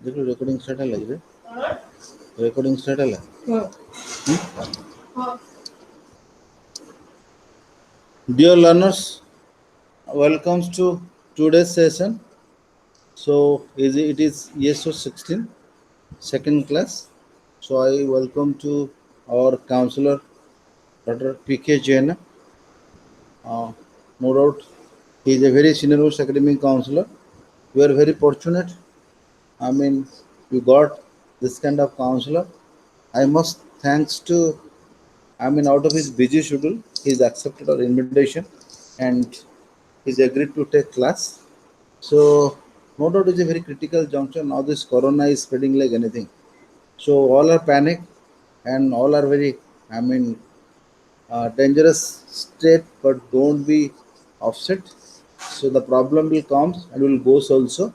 देखो recording start है recording start है Dear learners, welcome to today's session. So it is ESO 16 second class. So I welcome to our counselor Dr. PK Jain. No doubt he is a very senior most academic counselor. We are very fortunate. I mean, we got this kind of counselor. I must thanks to, out of his busy schedule, he's accepted our invitation and he's agreed to take class. So, no doubt it's a very critical juncture. Now this corona is spreading like anything. So all are panic and all are very, dangerous state, but don't be offset. So the problem will come and will goes also.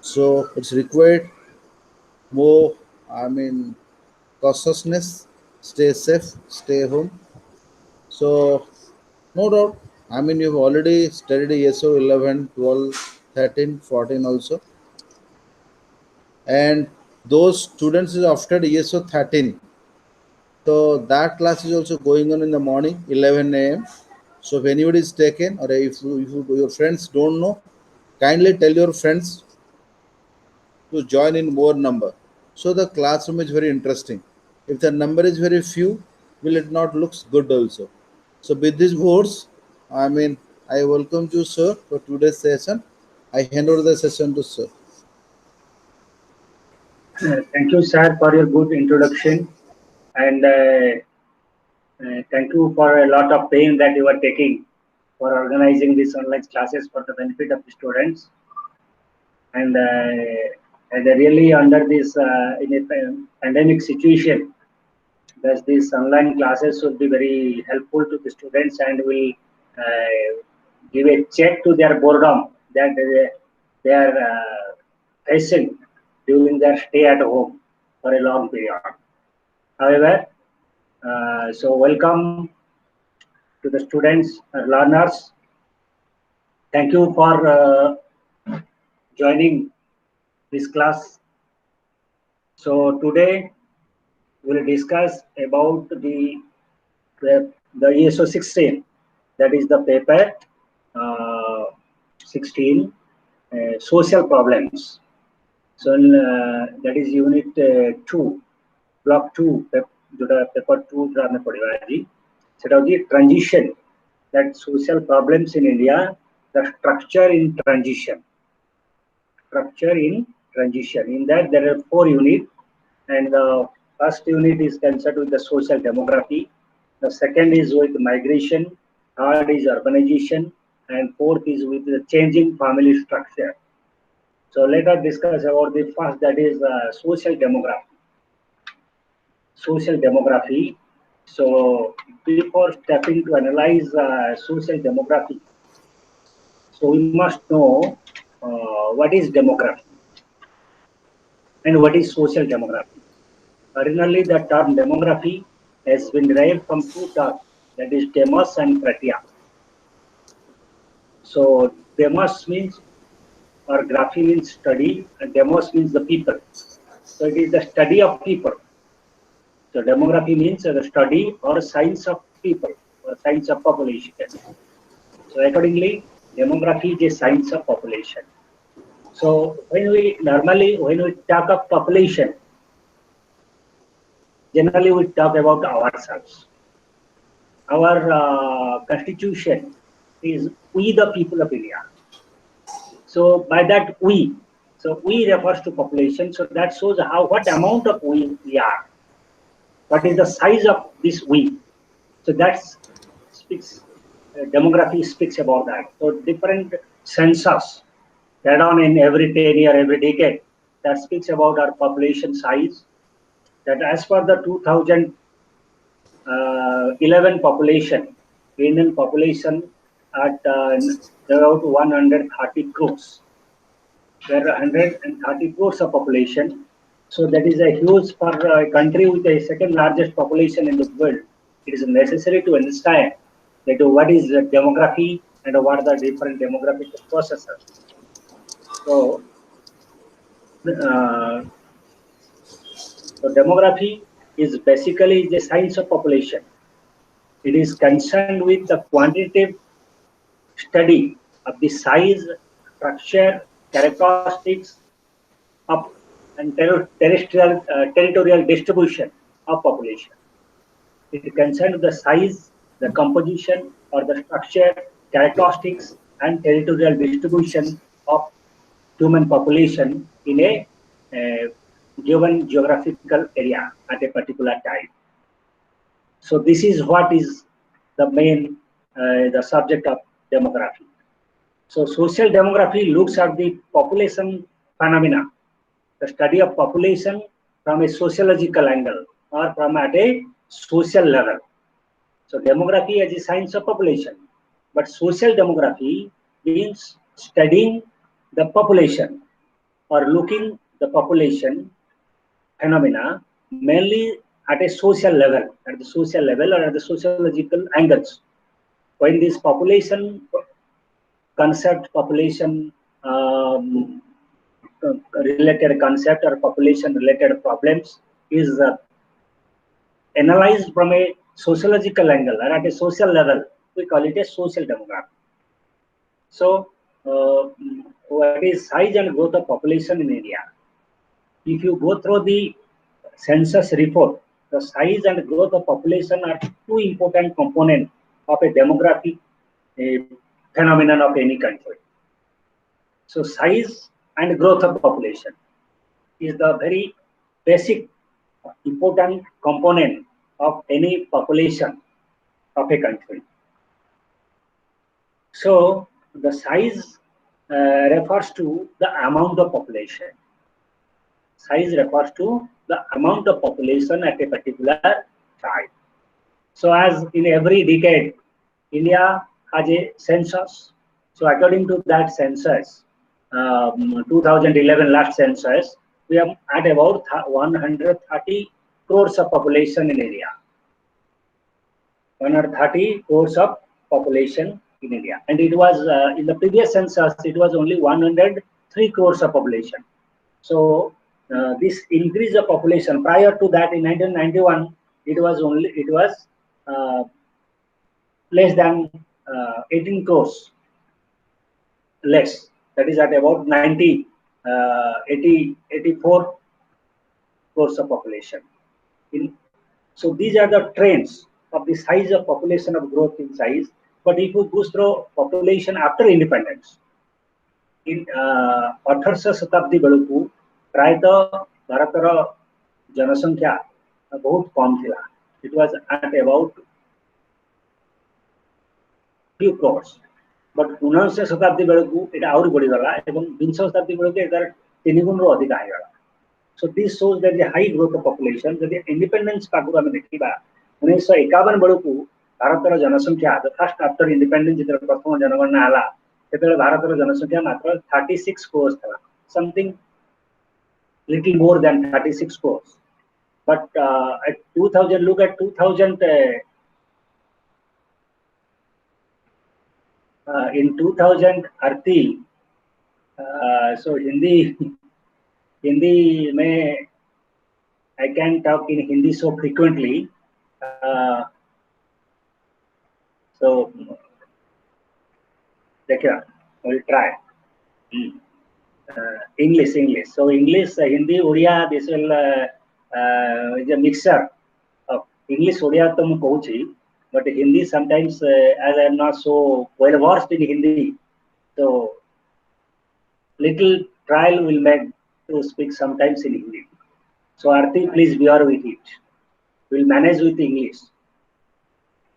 So it's required more, cautiousness, stay safe, stay home. So no doubt, you've already studied ESO 11, 12, 13, 14 also. And those students is after ESO 13. So that class is also going on in the morning, 11 a.m. So if anybody is taken or if your friends don't know, kindly tell your friends to join in more number. So the classroom is very interesting. If the number is very few, will it not looks good also. So with these words, I welcome you, sir, for today's session. I hand over the session to sir. Thank you, sir, for your good introduction, and thank you for a lot of pain that you are taking for organizing these online classes for the benefit of the students. And really, under this in a pandemic situation, that these online classes should be very helpful to the students and will give a check to their boredom that they are facing during their stay at home for a long period. However, so welcome to the students and learners. Thank you for joining this class. So today we'll discuss about the ESO 16, that is the paper 16, social problems. So that is unit 2, block 2, paper 2 ଆମେ ପଢିବା ଆଜି ସେଟା ହେଉଛି transition, that social problems in India, the structure in transition. In that there are 4 units, and the first unit is concerned with the social demography, the second is with migration, third is urbanization, and fourth is with the changing family structure. So let us discuss about the first, that is social demography. So before stepping to analyze social demography, so we must know what is demography and what is social demography. Originally, the term demography has been derived from 2 terms, that is demos and kratia. So demos means, or graphy means study, and demos means the people. So it is the study of people. So demography means the study or science of people or science of population. So accordingly, demography is a science of population. So when we talk of population, generally we talk about ourselves. Our constitution is we the people of India. So by that we refers to population. So that shows what amount of we are. What is the size of this we? So that speaks, demography speaks about that. So different census that on in every 10 year, every decade, that speaks about our population size. That as per the 2011 population, Indian population at about 130 crores. There are 130 crores of population. So that is a huge for a country with the second largest population in the world. It is necessary to understand that what is the demography and what are the different demographic processes. So So demography is basically the science of population. It is concerned with the quantitative study of the size, structure, characteristics of and territorial distribution of population. It concerns the size, the composition, or the structure, characteristics, and territorial distribution of human population in a given geographical area at a particular time. So this is what is the main the subject of demography. So social demography looks at the population phenomena, the study of population from a sociological angle or from at a social level. So demography is a science of population, but social demography means studying the population or looking the population phenomena mainly at a social level, or at the sociological angles. When this population concept, population related concept or population related problems is analyzed from a sociological angle or at a social level, we call it a social demography. So, what is size and growth of population in India? If you go through the census report, the size and growth of population are two important components of a demographic phenomenon of any country. So, size and growth of population is the very basic important component of any population of a country. So the size refers to the amount of population. Size refers to the amount of population at a particular time. So as in every decade, India has a census. So according to that census, 2011 last census, we are at about 130 crores of population in India. 130 crores of population in India. And it was in the previous census, it was only 103 crores of population. So this increase of population prior to that in 1991, it was less than 18 crores less. That is at about 84 crores of population. So these are the trends of the size of population of growth in size. But if you go through population after independence, in 18th शताब्दी बेलू प्रायतः भारतर जनसंख्या बहुत कम थिला. It was at about few crores. But 19th शताब्दी बेलू एटा आउरी बढ़ी गला एवं 20th शताब्दी बेलू एटार 3 गुण रो अधिक आइ गला. So this shows that the high growth of population, that the independence पागु आमे देखिबा 1951 बेलू भारतर जनसंख्या the first after independence जेतरे प्रथम जनगणना आला सेतरे भारतर जनसंख्या मात्र 36 crores था, something little more than 36 crores. But at 2000, look at 2000 in 2000 Arti, so Hindi में I can talk in Hindi so frequently. So देखिए, I will try. English. So English, Hindi, Odia, this will is a mixture of English, Odia तो मैं कहूँगी, but Hindi sometimes as I am not so well versed in Hindi, so little trial will make to speak sometimes in Hindi. So Arti, please bear with it. We'll manage with English.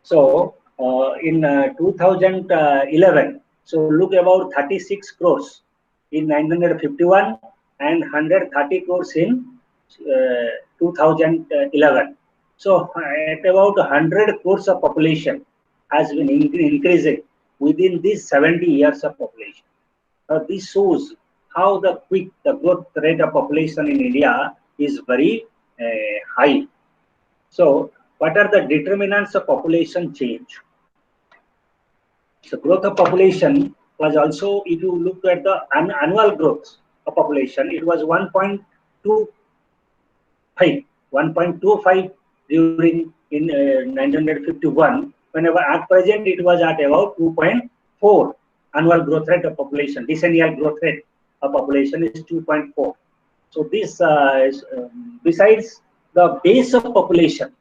So in 2011, so look about 36 crores in 1951 and 130 crores in 2011. So at about 100 crores of population has been increasing within these 70 years of population. This shows how the growth rate of population in India is very high. So what are the determinants of population change? So growth of population was also, if you look at the annual growth, population, it was 1.25 during in 1951. Whenever at present it was at about 2.4 annual growth rate of population. Decennial growth rate of population is 2.4. So this is, besides the base of population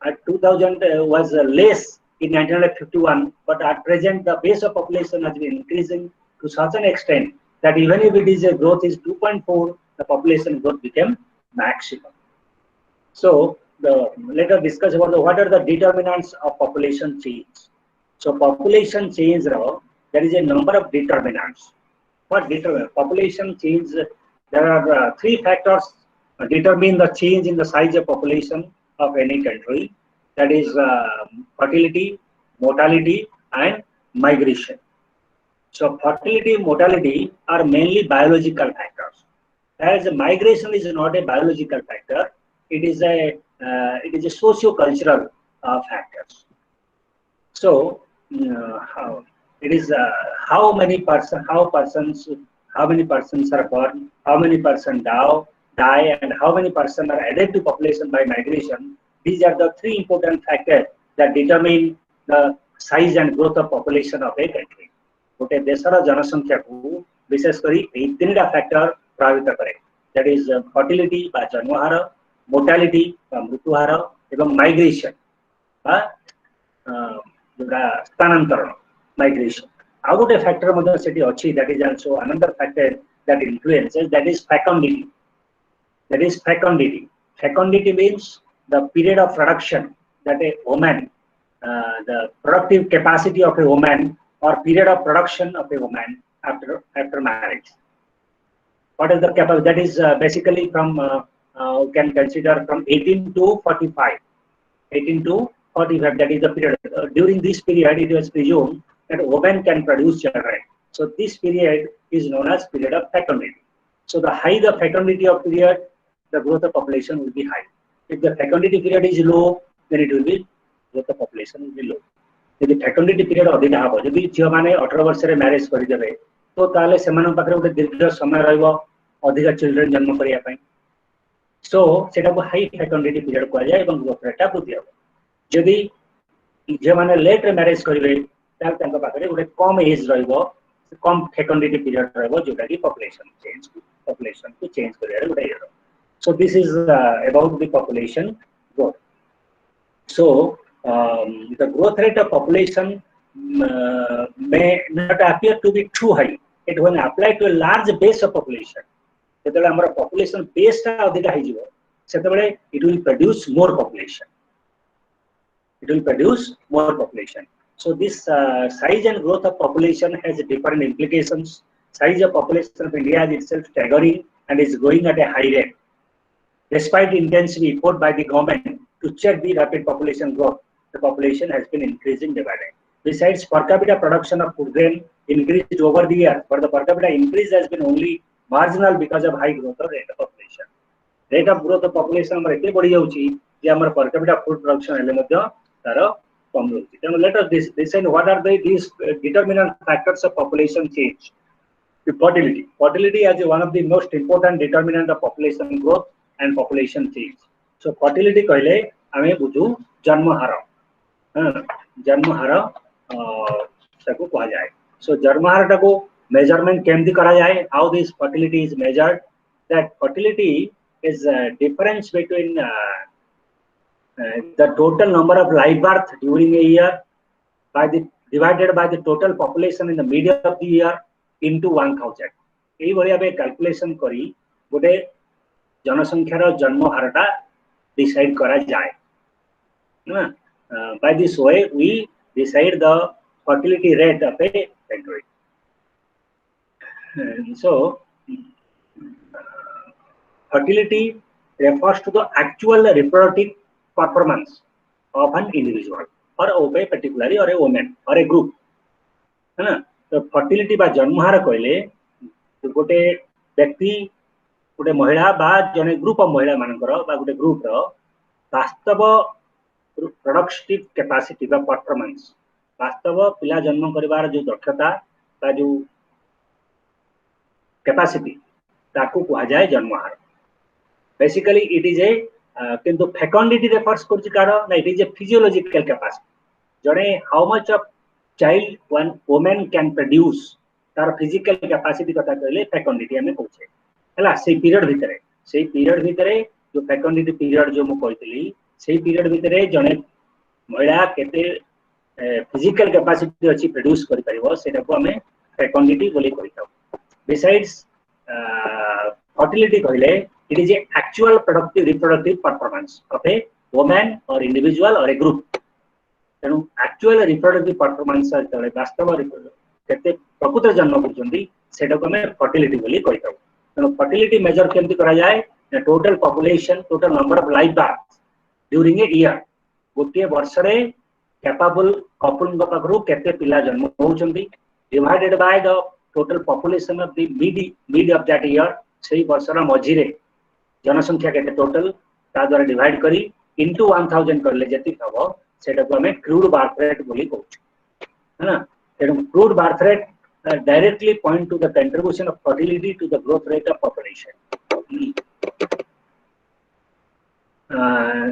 at 2000 was less in 1951, but at present the base of population has been increasing to such an extent that even if it is a growth is 2.4, the population growth became maximum. So let us discuss about what are the determinants of population change. So population change, there is a number of determinants. What determine population change? There are three factors determine the change in the size of population of any country. That is fertility, mortality, and migration. So fertility, mortality are mainly biological factors. As migration is not a biological factor, it is a socio-cultural factors. So it is how many persons are born, how many persons die, and how many persons are added to population by migration. These are the three important factors that determine the size and growth of population of a country. गोटे देशर जनसंख्या को विशेष करी एई तीनटा factor प्रभावित करे, that is fertility बा जन्महार, mortality बा मृत्युहार एवं माइग्रेशन बा जोरा स्थानांतरण माइग्रेशन. आ गोटे फैक्टर मध्ये सेठी अछि, that is also another factor that influences, that is फेकंडिटी. That is fecundity. Fecundity means the period of production that a woman, the productive capacity of a woman or period of production of a woman after marriage. What is the capacity? That is basically from we can consider from 18 to 45. 18 to 45. That is the period. During this period, it was presumed that a woman can produce children. So this period is known as period of fecundity. So the higher the fecundity of period, the growth of population will be high. If the fecundity period is low, then it will be growth of population will be low. If the fecundity period अधिक हबो, जदि झियो माने 18 वर्ष रे marriage करि देबे तो ताले सेमान पाखरे उते दीर्घ समय रहइबो अधिक चिल्ड्रन जन्म करिया पई. सो सेटा को हाई fecundity period कहल जाय एवं ग्रोथ रेट वृद्धि हबो. जदि झियो माने लेट रे मैरिज करिवे ताल तांका पाखरे उते कम एज रहइबो, कम fecundity period रहइबो, जोटा कि population को चेंज करिया रे उते. So this is about the population growth. So the growth rate of population may not appear to be too high. It when applied to a large base of population. So our population base it will produce more population. It will produce more population. So this size and growth of population has different implications. Size of population of India is itself staggering and is growing at a high rate. Despite intensive effort by the government to check the rapid population growth, the population has been increasing day by day. Besides, per capita production of food grain increased over the year, but the per capita increase has been only marginal because of high growth of rate of population. Rate of growth of population हमर एते बढ़ि जाउची जे हमर per capita food production हेले मध्ये तार कम होउची. Then let us decide what are these determinant factors of population change. The fertility. Fertility is one of the most important determinant of population growth and population change. So fertility कहले हमें बुझू जन्महार. जन्महार सबको कहा जाए. So जन्महार टाको measurement केमती करा जाए? How this fertility is measured? That fertility is a difference between the total number of live birth during a year divided by the total population in the middle of the year into 1000. यही भलिया बे calculation करी गोटे जनसंख्यार जन्म हारटा decide करा जाए. By this way we decide the fertility rate of a country. So fertility refers to the actual reproductive performance of an individual or of a particularly or a woman or a group. तो fertility बा जन्महार कहले गोटे व्यक्ति गोटे महिला बा जने group of महिला मानकर बा गोटे ग्रुप रो वास्तव प्रोडक्टिव कैपेसिटी बा परफॉर्मेंस, वास्तव पिला जन्म करिवार जो दक्षता बा जो कैपेसिटी ताकू कहा जाए जन्महार बेसिकली इट इज ए किंतु फेकंडिटी रेफर्स करछि कार ना it is a physiological capacity जड़े how much of child one women can produce तार फिजिकल कैपेसिटी कथा कहले फेकंडिटी हमें कहछे हला से पीरियड भितरे जो फेकंडिटी पीरियड जो मु कहतली से पीरियड भितरे जने महिला केते फिजिकल कैपेसिटी अछि प्रोड्यूस करि परिबो सेटा को हमें फेकंडिटी बोली कहिताउ बिसाइड्स fertility कहले it is a actual productive reproductive performance of a woman or individual or a group तेणु actual reproductive performance तले वास्तव केते प्रकृत जन्म करजंदी सेटा को हमें fertility बोली कहिताउ तेणु fertility मेजर केमति करा जाए total population total number of life birth during a year गोटे वर्ष रे कैपेबल कपल पाखरु केते पिला जन्म होउचंदी divided by the total population of the mid of that year सेही वर्षर मझिरे जनसंख्या केते टोटल ता द्वारा डिवाइड करी इनटू 1000 करले जति हबो सेटा को हमें क्रूड बर्थ रेट बोली कहू है ना तेणु crude birth rate directly point to the contribution of fertility to the growth rate of population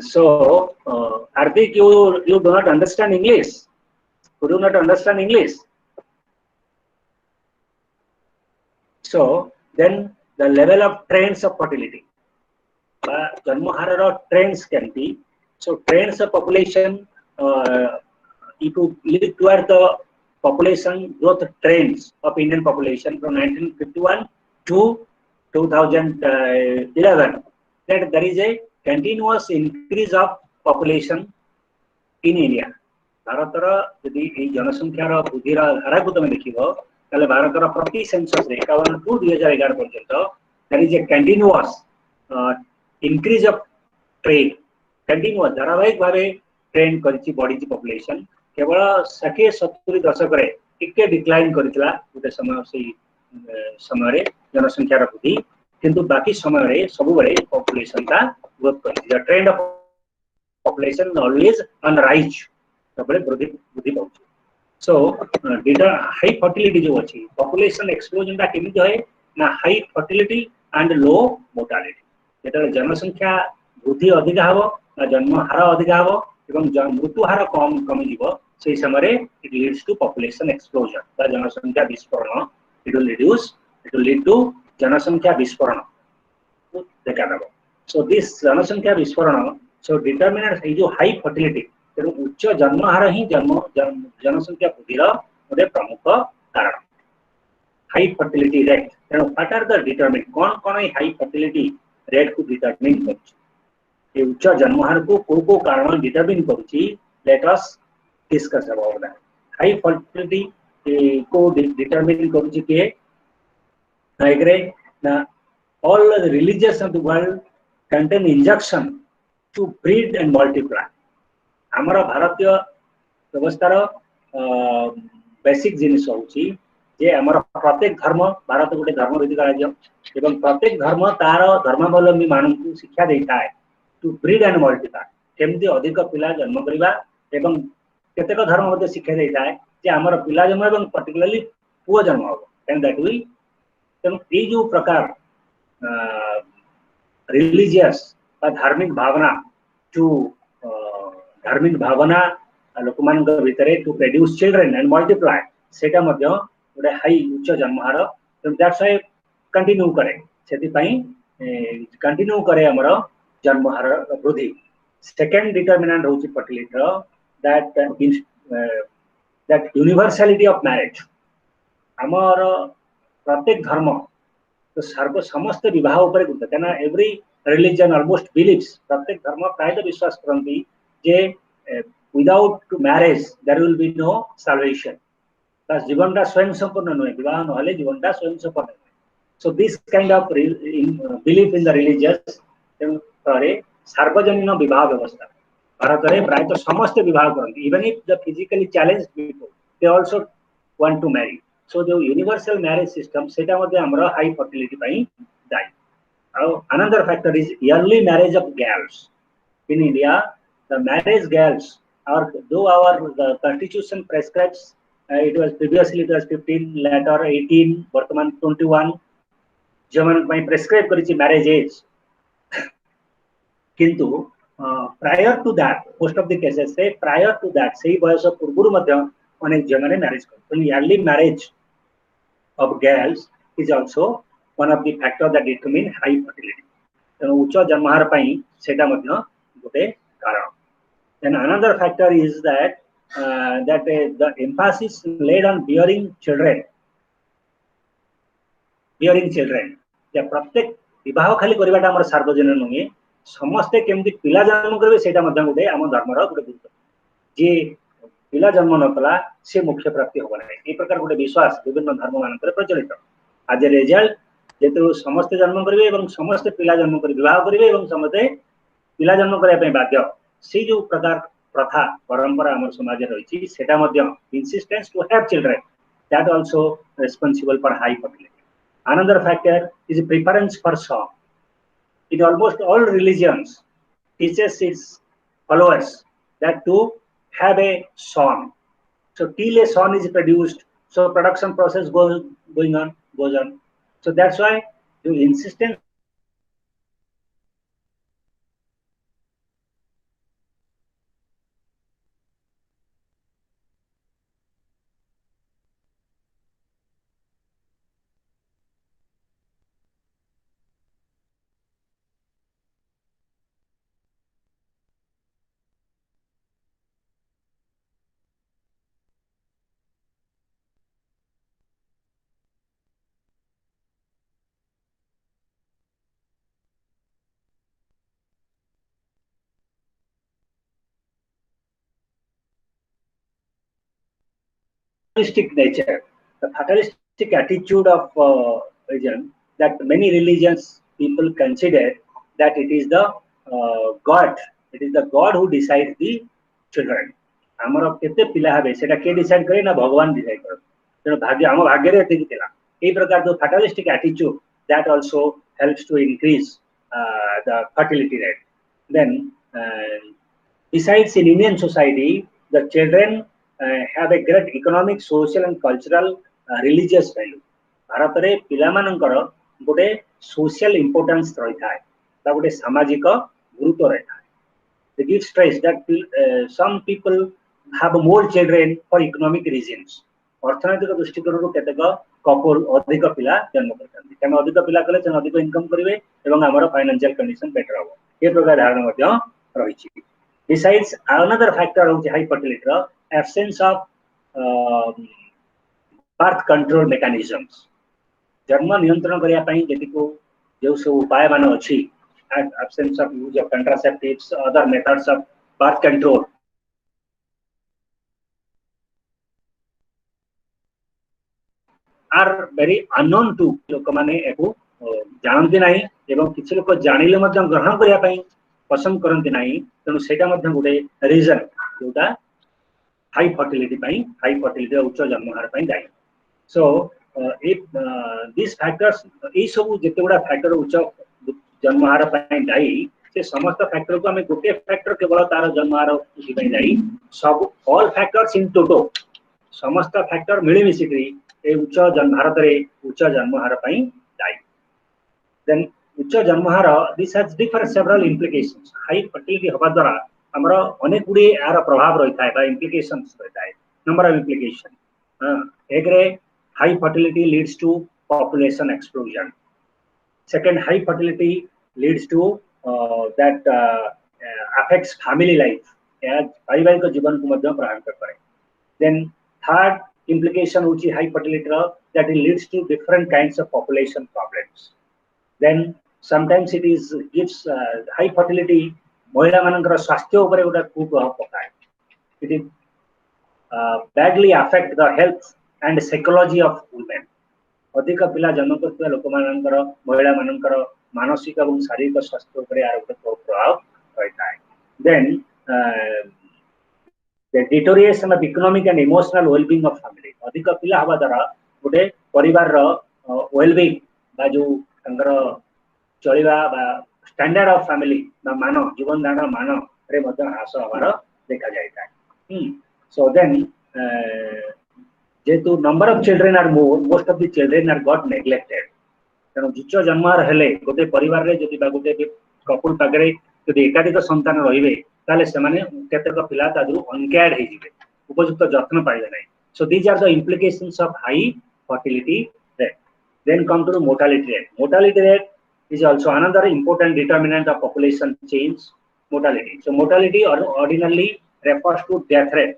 so Hardik you do not understand English could you not understand English so then the level of trends of fertility janmaharar trends can be so trends of population if you look toward the population growth trends of Indian population from 1951 to 2011 that there is a continuous increase of population in India Bharat रा यदि जनसंख्या रा वृद्धि रा धारा को तुम देखिबो ताले भारत रा प्रति सेंसस रे 51 टू 2011 पर्यंत there is a continuous increase of trade continuous धारावाहिक भाबे ट्रेंड करछि बॉडी की पॉपुलेशन केवल 60 70 दशक रे टिके डिक्लाइन करथिला उते समय रे जनसंख्या रा वृद्धि किंतु बाकी समय रे सब बळे पॉपुलेशन का ग्रोथ करछि the trend of population always on rise सब बळे वृद्धि पाउछि सो डेटा हाई फर्टिलिटी जो अछि पॉपुलेशन एक्सप्लोजन ता केमिति होय ना high fertility and low mortality जेतले जनसंख्या वृद्धि अधिक हबो ना जन्म हार अधिक हबो एवं मृत्यु हार कम कमी जीवो सेही समय रे it leads to population explosion ता जनसंख्या विस्फोरण इट विल लीड टू जनसंख्या विस्फोरण देखा दबो सो दिस जनसंख्या विस्फोरण सो डिटरमिनेंट जो हाई फर्टिलिटी तेणु उच्च जन्म हार ही जनसंख्या वृद्धि गोटे प्रमुख कारण हाई फर्टिलिटी रेट तेणु व्हाट आर द डिटरमिन कौन कौन हाई फर्टिलिटी रेट को डिटरमिन कर उच्च जन्म हार को कारण डिटरमिन करुच्ची let us discuss about that high fertility को डिटरमिन करुच्ची के all the religions of the world contain injunction to breed and multiply हमारा भारतीय व्यवस्था बेसिक जिनिस होउची जे हमारा प्रत्येक धर्म भारत गोटे धर्म भित्तिक राज्य एवं प्रत्येक धर्म तार धर्मावलंबी मानू शिक्षा देता है टू ब्रीड एंड मल्टीप्लाई केमती अधिक पिला जन्म करबा एवं केतेक धर्म मते शिक्षा देता है जे हमारा पिला जन्म एवं पर्टिकुलरली पुओ जन्म हो एंड दैट वी तेणु ये जो प्रकार रिलीजियस धार्मिक भावना टू धार्मिक भावना लोक मान भितर to produce children and multiply सेटा मध्य गोटे हाई उच्च जन्म हार दैट्स व्हाई कंटिन्यू करे सेति पई कंटिन्यू करे हमर जन्म हार वृद्धि सेकंड डिटरमिनेंट होची fertility that universality of marriage हमर प्रत्येक धर्म तो सर्व समस्त विवाह ऊपर गुरुत्व देना एवरी रिलीजन ऑलमोस्ट बिलीव्स प्रत्येक धर्म प्रायः विश्वास करती जे without marriage there will be no salvation बस जीवनटा स्वयं संपूर्ण नुहे विवाह नहले जीवनटा स्वयं संपूर्ण so this kind of belief in the religious तरे सार्वजनीन विवाह व्यवस्था भारत में प्रायः समस्त विवाह करती even if the physically challenge people they also want to marry so जो यूनिवर्सल मैरिज सिस्टम सेटा मध्ये हमरो हाई फर्टिलिटी पई दाई another factor is yearly marriage of girls in India the marriage girls are though our the constitution prescribes it was previously it was 15 later 18 bartaman 21 झील मान prescribe करिछि marriage age किंतु prior to that most of the cases से prior to that सही बयस पूर्व अनेक झील मैंने मैरिज कर early marriage of girls is also one of the factors that determine high fertility. तेणु उच्च जन्महार पई सेटा मध्य गोटे कारण. Then another factor is that the emphasis laid on bearing children. जे प्रत्येक विवाह खाली करबाटा हमर सार्वजनीन नुहे समस्ते केमती पिला जन्म करबे सेटा मध्य गोटे हम धर्मर गोटे गुरुत्व. जे पिला जन्म न कला से मुख्य प्राप्ति होगा नहीं ये प्रकार गोटे विश्वास विभिन्न धर्म मान प्रचलित. आज ए रिजल्ट जेतु समस्ते जन्म करेंगे और समस्ते पिला जन्म कर विवाह करेंगे और समस्ते पिला जन्म करने बाध्य से जो प्रकार प्रथा परंपरा आम समाज रही सेटा मध्य insistence to have children that also responsible for high fertility. Another factor is preference for song. In almost all religions teaches its followers that to have a son. So till a son is produced, so production process goes on. So that's why the insistence fatalistic nature, the fatalistic attitude of religion, that many religions people consider that it is the God who decides the children. आमर केते पिला हेबे सेटा के decide करे ना भगवान decide कर. तेणु भाग्य आम भाग्य रे एतिक थिला. ए प्रकार जो fatalistic attitude that also helps to increase the fertility rate. Then besides in Indian society the children have a great economic, social and cultural religious value. Bharat रे पिला मानकर गोटे सोशल इंपोर्टेंस रही थाए ता गोटे सामाजिक गुरुत्व रही थाए. They give stress that some people have more children for economic reasons. अर्थनैतिक दृष्टिकोण केतेक कपल अधिक पिला जन्म करथांती केम अधिक पिला कले जन अधिक इनकम करिवे एवं हमर फाइनेंशियल कंडीशन बेटर हो ये प्रकार धारणा मध्य रहिछि. Besides another factor of high fertility absence of birth control mechanisms. जन्म नियंत्रण करिया पई जेतिको जो सब उपाय मान अछि absence of use of contraceptives other methods of birth control are very unknown to लोक माने एको जानନ୍ତି नाही एवं किछ लोक जानिले मध्य ग्रहण करिया पई पसंद करନ୍ତି नाही. तेणु सेटा मध्य गोटे रीजन जोटा हाई फर्टिलिटी उच्च जन्महार पई दायी. सो if these factors ए सब जेते गुडा फैक्टर उच्च जन्महार पई दायी से समस्त फैक्टर को हमें गोटे फैक्टर केवल तार जन्महार उसी पई दायी सब ऑल फैक्टर्स इन टोटल समस्त फैक्टर मिली मिसिकरी ए उच्च भारत रे उच्च जन्महार पई दायी. देन उच्च जन्महार this has different several implications. High fertility होबा द्वारा हमर अनेक गुडी यार प्रभाव रही थाए बा इंप्लिकेशंस रही थाए. नंबर ऑफ इंप्लिकेशन एक रे high fertility leads to population explosion. Second high fertility leads to that affects family life या पारिवारिक जीवन को मध्य प्रभावित करे. Then third implication which is high fertility that it leads to different kinds of population problems. Then sometimes it is gives high fertility महिला मानकर स्वास्थ्य ऊपर गोटे कुप्रभाव पकाए. It is badly affect the health and psychology of women. अधिक पिला जन्म करथिबा लोक मानकर महिला मानकर मानसिक और शारीरिक स्वास्थ्य ऊपर यार गोटे प्रभाव रहता है. Then the deterioration of economic and emotional well-being of family. अधिक पिला हवा द्वारा गोटे परिवार रो well-being बा जो तंगर चलिबा बा स्टैंडर्ड ऑफ फैमिली बा मान जीवन धारण मान रे मध्य ह्रास हवार देखा जायता है. सो देन जेतु number of children are more most of the children are got neglected. तेणु जुच जन्मार हेले गोटे परिवार रे जदि बा गोटे कपुल पागरे जदि एकाधिक संतान रहिबे ताले सेमाने केतेक पिला तादु अनकेयर्ड हे जिवे उपयुक्त जत्न पाइबे नै so these are the implications of high fertility rate then come to mortality rate is also another important determinant of population change so mortality ordinarily refers to death rate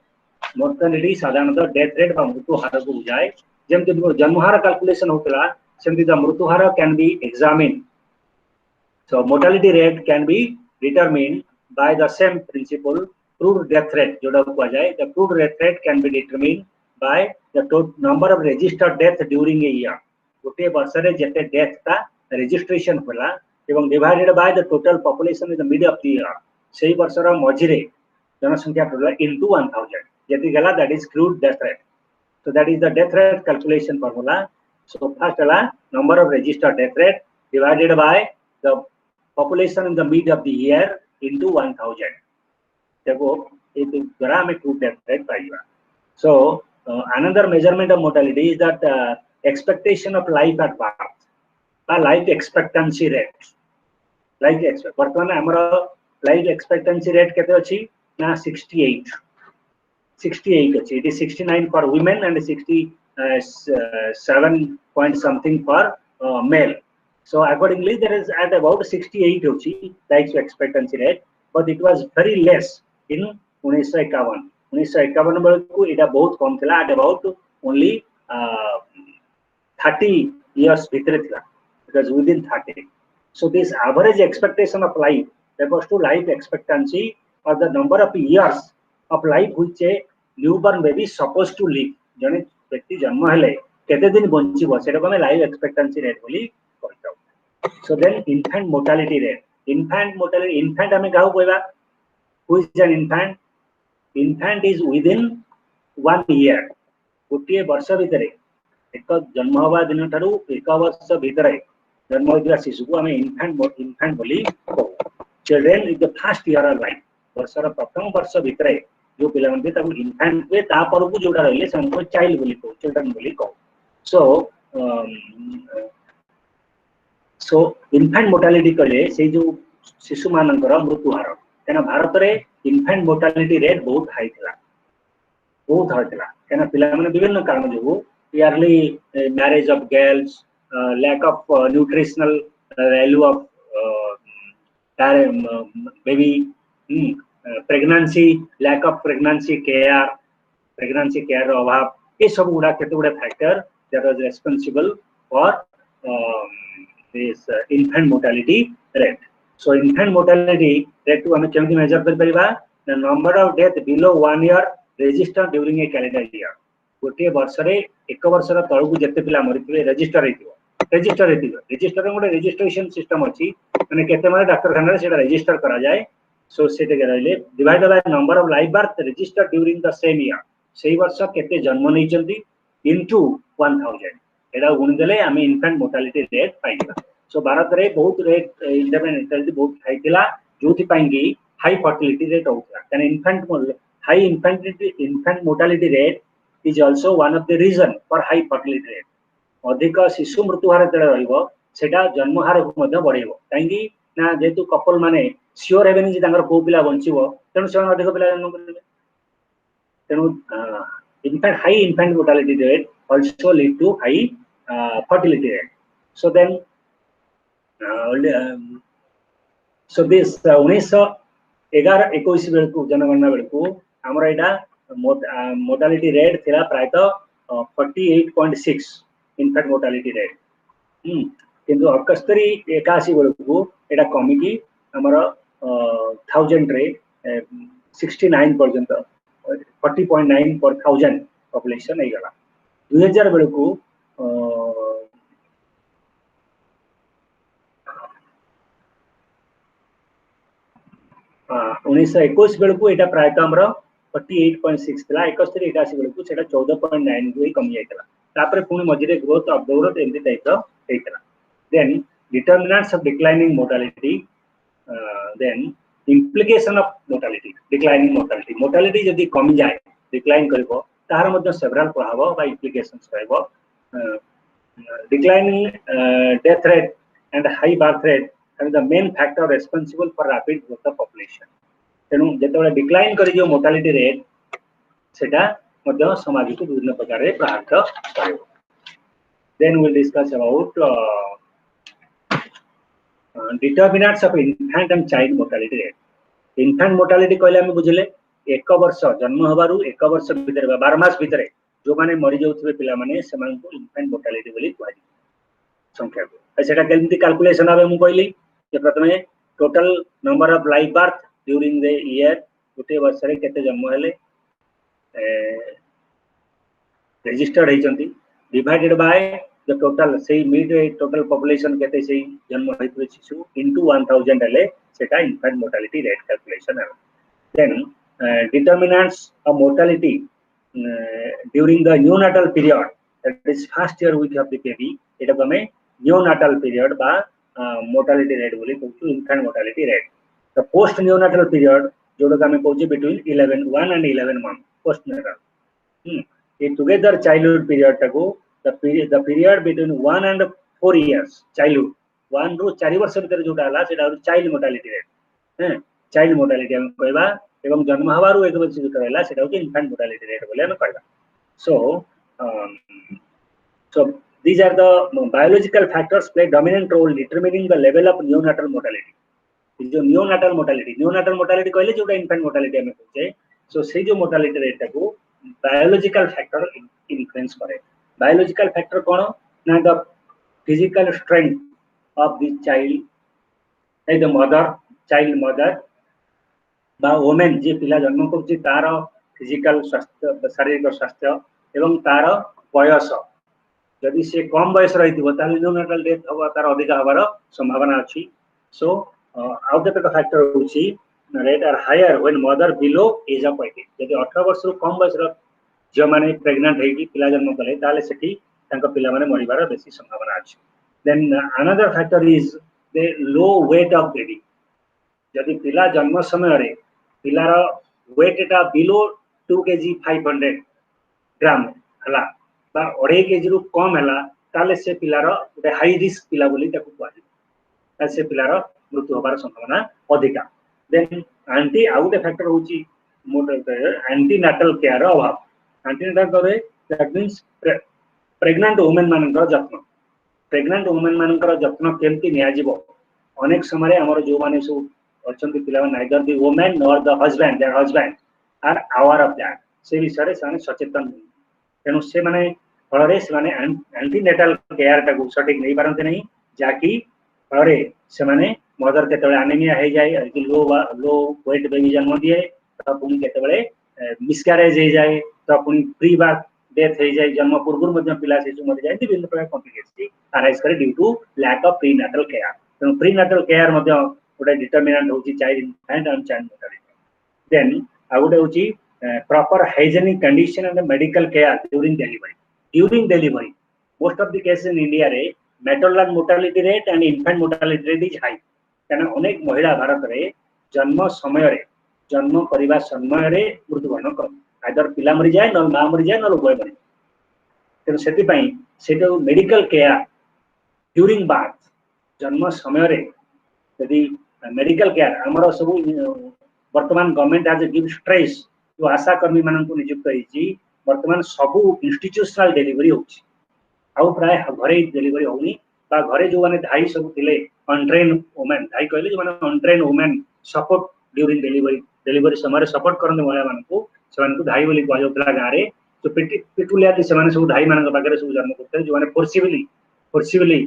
mortality साधारणतः death rate बा मृत्यु हार को बुझाए जेमति जन्म हार calculation होतला सेमति the मृत्यु हार can be examined so mortality rate can be determined by the same principle crude death rate जोड़ा को जाए the crude death rate can be determined by the number of registered death during a year गोटे वर्ष रे जते death का registration होला एवं divided by the total population in the mid of the year सेही वर्ष रा मझिरे जनसंख्या टोटल इनटू 1000 यदि गला that is crude death rate so that is the death rate calculation formula so first la number of registered death rate divided by the population in the mid of the year into 1000 देखो ये द्वारा हमें crude death rate पाइबा so another measurement of mortality is that expectation of life at birth by life expectancy rate life expect वर्तमान हमर life expectancy rate केते अछि ना 68 अछि it is 69 for women and 67 point something for male so accordingly there is at about 68 अछि life expectancy rate but it was very less in 1951 बेलकु एटा बहुत कम थिला at about only 30 years भितरे थिला it was within 30 so this average expectation of life refers to life expectancy or the number of years of life which a newborn baby supposed to live जने व्यक्ति जन्म हेले केते दिन बंचिबो सेटा को लाइफ एक्सपेक्टेंसी रेट बोली कहताउ so then infant mortality rate infant हमें काहू कहबा who is an infant is within 1 year गोटे वर्ष भितरे एक जन्म होबा दिन ठारू एक वर्ष भितरे जन्म होइला शिशु को हमें इन्फेंट बोली कहू children is the first year of life वर्षर प्रथम वर्ष भितरे जो पिला मन ताकू इन्फेंट पे ता पर को जोडा रहले संको चाइल्ड बोली कहू चिल्ड्रन बोली कहू सो इन्फेंट मोर्टालिटी कहले से जो शिशु मानकर मृत्यु हार केना भारत रे इन्फेंट मोर्टालिटी रेट बहुत हाई थिला केना पिला मन विभिन्न कारण जो early marriage of girls lack of nutritional value of baby pregnancy lack of pregnancy care अभाव ये सब गुडा केते गुडा factor that was responsible for this infant mortality rate so infant mortality rate को हमें केमि मेजर कर परिबा the number of death below 1 year register during a calendar year गोटे वर्ष रे एक वर्ष रा तळकु जते पिला मरिथिबे रजिस्टर रे गोटे रजिस्ट्रेशन सिस्टम अछि माने केते माने डॉक्टर खाना रे सेटा रजिस्टर करा जाय सो सेटे गराइले divided by number of life birth registered during the same year सेही वर्ष केते जन्म नै चंती इनटू 1000 एडा गुण देले हमें इन्फेंट मोर्टालिटी रेट पाइबा सो भारत रे बहुत रेट इन्फेंट बहुत हाई थिला जोथि पाइंगी हाई फर्टिलिटी रेट होता can infant mortality rate is also one of the reason for high fertility rate अधिक शिशु मृत्यु हार तळे रहइबो सेटा जन्म हार को मध्य बढ़ेबो काहेकि ना जेतु कपल माने श्योर हेबेनी जे तांगर को पिला बंचिबो तेनु से अधिक पिला जन्म करबे तेनु infant high infant mortality rate also lead to high fertility rate so then so this 1911-21 बेलकु जनगणना बेलकु हमर एटा मोर्टालिटी रेट थिला प्रायतः 48.6 इन्फेंट मोर्टालिटी रेट किंतु 71-81 बेलकु एटा कमी की हमर 1000 रे 69 पर्यंत 40.9 पर 1000 पॉपुलेशन हे गला 2000 बेलकु 1921 बेलकु एटा प्रायतः हमर 48.6 थिला 71-81 बेलकु सेटा 14.9 को कमी जायतला तापर पुनी मझिरे ग्रोथ ऑफ ग्रोथ एंती टाइप रो हेतला then determinants of declining mortality then implication of mortality declining mortality जदी कमी जाय डिक्लाइन करबो तार मध्ये सेवरल प्रभाव बा implications रहबो decline in death rate and high birth rate are the main factor responsible for rapid growth of population. तेणु जेतेबेले डिक्लाइन करी जो मोर्टालिटी रेट सेटा मध्य समाज को विभिन्न प्रकार रे प्रभावित करिवो. Then we will discuss about determinants of infant and child mortality rate. Infant mortality कहले हम बुझले 1 वर्ष जन्म होबारु 1 वर्ष भीतर 12 मास भीतर जो माने मरि जाउथबे पिला माने समान को infant mortality बोली कहै संख्या को सेटा केमति कैलकुलेशन आबे मु कहली जे प्रथमे total number of live birth during the year गोटे वर्ष रे केते जन्म हेले रजिस्टर्ड हेचंती divided by the total say mid total population केते से जन्म होइतबे शिशु into 1000 हेले सेटा infant mortality rate calculation है. Then determinants of mortality during the neonatal period, that is first year week of the baby, एटा हमें neonatal period बा mortality rate बोली कहू infant mortality rate. The post neonatal period जोडा हमें कहू between 1 and 11 month post natal. ये together childhood period टाको the period between 1 and 4 years childhood 1 रो 4 वर्ष भीतर जोटा हला सेटा child mortality rate child mortality हम कहबा एवं जन्म हवारू 1 वर्ष भीतर हला सेटा इन्फेंट मोर्टालिटी रेट बोले हम कहबा. So these are the biological factors play dominant role determining the level of neonatal mortality. जो neonatal mortality कहले जोटा इन्फेंट मोर्टालिटी हम कहै सो से जो मोर्टालिटी रेट को बायोलॉजिकल फैक्टर इन्फ्लुएंस करे. Biological factor कौन ना the physical strength of the child, the mother, child mother बा woman जे पिला जन्म करछि तार फिजिकल स्वास्थ्य शारीरिक स्वास्थ्य एवं तार बयस यदि से कम बयस रहिथिबो ताले न्यूनाटल डेथ होबा तार अधिक हबार संभावना अछि. सो आउ केते फैक्टर होछि rate are higher when mother below age of 18. यदि 18 वर्ष रो कम बयस रो जो माने प्रेग्नेंट है कि पिला जन्म कले ताले सेठी तांको पिला माने मरिबार बेसी संभावना अछि. Then another factor is the low weight of baby. यदि पिला जन्म समय रे पिलार वेट एटा बिलो 2 kg 500 ग्राम हला बा 2.5 kg रु कम हला ताले से पिलार गोटे हाई रिस्क पिला बोली ताको कहै ताले से पिलार मृत्यु होबार संभावना अधिका. देन एंटी आउट फैक्टर होची एंटी नाटल केयर अभाव. एंटीनाटल करे दैट मींस प्रेग्नेंट वुमेन मानकर जत्न प्रेग्नेंट वुमेन मानकर जत्न केमती निया जीवो अनेक समय हमर जो माने सो अछंती पिला neither the women nor the husband their husband are aware of that से विषय से सचेतन तेणु से माने फल से माने एंटीनेटल केयर टाको सठिक नहीं पारंते नहीं जाकी फल से माने मदर केतबे एनीमिया हे जाय लो वेट बेबी जन्म दिए त पुनी केतबे मिसकैरेज हे जाय तो पुनी प्री बर्थ डेथ हो जाए जन्म पूर्व मध्य पिला शिशु मरि जाए विभिन्न प्रकार कॉम्प्लिकेशन अराइज करे due to lack of prenatal care. तेणु प्रीनाटल केयर मध्य गोटे डिटरमिनेंट होची child infant and child mortality. Then आ गोटे होची proper hygienic condition and medical care during delivery most of the cases in India रे maternal mortality rate and infant mortality rate is high. कारण अनेक महिला भारत रे जन्म समय रे जन्म करिबा समय रे मृत्युवरण कर आइदर पिला मरि जाए न मां मरि जाए न उभय मरि. तेणु से मेडिकल केयर ड्यूरिंग बर्थ जन्म समय रे यदि मेडिकल केयर हमर सब वर्तमान गवर्नमेंट आज गिव स्ट्रेस जो आशा कर्मी मानन को नियुक्त होईची वर्तमान सब इंस्टीट्यूशनल डिलीवरी होची आउ प्राय घरे डिलीवरी होनी बा घरे जो माने धाई सब थिले अनट्रेन वुमेन धाई कहले जो माने untrained women support during delivery समय सपोर्ट करन महिला मान को सेमान को धाई बोली कह जाउतला गां रे तो पिटुलिया सेमान सब धाई मान पाखरे सब जन्म करते जो माने फोर्सिबली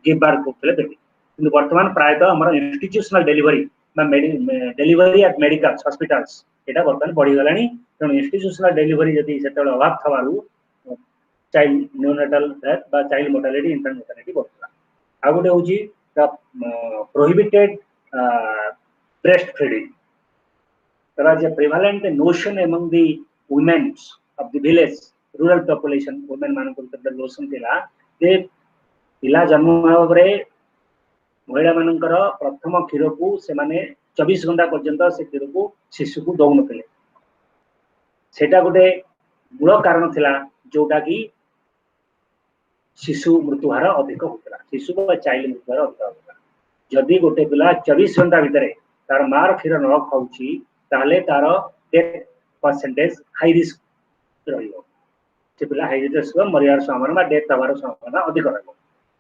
गिव बार करते बेटी किंतु वर्तमान प्रायतः हमर इंस्टीट्यूशनल डिलीवरी बा डिलीवरी एट मेडिकल हॉस्पिटल्स एटा वर्तमान बढ़ी गलानी. तेणु इंस्टीट्यूशनल डिलीवरी यदि सेतले अभाव थवारू चाइल्ड न्यूनेटल डेथ बा चाइल्ड मोर्टालिटी इन्फेंट मोर्टालिटी बढ़ला. आ गोटे होची the prohibited breast feeding. There was a prevalent notion among the women of the village, rural population, women मान को तब notion थिला जे पिला जन्म होबरे महिला मानकर प्रथम क्षीर को से माने 24 घंटा पर्यंत से क्षीर को शिशु को दउ नथिले. सेटा गोटे मूल कारण थिला जोटा की शिशु मृत्युहार अधिक होता शिशु चाइल्ड मृत्युहार अधिक होता जदि गोटे पिला 24 घंटा भितर तार मार क्षीर न खाऊँगी तार डेथ परसेंटेज हाई रिस्क रहिबो से पिला हाई रिस्क मरियार संभावना डेथ हबार संभावना अधिक रहबो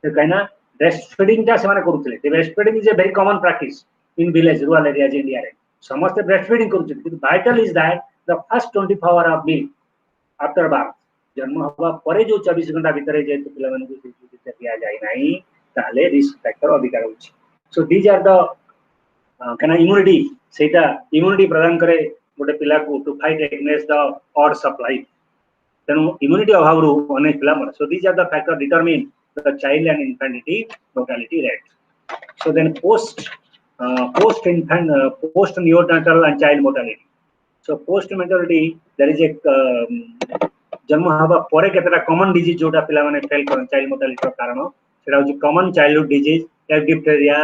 कहीं ब्रेस्ट फीडिंग टा से करुले breast feeding is a very common practice in village rural areas India रे समस्त ब्रेस्ट फीडिंग करुछन vital is that the first 24 hour of milk after birth जन्म हवा परे जो 24 घंटा भितर जे पिला मन को दिया जाय नाही ताले रिस्क फैक्टर अधिक रहउछि सो दीज आर द कना इम्यूनिटी सेटा इम्यूनिटी प्रदान करे गोटे पिला को to fight against the odds of life तेणु इम्यूनिटी अभाव रू अनेक पिला मर so these are the factor determine the child and infantile mortality rate so then post infant post neonatal and child mortality so post mortality there is a जन्म हवा परे केतरा common disease जोटा पिला माने फेल करन चाइल्ड मोर्टालिटी कारण सेटा होची common childhood disease like diphtheria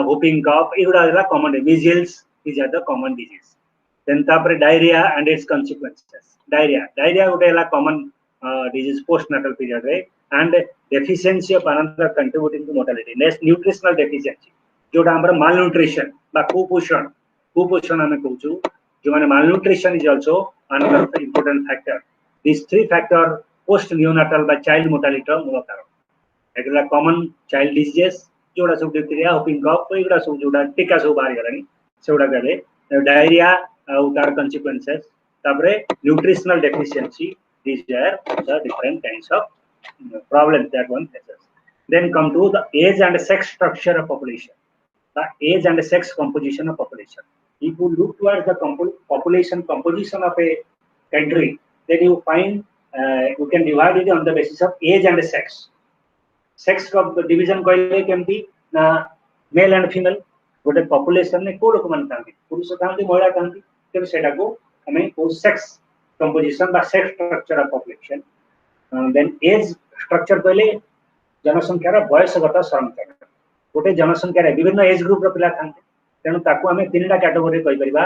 whooping cough एगुडा हला common measles these are the common disease then तापर diarrhoea and its consequences diarrhoea गोटे हला common disease post natal period रे and deficiency of another contributing to mortality next nutritional deficiency जोटा हमर malnutrition बा कुपोषण हमें कहूछु जो माने malnutrition is also another important factor these three factor post neonatal by child mortality मूल कारण एकला कॉमन चाइल्ड डिजीजेस जोड़ा सब डिप्थेरिया whooping cough एगुडा सब जोड़ा टीका सब बाहर गलानी सेउडा गले डायरिया और तार consequences तापरे nutritional deficiency these are the different kinds of problems that one faces then come to the age and sex structure of population the age and sex composition of population if you look towards the population composition of a country then you find you can divide it on the basis of age and sex division कहले केमती ना male and female गोटे population ने को लोक मान थांती पुरुष थांती महिला थांती तेबे सेटा को हमें को सेक्स कंपोजिशन बा sex structure of population then age structure कहले जनसंख्या रा वयसगत संख्या गोटे जनसंख्या रे विभिन्न एज ग्रुप रो पिला थांते तेनु ताको हमें तीनटा कैटेगरी कहि परिबा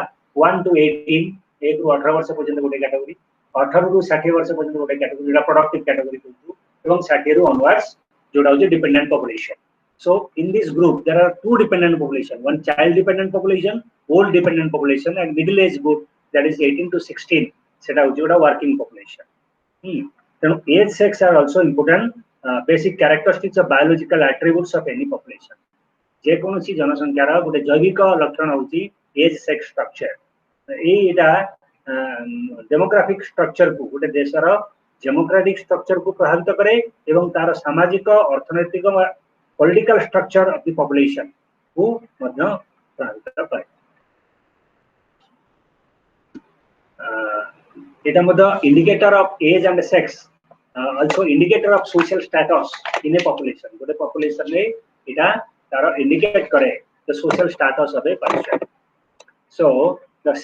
1 to 18 एक रु 18 वर्ष पर्यंत गोटे कैटेगरी 18 रु 60 वर्ष पर्यंत गोटे कैटेगरी जोटा प्रोडक्टिव कैटेगरी कहू एवं 60 रु ऑनवर्ड्स जोटा होजे dependent population so in this group there are two dependent population one child dependent population old dependent population and middle age group that is 18 to 16 सेटा होजे जोटा वर्किंग पॉपुलेशन तेनु age sex are also important basic characteristics of biological attributes of any population जे कोनसी जनसंख्या रा गोटे जैविक लक्षण होची एज सेक्स स्ट्रक्चर एटा डेमोग्राफिक स्ट्रक्चर को गोटे देश रा डेमोक्रेटिक स्ट्रक्चर को प्रभावित करे एवं तार सामाजिक अर्थनैतिक political structure of the population को मध्य प्रभावित करे एटा मध्य indicator of age and sex also indicator of social status in a population गोटे population रे एटा तार indicate करे the social status of a person so the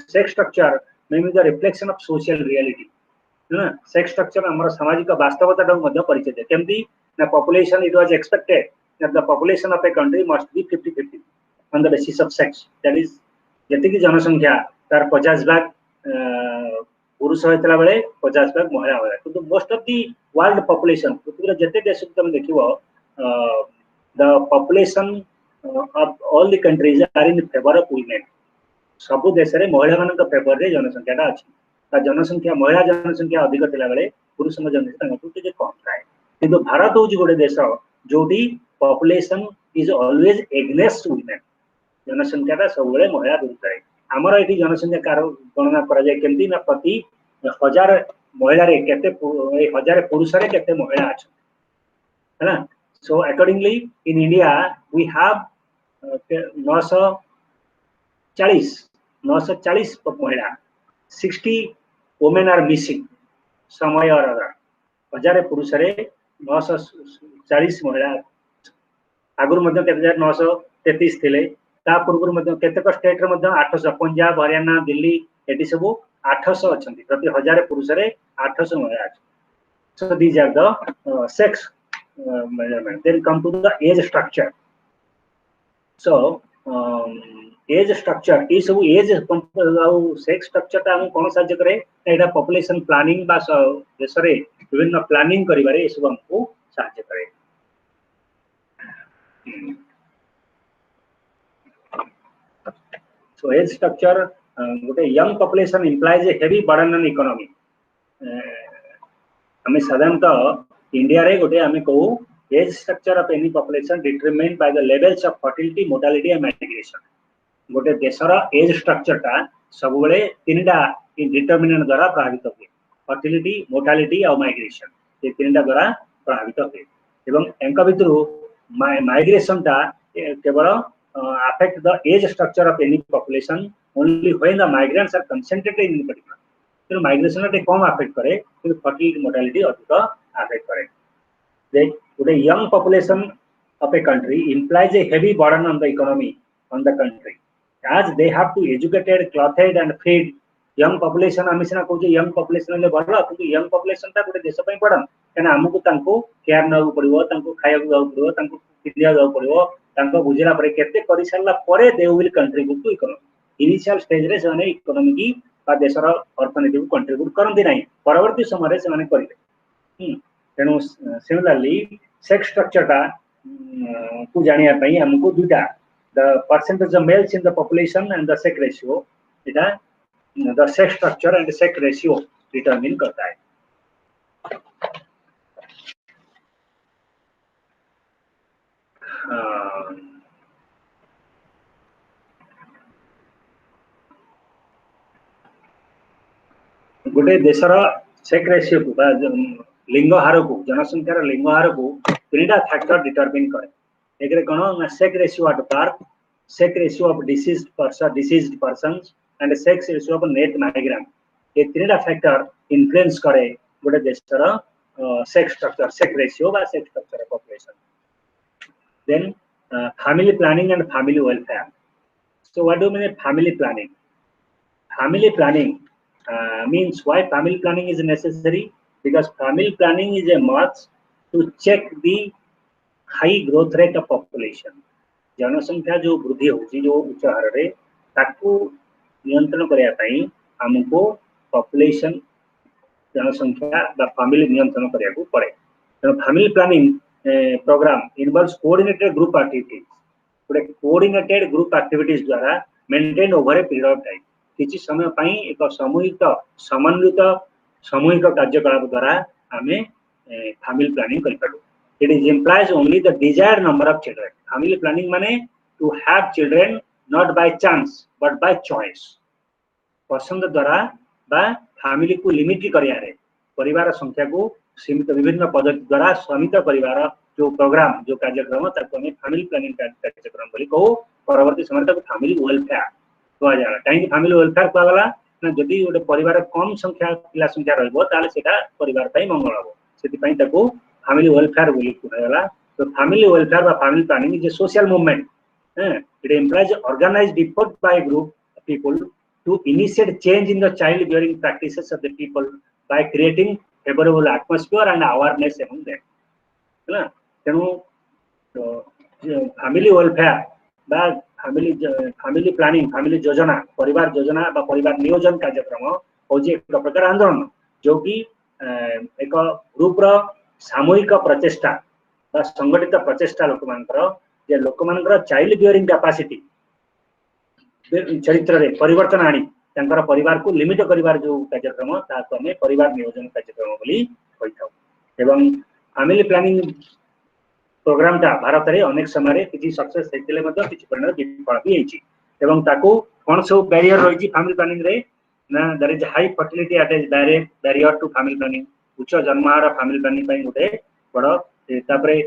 sex structure may be the reflection of social reality ना sex structure हमर सामाजिक वास्तवता the मध्य परिचय दे केमती ना population it was expected that the population of a country must be 50-50 on the basis of sex that is जति की जनसंख्या तार 50 भाग पुरुष होतला बेले 50 भाग महिला होय तो most of the world population पृथ्वी रे जते देश तुम देखिबो the population of all the countries are in favour of women सब देश रे महिला मानक फेवर रे जनसंख्याटा अछि ता जनसंख्या महिला जनसंख्या अधिक थिला बेले पुरुष जनसंख्या तुटे कम थाए किंतु भारत होजी गोटे देश जोटी population is always against women जनसंख्याटा सब बेले महिला विरुद्ध है हमर एठी जनसंख्या कार गणना करा जाय केमती ना प्रति 1000 महिला रे केते 1000 पुरुष रे केते महिला अछि हैना so accordingly in India we have 940 महिला 60 वुमेन आर मिसिंग समय और 1000 पुरुष रे 940 महिला आगुर मध्ये केते 933 थिले ता पूर्व मध्ये केतेक स्टेट रे मध्ये 800 पंजाब हरियाणा दिल्ली एटी सब 800 अछंती प्रति 1000 पुरुष रे 800 महिला अछि so these are the sex measurement then come to the age structure so age structure ये सब एज सेक्स स्ट्रक्चर टा हम कोन साहाय्य करे एटा पॉपुलेशन प्लानिंग बा देश रे विभिन्न प्लानिंग करिबारे ये सब हमको साहाय्य करे। So age structure गोटे young population implies a heavy burden on economy. हमें साधारणतः इंडिया रे गोटे हमें कहू age structure of any population determined by the levels of fertility mortality and migration. गोटे देशर एज स्ट्रक्चर टा सब बेले तीनटा डिटरमिनेंट द्वारा प्रभावित हुए फर्टिलिटी मोर्टालिटी और माइग्रेशन ये तीनटा द्वारा प्रभावित हुए एवं एंक भितर माइग्रेशन टा केवल affect the age structure of any population only when the migrants are concentrated in particular। तो माइग्रेशन टे कम अफेक्ट करे तो फर्टिलिटी मोर्टालिटी अधिक अफेक्ट करे। The young population of a country implies a heavy burden on the economy on the country as they have to educated, clothed and feed young population। आम सीना कहूँ young population ले बढ़ला किंतु young population टा गोटे देश पई पड़न कना हमकु तांको केयर नउ पड़िवो तांको खाया जाउ पड़िवो तांको पिदिया जाउ पड़िवो तांको बुझिला परे केते करि सारला परे they will contribute to economy. Initial stage रे से इकोनॉमी की बा देशर अर्थनीति को कंट्रीब्यूट करंती नाही परवर्ती समय रे से करिवे। तेनु सिमिलरली सेक्स स्ट्रक्चर टा को जानिया पई हमको दुटा the percentage of males in the population and the sex ratio इटा the sex structure and sex ratio determine करता है। गोटे देशर सेक्स रेशियो को लिंग हार को जनसंख्यार लिंग हार को तीनटा फैक्टर डिटरमिन करे। एक रे कोन sex ratio at birth, sex ratio of deceased persons and sex ratio of net migrant ये तीनटा फैक्टर इन्फ्लुएंस करे गोटे देशर सेक्स स्ट्रक्चर सेक्स रेशियो बा sex structure of population. Then family planning and family welfare। So what do you mean family planning? Family planning means why family planning is necessary because family planning is a must to check the high growth rate of population। जनसंख्या जो वृद्धि होची जो उच्च हार रे ताकू नियंत्रण करया पई हमको पॉपुलेशन जनसंख्या बा फैमिली नियंत्रण करया को पड़े। तो family planning program involves coordinated group activities। गोटे coordinated group activities द्वारा maintained over a period of time किछि समय पई एक सामूहिक समन्वित सामूहिक कार्यकलाप द्वारा हमें फैमिली प्लानिंग करि पाडू। It is implies only the desired number of children। Family planning माने to have children not by chance but by choice। पसंद द्वारा बा फैमिली को लिमिट करिया रे परिवार संख्या को सीमित विभिन्न पद्धति द्वारा सीमित परिवार जो प्रोग्राम जो कार्यक्रम ताको हमें फैमिली प्लानिंग कार्यक्रम बोली कहू। परवर्ती समय तक फैमिली वेलफेयर कहा जाला। काहे फैमिली वेलफेयर कहा गला ना जदी गोटे परिवार कम संख्या पिला संख्या रहबो ताले सेटा परिवार पई मंगल हो सेति पई ताको फैमिली वेलफेयर बोली कहा गला। तो फैमिली वेलफेयर बा family planning is a social movement. It implies organized effort by a group of people to initiate change in the child bearing practices of the people by creating favorable atmosphere and awareness among them। है ना। तेनु family welfare बा family planning family योजना परिवार योजना बा परिवार नियोजन कार्यक्रम होची एक प्रकार आंदोलन जो कि एक ग्रुप रो सामूहिक प्रचेष्टा बा संगठित प्रचेष्टा लोक मानकर चाइल्ड बियरिंग कैपेसिटी चरित्र रे परिवर्तन आनी तांकर परिवार को लिमिट करिवार जो कार्यक्रम ताको हमें परिवार नियोजन कार्यक्रम बोली कहिथाउ। एवं फैमिली प्लानिंग प्रोग्राम ता भारत रे अनेक समय रे किछि सक्सेस हेतिले मत किछि परिणाम विफल भी हेछि। एवं ताको कोन सब बैरियर रहिछि फैमिली प्लानिंग रे ना there is high fertility attach barrier to family planning उच्च जन्महार फैमिली प्लानिंग पई गोटे बड़ तापरे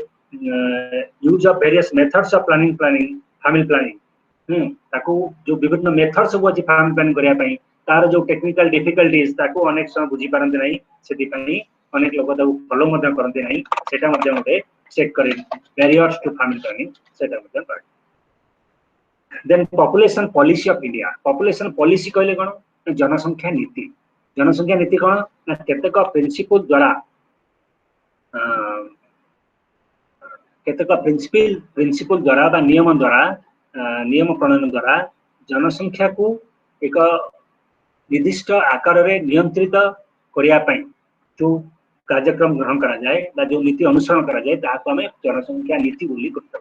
use of various methods of planning family planning ताको जो विभिन्न मेथड्स सब अछि फैमिली प्लानिंग करिया पई तार जो टेक्निकल डिफिकल्टीज ताको अनेक समय बुझी पारंते नाही सेति पई अनेक लोक ताको फॉलो मध्य करंते नाही सेटा मध्य मोटे चेक करे बैरियर्स टू फैमिली प्लानिंग सेटा मध्य करे। Then population policy of India. Population policy कहले कोन जनसंख्या नीति कोन ना केतेक प्रिंसिपल द्वारा बा नियम द्वारा नियम प्रणयन द्वारा जनसंख्या को एक निर्दिष्ट आकार में नियंत्रित करने जो कार्यक्रम ग्रहण करा जाए जो नीति अनुसरण करा जाए ताको आमे जनसंख्या नीति बोली करथौ।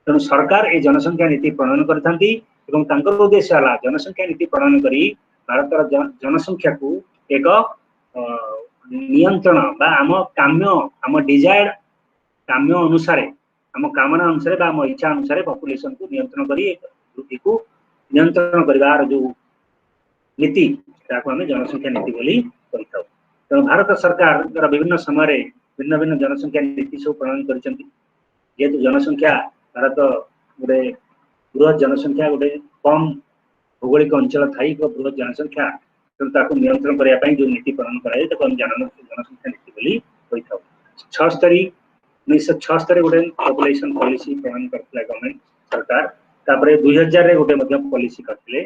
तेणु सरकार ए जनसंख्या नीति प्रणयन करथांती एवं तांकर उद्देश्य हला जनसंख्या नीति प्रणयन करी भारतर जनसंख्या को एक नियंत्रण बा आम काम्य आम डिजायर्ड काम्य अनुसार आम कामना अनुसार बा आम इच्छा अनुसार पॉपुलेशन को नियंत्रण करी एक वृद्धि को नियंत्रण करिवार जो नीति ताको आमे जनसंख्या नीति बोली करिथौ। तेणु भारत सरकार द्वारा विभिन्न समय भिन्न भिन्न जनसंख्या नीति सब प्रणयन करिसेंती। जेहेतु जनसंख्या भारत गोटे बृहत जनसंख्या गोटे कम भौगोलिक अंचल थाई बृहत जनसंख्या तेणु ताको नियंत्रण करने ପାଇଁ जो नीति प्रणयन कराए ताको हम जनसंख्या नीति बोली कहिथौ। 1976 गोटे पॉपुलेशन पॉलिसी प्रणयन करथिला गवर्नमेंट सरकार तापरे 2000 रे गोटे मध्य पॉलिसी करथिले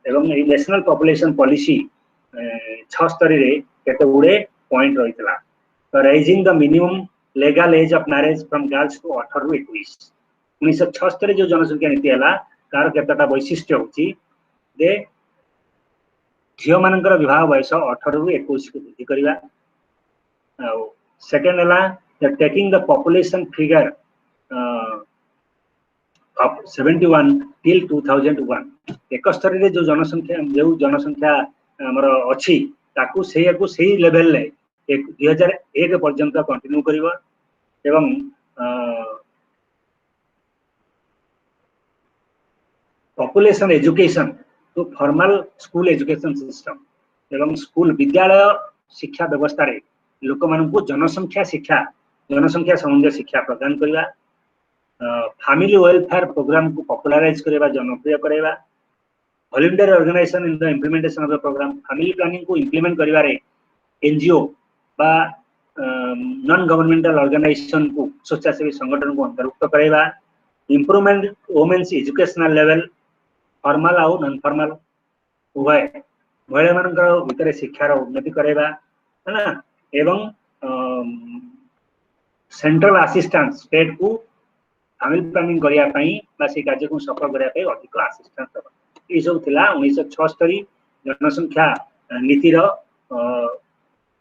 एवं ए नेशनल पॉपुलेशन पॉलिसी 76 रे केते गुडे पॉइंट रहितला। तो raising the minimum legal age of marriage from girls to 18 रु 21 1976 जो जनसंख्या नीति हला कार केतटा वैशिष्ट्य होची जे झियो मानकर विवाह वयस 18 रु 21 को वृद्धि करिवा। सेकंड हला taking the population figure of 71 till 2001 71 रे जो जनसंख्या हमर अछि ताकू सेही लेवल ले 2001 पर्यंत कंटिन्यू करिवा एवं पॉपुलेशन एजुकेशन तो फॉर्मल स्कूल एजुकेशन सिस्टम एवं स्कूल विद्यालय शिक्षा व्यवस्था रे लोक मानन को जनसंख्या संबंधी शिक्षा प्रदान करिवा। फैमिली वेलफेयर प्रोग्राम को पॉपुलराइज करिवा जनप्रिय करिवा। Volunteer organisation in the implementation of the programme family planning को इंप्लीमेंट करिवा रे एनजीओ बा नॉन गवर्नमेंटल ऑर्गेनाइजेशन को स्वेच्छासेवी संगठन को अंतर्भुक्त करेगा। Improvement women's educational level formal और नॉन फॉर्मल उभय महिला मानकर भितर शिक्षार उन्नति करेगा है ना एवं सेंट्रल असिस्टेंस स्टेट को फैमिली प्लानिंग करिया पई बा से कार्य को सफल करिया पई अधिक असिस्टेंस दबा ई सब थिला 1976 जनसंख्या नीति रो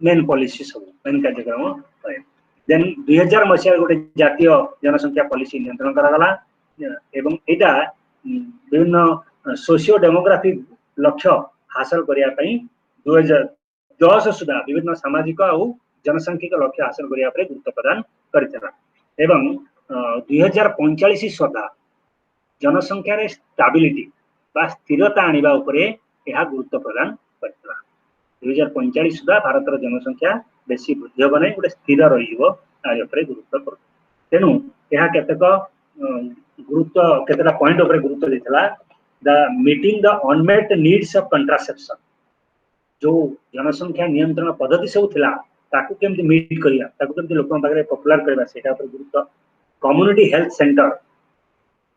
मेन पॉलिसी सब मेन कार्यक्रम देन 2000 मसिया गोटे जातीय जनसंख्या पॉलिसी नियंत्रण करा गला एवं एटा विभिन्न सोशियो डेमोग्राफिक लक्ष्य हासिल करिया पई 2010 सुधा विभिन्न सामाजिक और जनसंख्यिक लक्ष्य हासिल करिया परे गुरुत्व प्रदान करथिला एवं 2045 सुधा जनसंख्या रे स्टेबिलिटी बा स्थिरता आनिबा उपरे एहा गुरुत्व प्रदान करथिला। 2045 सुधा भारतर जनसंख्या बेसी वृद्धि होब नै गोटे स्थिर रहिबो तारि उपरे गुरुत्व कर तेनु एहा केतक गुरुत्व केतटा पॉइंट उपरे गुरुत्व देथिला। The meeting the unmet needs of contraception जो जनसंख्या नियंत्रण पद्धति सब थिला ताकू केमति मीट करिया ताकू केमति लोकन पाखरे पॉपुलर करबा सेटा पर गुरुत्व। कम्युनिटी हेल्थ सेंटर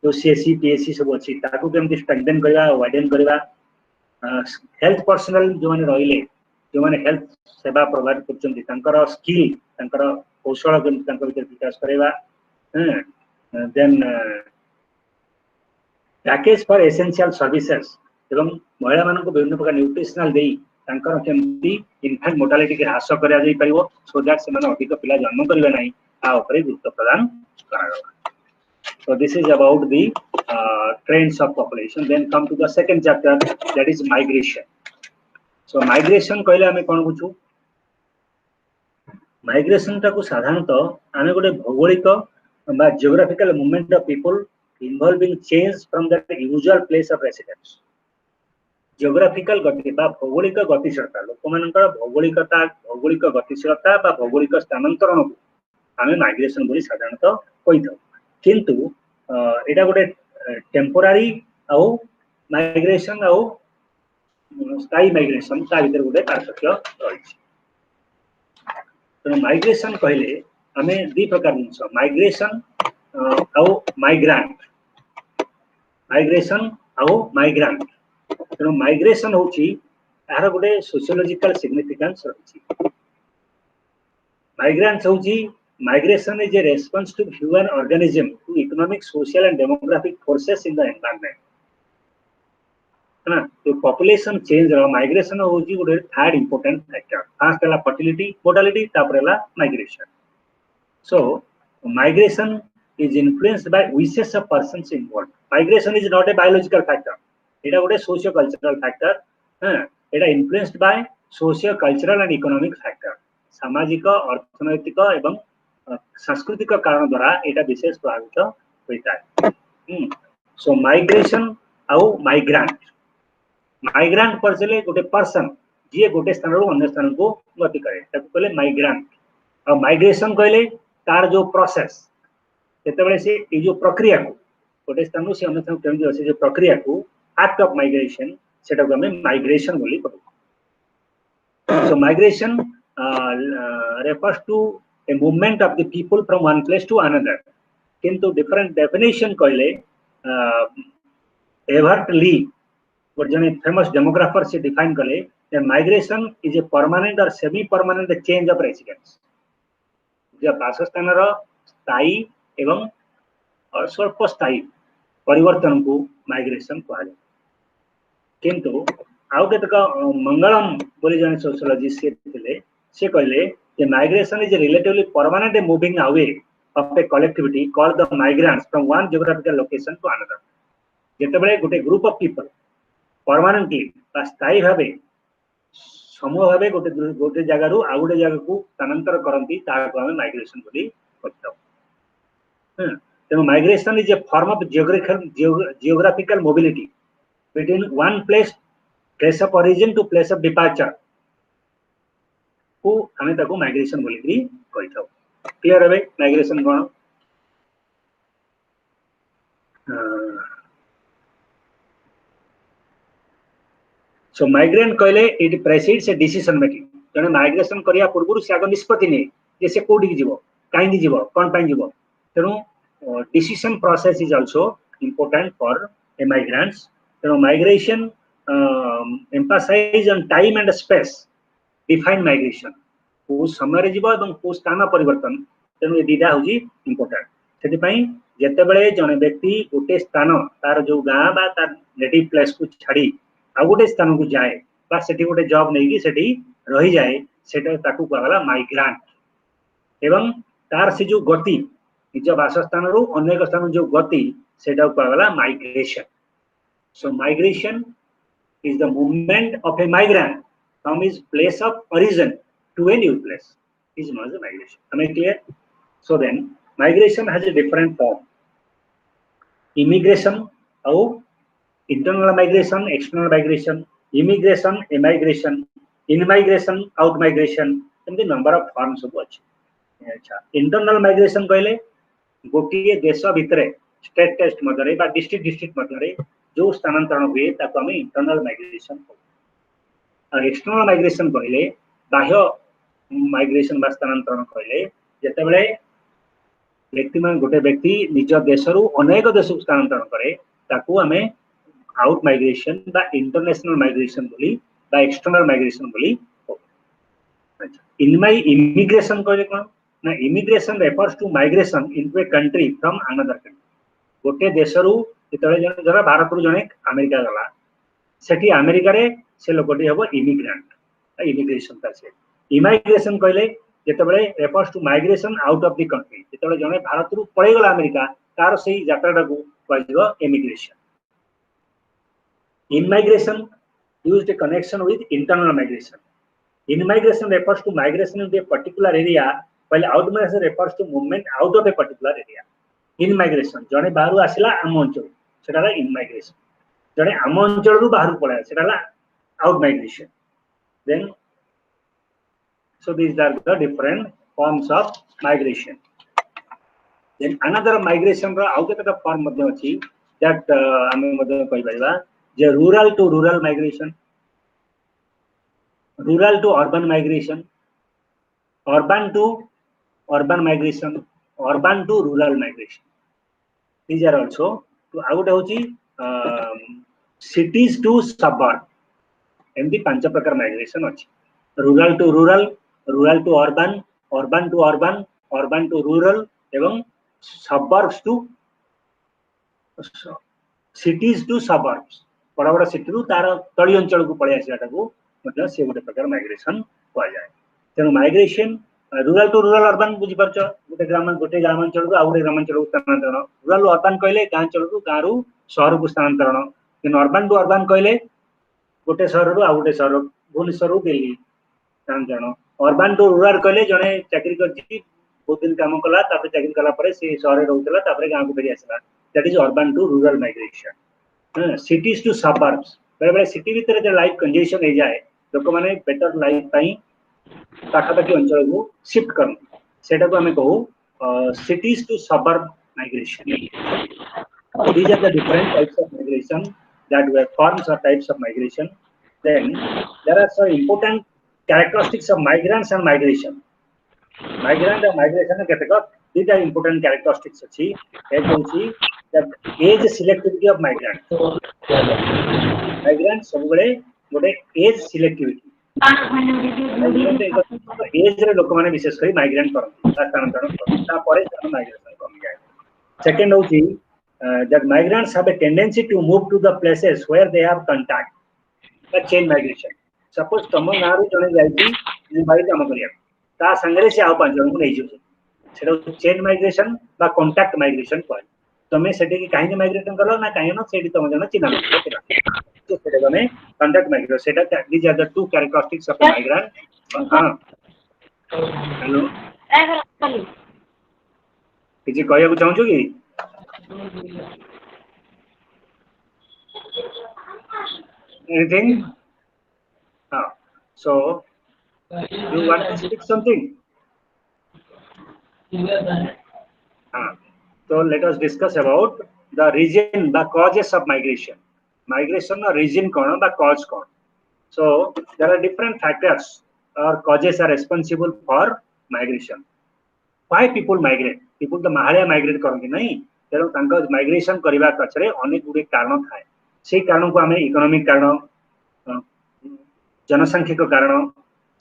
जो सीएससी पीएससी सब अछि ताकू केमति स्ट्रेंथन करबा वाइडन करबा। हेल्थ पर्सनल जो माने रहिले जो माने हेल्थ सेवा प्रोवाइड करचंती तांकर स्किल तांकर कौशल केमति तांकर भीतर विकास करबा। Then package for essential services एवं महिला मानक विभिन्न प्रकार न्यूट्रिशनल देई तांकर केमति इन्फेंट मोर्टालिटी के ह्रास करा जाई परिबो सो दैट से माने अधिक पिला जन्म करबे नाही आ ऊपर गुरुत्व प्रदान करागला। So this is about the trends of population. Then come to the second chapter, that is migration. So migration कहले हमें कौन बुझू माइग्रेशन टा को साधारणतः आमे गोटे भौगोलिक बा geographical movement of people involving change from the usual place of residence. Geographical गति बा भौगोलिक गतिशीलता लोक मानकर भौगोलिक गतिशीलता बा भौगोलिक स्थानांतरण को आमे माइग्रेशन बोली साधारणतः कहिथौ। किंतु एटा गोटे टेम्पोरारी आउ माइग्रेशन आउ स्थायी माइग्रेशन ता भीतर गोटे पार्थक्य रहिछि। तो माइग्रेशन कहले हमें दि प्रकार जिंस माइग्रेशन आउ माइग्रांट तो माइग्रेशन होची तार गोटे सोशियोलॉजिकल सिग्निफिकेंस रहिछि। माइग्रेंट्स होची migration is a response to human organism to economic, social, and demographic forces in the environment. ना तो population change रो migration होची गोटे third important factor. First है fertility, mortality, तापर है migration. So migration is influenced by wishes of persons involved. Migration is not a biological factor. It is गोटे socio-cultural factor. It is influenced by socio-cultural and economic factor. सामाजिक, अर्थनैतिक एवं सांस्कृतिक कारण द्वारा एटा विशेष प्रभावित होता है. सो माइग्रेशन आउ माइग्रेंट. माइग्रेंट पर चले गोटे पर्सन जी गोटे स्थान रो अन्य स्थान को गति करे ताको कहले माइग्रेंट. और माइग्रेशन कहले तार जो प्रोसेस जेतेबेले से ए जो प्रक्रिया को गोटे स्थान रो से अन्य स्थान केमि जे जो प्रक्रिया को एक्ट ऑफ माइग्रेशन सेटा को हमें माइग्रेशन बोली कहू. सो migration refers to a movement of the people from one place to another. किंतु different definition कहले एवर्ट ली और जने famous demographer से define कले that migration is a permanent or semi permanent change of residence. जब वासस्थान रो स्थायी एवं स्वल्प स्थायी परिवर्तन को माइग्रेशन कहा जाए. किंतु आउ केतक मंगलम बोली जने सोशियोलॉजिस्ट से थिले से कहले कि migration is a relatively permanent moving away of a collectivity called the migrants from one geographical location to another. जेतेबेले गोटे ग्रुप ऑफ पीपल परमानेंटली बा स्थायी भाबे समूह भाबे गोटे जगह रु आ गोटे जगह को स्थानांतर करंती ताको हम माइग्रेशन बोली कहताउ. तेनो migration is a form of geographical mobility between one place of origin to place of departure को हमें ताको माइग्रेशन बोली कहताउ. क्लियर है माइग्रेशन कोन. सो माइग्रेंट कहले it precedes a decision making. जने माइग्रेशन करिया पूर्व से आग निष्पत्ति नै जे से कोडी की जीवो काई जीवो कोन पाई जीवो. तेनु decision process is also important for a migrants. तेनु migration emphasise on time and space define migration को समय जीव और को स्थान परिवर्तन. तेणु ये दीटा हूँ इंपोर्टेंट. से जितेबले जड़े व्यक्ति गोटे स्थान तार जो गाँ बा तार नेटिव प्लेस को छाड़ी आ गोटे स्थान को जाए बा सेठी गोटे जॉब नहीं सेठी रही जाए सेटा ताकू कहला माइग्रेंट. एवं तार से जो गति निज बासस्थान रु अनेक स्थान जो गति सेटा कहला migration. So migration is the movement of A migrant from his place of origin to a new place is known as migration. Am I clear? So then migration has a different form. Immigration or internal migration, external migration, immigration, emigration, in-migration, out-migration, and the number of forms of which. Internal migration कहले गोटिए देश भितरे state test मधरे बा district मधरे जो स्थानांतरण हुए ताको हमें internal migration. External migration कहले बाह्य माइग्रेशन बा स्थानांतरण कहले जेतेबेले व्यक्ति मान गोटे व्यक्ति निज देश रु अनेक देश को स्थानांतरण करे ताकू हमें आउट माइग्रेशन बा इंटरनेशनल माइग्रेशन बोली बा एक्सटर्नल माइग्रेशन बोली. इमिग्रेशन कहले कोन ना immigration refers to migration into a country from another country. गोटे देश रु जेतेबेले जरा भारत रु जने अमेरिका गला सेठी अमेरिका रे से लोकटी हम इमिग्रेंट इमिग्रेशन का से. इमाइग्रेशन कहले जेतेबेले refers to migration out of the country. जेतेबेले जने भारत रु पळै गला अमेरिका तार सेही यात्राटा को कहजिबो immigration. इनमाइग्रेशन used a connection with internal migration. In-migration refers to migration into a particular area while out-migration refers to movement out of a particular area. In-migration जने Bahru आसिला आम अंचल सेटाला in-migration. जने आम अंचल रु Bahru पळै सेटाला out migration. Then so these are the different forms of migration. Then another migration रा आउ केतका form मध्ये अछि that आमे मध्ये कहि परिबा जे rural to rural migration, rural to urban migration, urban to urban migration, urban to rural migration. These are also to आउ गोटे होछि cities to suburb. एमती पांच प्रकार माइग्रेशन अच्छी. Rural to rural, rural to urban, urban to urban, urban to rural एवं suburbs to cities to suburbs बड़ा बड़ा सिटी रु तार तली अंचल को पळै आसीटा को मतलब से गोटे प्रकार माइग्रेशन कह जाए तेणु migration rural to rural urban बुझी पारछ गोटे ग्रामांचल को आ गोटे ग्रामांचल को स्थानांतरण रूरल अर्बन कहले गाँ अंचल को गाँ रु शहर को स्थानांतरण कि अर्बन टू अर्बन कहले गोटे शहर रु आ गोटे शहर भुवनेश्वर रु दिल्ली स्थानांतरण अर्बन टू रूरल कहले जने चाकरी करछि बहुत दिन काम कला तापर चाकरी कला परे से शहर रहउतला तापर गाँ को फेरी आसला that is urban to rural migration cities to suburbs बेले बेले सिटी भीतर जे लाइफ कंजेशन हो जाए लोक माने बेटर लाइफ पई पाखापाखि अंचल को शिफ्ट कर सेटा को हमें कहू cities to suburb migration these are the different types of migration that were forms or types of migration then there are some important characteristics of migrants and migration migrant and migration केतक these are important characteristics अछि एक होछि that age selectivity of migrant migrant सब बड़े गोटे age selectivity as रे लोक माने विशेष करी माइग्रेंट करथि स्थानांतरण करथि ता परे माइग्रेशन कम जाय सेकंड होछि that migrants have a tendency to move to the places where they have contact a chain migration suppose तम गारू जने जाईती मुंबई काम करिया ता संगरे से आ पांच जन को नै जु सेटा चेन माइग्रेशन बा कांटेक्ट माइग्रेशन कहै तमे सेटे की काहे माइग्रेशन करलो ना काहे न सेटी तम जन चिन्हा तो सेटा गने कांटेक्ट माइग्रेशन सेटा these are the two characteristics of a migrant हां हेलो किछि कहया को चाहू कि anything so you want to speak something so let us discuss about the reason the causes of migration or reason kon ba cause kon so there are different factors or causes are responsible for migration why people migrate people to mahalia migrate करके नहीं तेरो तांका migration करबा पछरे अनेक गुडे कारण थाए से कारण को हमें इकोनॉमिक कारण जनसंख्यिक कारण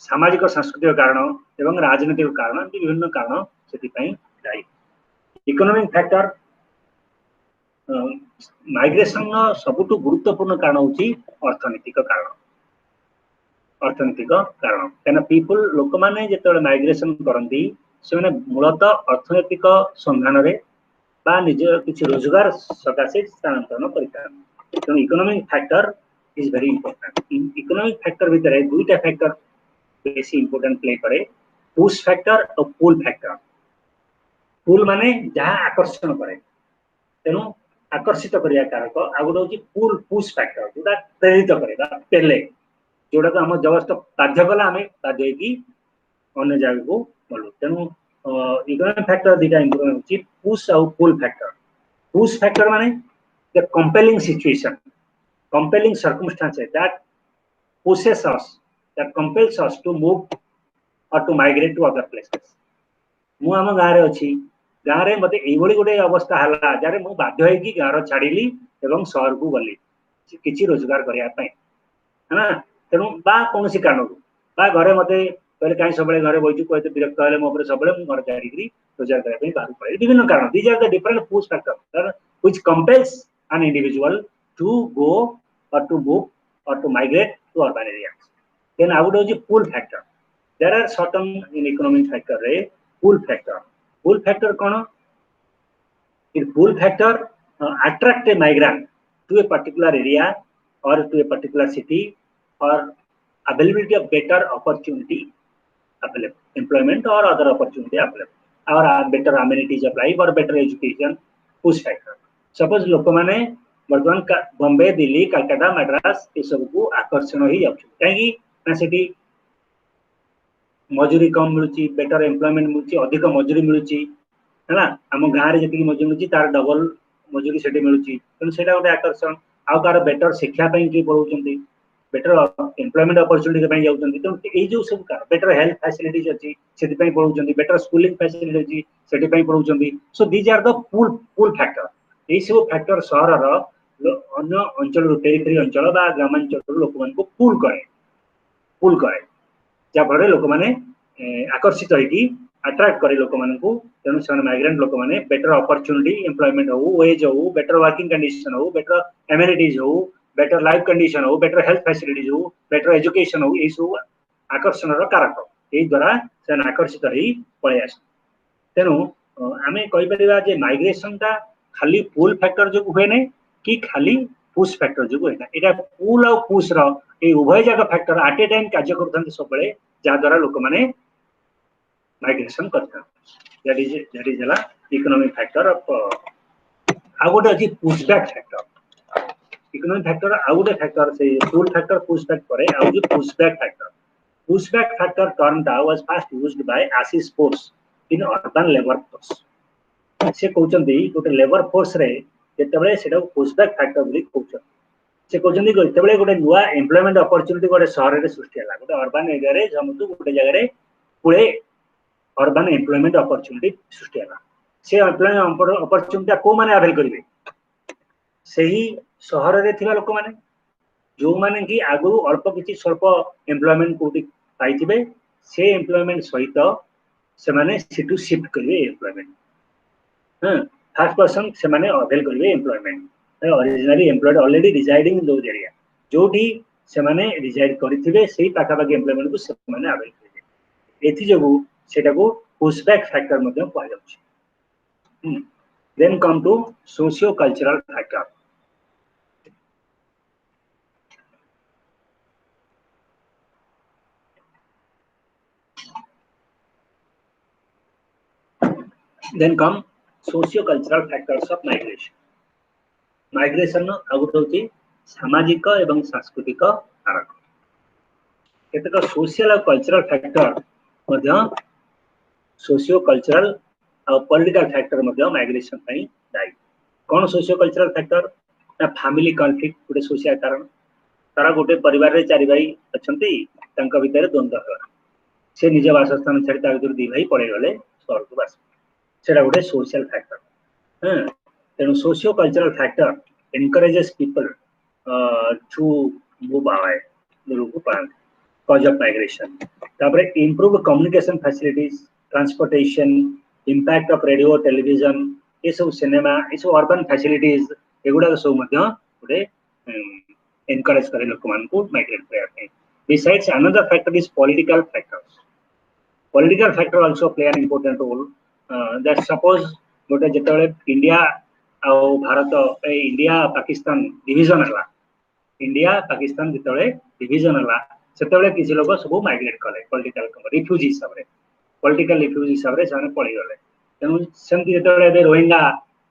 सामाजिक सांस्कृतिक कारण एवं राजनीतिक कारण विभिन्न कारण सेति पई दायी इकोनॉमिक फैक्टर माइग्रेशन नो सबुटु गुरुत्वपूर्ण कारण होची अर्थनैतिक कारण केना पीपल लोक माने जेतले माइग्रेशन करंती से माने मूलतः अर्थनैतिक संधान रे बा निज किछि रोजगार सकाशे स्थानांतरण करिता तो economic factor is very important economic factor भीतर दुईटा फैक्टर बेसी इंपोर्टेंट प्ले करे पुश फैक्टर और पुल फैक्टर पुल माने जहां आकर्षण करे तेनु आकर्षित करिया कारक आ गोटे होची पुल पुश फैक्टर जोटा प्रेरित करे बा पेले जोटा को हम जबरदस्त बाध्य कला हमें बाध्य की अन्य जगह को बोलू तेनु इकोनॉमिक फैक्टर दिटा इंपोर्टेंट होची पुश और पुल फैक्टर माने the compelling situation compelling circumstances that pushes us that compels us to move or to migrate to other places मु हम गारे अछि गारे मते एइबोली गोटे अवस्था हला जारे मु बाध्य है कि गारो छाडिली एवं शहर को गली किछि रोजगार करिया पय हना तेनु बा कोनोसी कारण बा घरे मते पहले काई सबले घरे बइजु कहते विरक्त हले मो ऊपर सबले मु घर जारीकरी रोजगार करिया पय बाहर पड़े विभिन्न कारण these are the different push factors which compels an individual to go or to move or to migrate to urban areas then I would use pull factor there are certain in economic factor re pull factor kono in pull factor attract a migrant to a particular area or to a particular city or availability of better opportunity available employment or other opportunity available or better amenities of life or better education push factor suppose लोक माने वर्तमान बॉम्बे दिल्ली कलकत्ता मद्रास ये सब को आकर्षण ही जाउछ काहे ना सेठी मजूरी कम मिलुची बेटर एम्प्लॉयमेंट मिलुची अधिक मजूरी मिलुची हैना हम गां रे जति मजूरी मिलुची तार डबल मजूरी सेठी मिलुची तन सेटा गोटे आकर्षण आ कार बेटर शिक्षा पई की पढौचंती बेटर एम्प्लॉयमेंट अपॉर्चुनिटी पई जाउचंती तो ए जो सब कार बेटर हेल्थ फैसिलिटीज अछि सेठी पई पढौचंती बेटर स्कूलिंग फैसिलिटी अछि सेठी पई पढौचंती so these are the pull factor ए सब फैक्टर शहर रो अन्य अंचल टेरिटरी अंचल बा ग्रामांचल लोक मन को पुल करे जा फळे लोक माने आकर्षित होई कि अट्राक्ट करे लोक मानकू तेणु से माइग्रेंट लोक माने बेटर अपॉर्चुनिटी एम्प्लॉयमेंट हो वेज हो बेटर वर्किंग कंडीशन हो बेटर एमिनिटीज हो बेटर लाइफ कंडीशन हो बेटर हेल्थ फैसिलिटीज हो बेटर एजुकेशन हो ये सब आकर्षण कारक यही द्वारा से आकर्षित हो पलि आस तेणु आम कहीपर जे माइग्रेशन टा खाली पुल फैक्टर जो हुए ना कि खाली पुश फैक्टर जो हुए ना यहाँ पुल आ पुश उभय जाक फैक्टर आट ए टाइम कार्य कर सब जहाद्वारा लोक मैंने माइग्रेशन करता इकोनॉमिक फैक्टर आ गोटे अच्छी पुशबैक फैक्टर इकोनॉमिक फैक्टर आ गोटे फैक्टर से पुल फैक्टर पुशबैक पर पुशबैक फैक्टर टर्म टा was first used by Ashish force in urban labour force से कहते गोटे लेबर फोर्स रे जेतेबेले सेटा पुशबैक फैक्टर बोली कहते से कहते जेतेबेले गोटे नुआ एम्प्लॉयमेंट अपॉर्चुनिटी गोटे शहर रे सृष्टि होला गोटे अर्बन एरिया रे जमतु गोटे जगह रे पुळे अर्बन एम्प्लॉयमेंट अपॉर्चुनिटी सृष्टि होला से एम्प्लॉयमेंट अपॉर्चुनिटी को माने अवेल करिवे सही शहर रे थिबा लोक माने जो माने कि आगु अल्प किछि स्वल्प एम्प्लॉयमेंट कोठी पाइथिबे से एम्प्लॉयमेंट सहित से माने सिटू शिफ्ट करिवे एम्प्लॉयमेंट फर्स्ट पर्सन से माने अवेल करिवे employment originally employed already residing in those area जोठी से माने रिजाइड करिथिबे सेही पाखापाखि एम्प्लॉयमेंट को से माने अवेल करिवे एथि जगु सेटा को पुशबैक फैक्टर मध्ये कहल जाउछि then come to socio cultural factor then come socio-cultural factors of migration. Migration आगुट होची सामाजिक एवं सांस्कृतिक कारक केतक सोशल और कल्चरल फैक्टर मध्य सोशियो कल्चरल और पॉलिटिकल फैक्टर मध्य माइग्रेशन पई दायी कोन सोशियो कल्चरल फैक्टर ना फैमिली कॉन्फ्लिक्ट गोटे सोशियल कारण तारा गोटे परिवार रे चारि भाई अछंती तांका भितर द्वंद्व होला से निज वासस्थान छाड़ी ता भितर दी भाई पळे गले शहर को बास सेटा गोटे सोशल फैक्टर तेणु socio cultural factor encourages people to move away cause of migration तापरे improve communication facilities transportation impact of radio television ये सब सिनेमा ये सब अर्बन फैसिलिटीज एगुडा सब मध्य गोटे एनकरेज करे लोक मान को माइग्रेट करने besides another factor is political factors political factor also play an important role that suppose गोटे जेतेबेले इंडिया आ भारत इंडिया पाकिस्तान डिवीजन हला इंडिया पाकिस्तान जेतेबेले डिवीजन हला सेतेबेले किछि लोक सब माइग्रेट कले पॉलिटिकल रिफ्यूजी हिसाब रे पॉलिटिकल रिफ्यूजी हिसाब रे साने पळि गले तेनु सेमति जेतेबेले बे रोहिंगा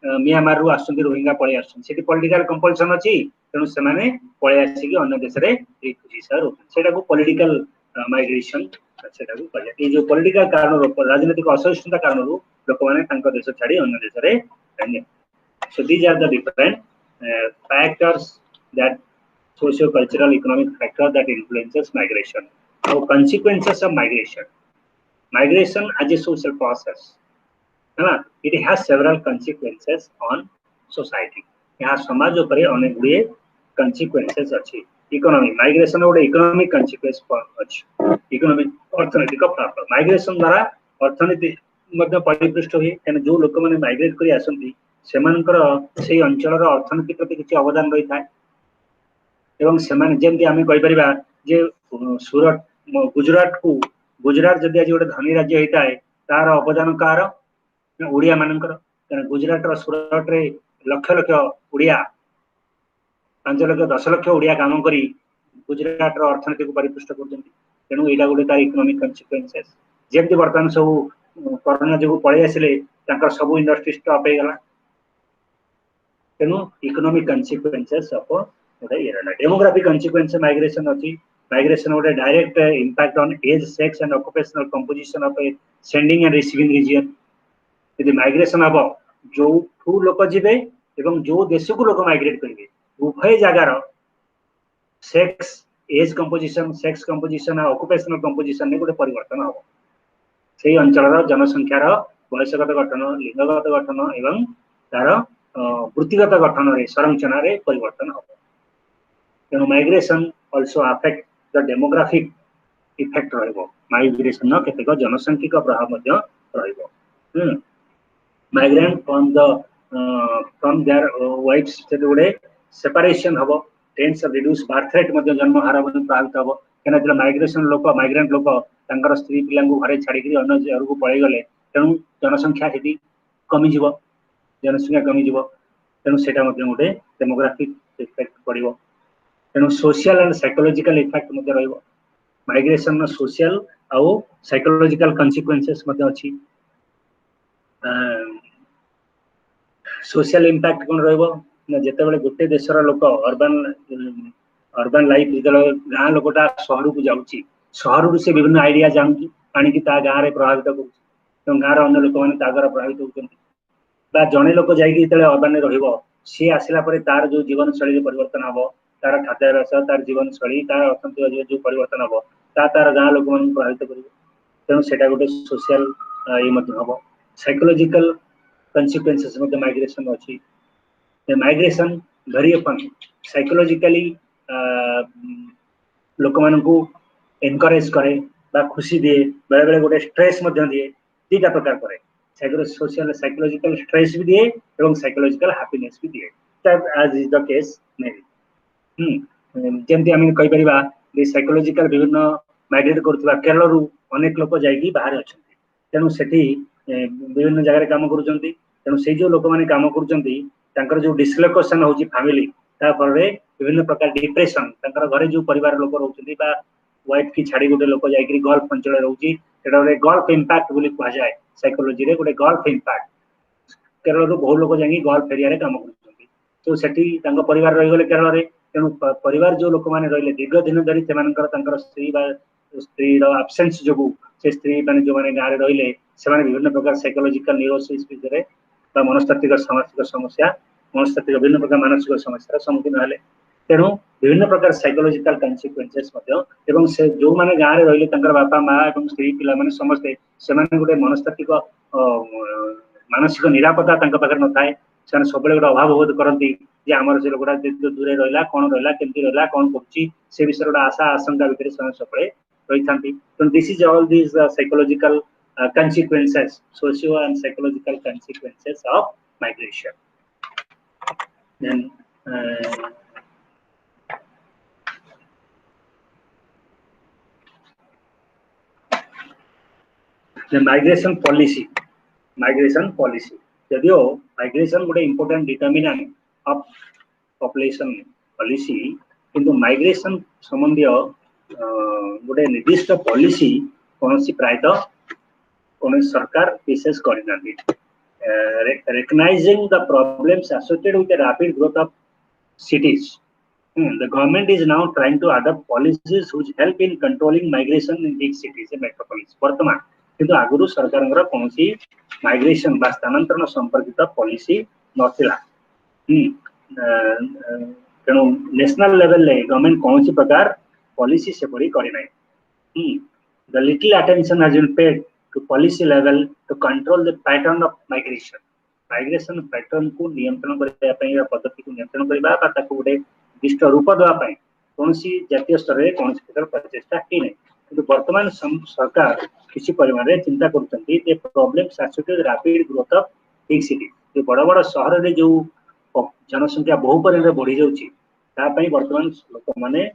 म्यांमार रु आसुंती रोहिंगा पळि आसुन सेति पॉलिटिकल कंपल्सन अछि तेनु सेमाने पळि आसी कि अन्य देश रे रिफ्यूजी हिसाब रे सेटा को पॉलिटिकल माइग्रेशन सेटा को कहले ए जो पॉलिटिकल कारण राजनीतिक असहिष्णुता कारण लोक माने तांको देश छाडी अन्य देश रे रहने so these are the different factors that socio cultural economic factor that influences migration और consequences of migration as a social process है ना it has several consequences on society यहाँ समाज ऊपर अनेक गुड़े consequences अछि इकोनॉमी माइग्रेशन गोटे इकोनॉमिक consequence अछि इकोनॉमिक अर्थनैतिक प्रभाव माइग्रेशन द्वारा अर्थनीति मध्य परिपृष्ठ हुए कहना जो लोक मैंने माइग्रेट करी आसंती सेमानकर से अंचल अर्थनीति प्रति किसी अवदान रही था एवं सेमान जेमती आमे कहि परिबा जे सूरत गुजरात जदि आज गोटे धनी राज्य होता है तार अवदान कार ओडिया मानकर गुजरात सूरत रे लक्ष लक्ष ओडिया 5 लाख 10 लाख ओडिया काम करी गुजरात अर्थनीति को परिपृष्ठ करछन्ती तेणु एटा गोटे तार इकोनॉमिक कन्सिक्वेंसेस जेमती वर्तमान सब कोरोना जो पळै आसिले तांकर सब इंडस्ट्री स्टॉप हे गला तेणु इकोनॉमिक कन्सिक्वेंसेस ऑफ गोटे एरिया डेमोग्राफिक कन्सिक्वेंस माइग्रेशन अछि माइग्रेशन गोटे direct impact on age sex and occupational composition of a sending and receiving region यदि माइग्रेशन हबो जो ठू लोक जिबे एवं जो देश को लोक माइग्रेट करिवे उभय जगार सेक्स एज कंपोजिशन और ऑक्युपेशनल कंपोजिशन में गोटे परिवर्तन हबो से अंचल जनसंख्यार वयसगत गठन लिंगगत गठन एवं तार वृत्तिगत गठन रे संरचना रे परिवर्तन हबो तेणु migration also affect the demographic effect रहबो माइग्रेशन केतेक जनसंख्यिक प्रभाव मध्य रहिबो migrant from their wives गोटे separation हबो tends to reduce birth rate मध्ये जन्म हार मध्ये प्रभावित हबो केना जे माइग्रेशन लोक माइग्रेंट लोक तांकर स्त्री पिलां को घरे छाडी कि अन्य जर को पळै गले तेनु जनसंख्या हेती कमी जीवो जनसंख्या कमी जीवो तेनु सेटा मध्ये गोटे डेमोग्राफिक इफेक्ट पड़िबो तेनु सोशल एंड साइकोलॉजिकल इफेक्ट मध्ये रहइबो माइग्रेशन न सोशल आउ साइकोलॉजिकल कॉन्सिक्वेंसेस मध्ये अछि सोशल इंपैक्ट कोन रहइबो न जेते बेले गुटे देशर लोक अर्बन लाइफ जेते गां लोकटा शहर को जाउची शहर से विभिन्न आइडिया जाउची आनी कि ता गां रे प्रभावित करूची तो गां रे अन्य लोक माने तागर प्रभावित होउचंती बा जणे लोक जाई कि जेते अर्बन रे रहइबो सी आसिला परे तार जो जीवन शैली परिवर्तन हबो तार खाद्याभ्यास तार जीवन शैली तार अर्थनीति जो परिवर्तन हबो तार गां लोक मन प्रभावित करिवो तेणु सेटा गोटे सोशल ये मध्ये हबो psychological consequences of the migration अछि the migration very often psychologically लोक मान को एनकरेज करे बा खुशी दिए बेले बेले गोटे स्ट्रेस मध्ये दिए दीटा प्रकार करे सोशल साइकोलॉजिकल स्ट्रेस भी दिए एवं साइकोलॉजिकल हैप्पीनेस भी दिए that as is the case मे जेंति हम कहि परिबा जे साइकोलॉजिकल विभिन्न माइग्रेट करथबा केरल रु अनेक लोक जाई बाहर अछंती तेनु सेठी विभिन्न जगह काम करूचंती तेणु से जो लोक माने काम करूचंती तांकर जो डिसलोकेशन होची फैमिली ता फरे विभिन्न प्रकार डिप्रेशन तांकर घरे जो परिवार लोक रहउचंती बा वाइफ की छाड़ी गोटे लोक जाई गल्फ अंचल रहउची एटा गोटे गल्फ इंपैक्ट बोली कहा जाय साइकोलॉजी रे गोटे गल्फ इंपैक्ट केरल रो बहुत लोक जाई गल्फ एरिया रे काम करूचंती तो सेठी तांकर परिवार रहि गेले केरल रे तेणु परिवार जो लोक माने रहिले दीर्घ दिन धरि सेमानकर तांकर स्त्री बा स्त्री रो एब्सेंस जोगु से स्त्री माने जो माने गारे रहिले सेमाने विभिन्न प्रकार साइकोलॉजिकल न्यूरोसिस विषय रे बा मनस्तात्विक सामाजिक समस्या मनस्तात्विक विभिन्न प्रकार मानसिक समस्या सम्मुखीन हले तेणु विभिन्न प्रकार साइकोलॉजिकल कॉन्सिक्वेंसेस मध्ये एवं से जो माने गारे रहिले तांकर बापा मां एवं स्त्री पिला माने समस्त सेमाने गोटे मनस्तात्विक मानसिक निरापत्ता तांकर पाखर न थाए सेमाने सबले गोटे अभाव बोध करंती जे हमर से लोकटा दूरे रहला कोन रहला केमती रहला कोन करची से विषय गोटे आशा आशंका भितर सेमाने सबले रहिथांती तो this is all this psychological consequences, socio and psychological consequences of migration. Then the migration policy. यदियो migration गोटे important determinant of population policy, किंतु migration संबंधी गोटे निर्दिष्ट पॉलिसी कौनसी प्रायतः कौन सरकार विशेष करिनांती recognizing the problems associated with the rapid growth of cities the government is now trying to adopt policies which help in controlling migration in big cities and metropolis वर्तमान किंतु आगुरु सरकारंगर कोनसी माइग्रेशन बा स्थानांतरण संपर्कित पॉलिसी नथिला तेणु नेशनल लेवल ले government कोनसी प्रकार पॉलिसी से पड़ी करि नै the little attention has been paid to policy level to control the pattern of migration pattern को नियंत्रण करबा पई या पद्धति को नियंत्रण करबा बा ताको गोटे विशिष्ट रूप देबा पई कोनसी जातीय स्तर रे कोनसी प्रकार प्रचेष्टा कि नै किंतु वर्तमान सरकार किसी परिमाण रे चिंता करचंती जे problem associated rapid growth of big city जो बड़ बड़ शहर रे जो जनसंख्या बहु परिमाण रे बढ़ी जाउची ता पई वर्तमान लोक माने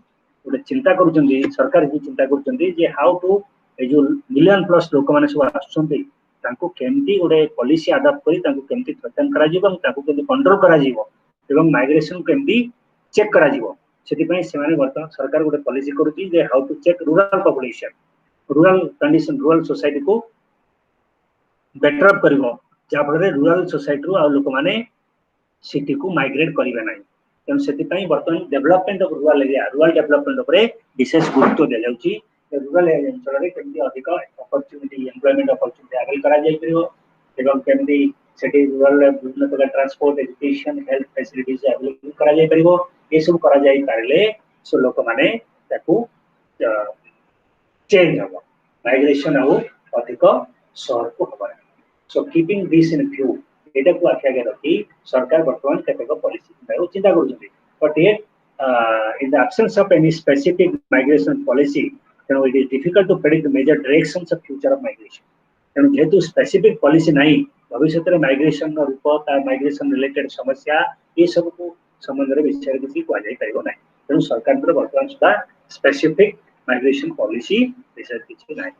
गोटे चिंता करुचंती सरकार की चिंता करुचंती जे हाउ टू ए जो मिलियन प्लस लोक माने सब आछंती तांको केमती गोटे पॉलिसी अडॉप्ट करी तांको केमती थ्रेटन करा जीवो तांको केमती कंट्रोल करा जीवो एवं माइग्रेशन केमती चेक करा जीवो सेति पई सेमाने वर्तमान सरकार गोटे पॉलिसी करूची जे how to check rural population rural condition rural society को बेटर अप करबो जा फले रूरल सोसाइटी रो आ लोक माने सिटी को माइग्रेट करिवे नै तेणु से वर्तमान development of rural area rural development उपरे विशेष गुरुत्व दिया जाउची रूरल अंचल रे केमती अधिक अपॉर्चुनिटी एम्प्लॉयमेंट अपॉर्चुनिटी अवेल करा जाय परियो एवं केमती सेठी रूरल विभिन्न प्रकार transport education health facilities avail करा जाय परियो ए सब करा जाय पारले सो लोक माने ताकू चेंज हो माइग्रेशन हो अधिक शहर को होबा so keeping this in view एटा को आख्या के रखी सरकार वर्तमान केतेक पॉलिसी चिंता करूछथि बट ये in the absence of any specific migration policy it is difficult to predict the major directions of future of migration तेणु जेहेतु स्पेसिफिक पॉलिसी नहीं भविष्य में माइग्रेशन रूप माइग्रेशन रिलेटेड समस्या ये सब को संबंध में विषय किसी कह ना तेणु सरकार बर्तमान सुधा स्पेसिफिक माइग्रेशन पॉलिसी विषय किसी ना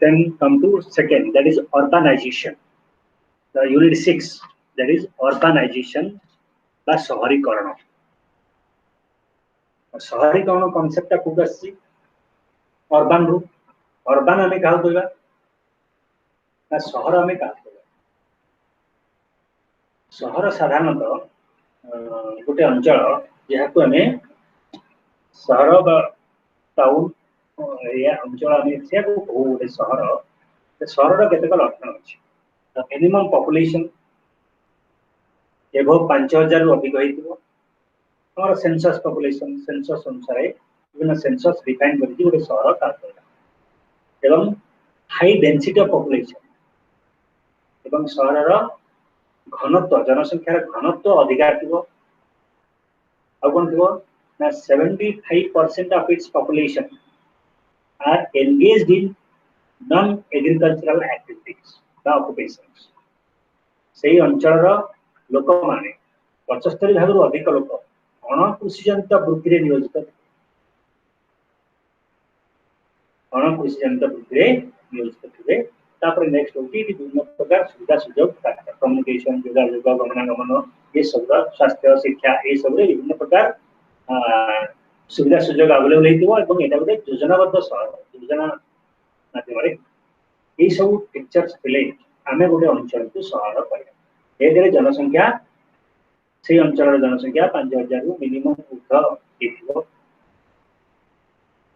then come to second, that is urbanization. The unit 6, that is urbanization বা শহরীকরণ। শহরীকরণ কনসেপ্টটা কোড আসছে अर्बन रू अर्बन आम क्या कहवा ना सहर आम क्या कहवा सहर साधारणतः गोटे अंचल जहाँ को आम सहर टाउन एरिया अंचल आम गोटे सहर सहर केतक लक्षण अच्छे मिनिमम पॉपुलेशन एभव 5000 रु अधिक होता सेंसस पॉपुलेशन सेंसस अनुसार विभिन्न सेंसस डिफाइन करके गोटे सहर का एवं हाई डेंसिटी ऑफ पॉपुलेशन एवं सहर घनत्व जनसंख्यार घनत्व अधिकार थी कौन थी ना 75% of its population are engaged in non agricultural activities the occupations से अंचल लोक माने 75 भाग अधिक लोक अणकृषिजनित वृत्ति में नियोजित अणकृषिजनित वृत्ति में नियोजित थे नेक्स्ट होती विभिन्न प्रकार सुविधा सुजोग कम्युनिकेशन जोगाजोग गमनागमन ये सब स्वास्थ्य शिक्षा ये सब विभिन्न प्रकार सुविधा सुजोग अवेलेबल होता यहाँ गोटे योजनाबद्ध योजना माध्यम ये सब पिक्चर्स थे आम गोटे अंचल को सहर कह जनसंख्या से अंचल जनसंख्या 5000 रु मिनिमम ऊर्ध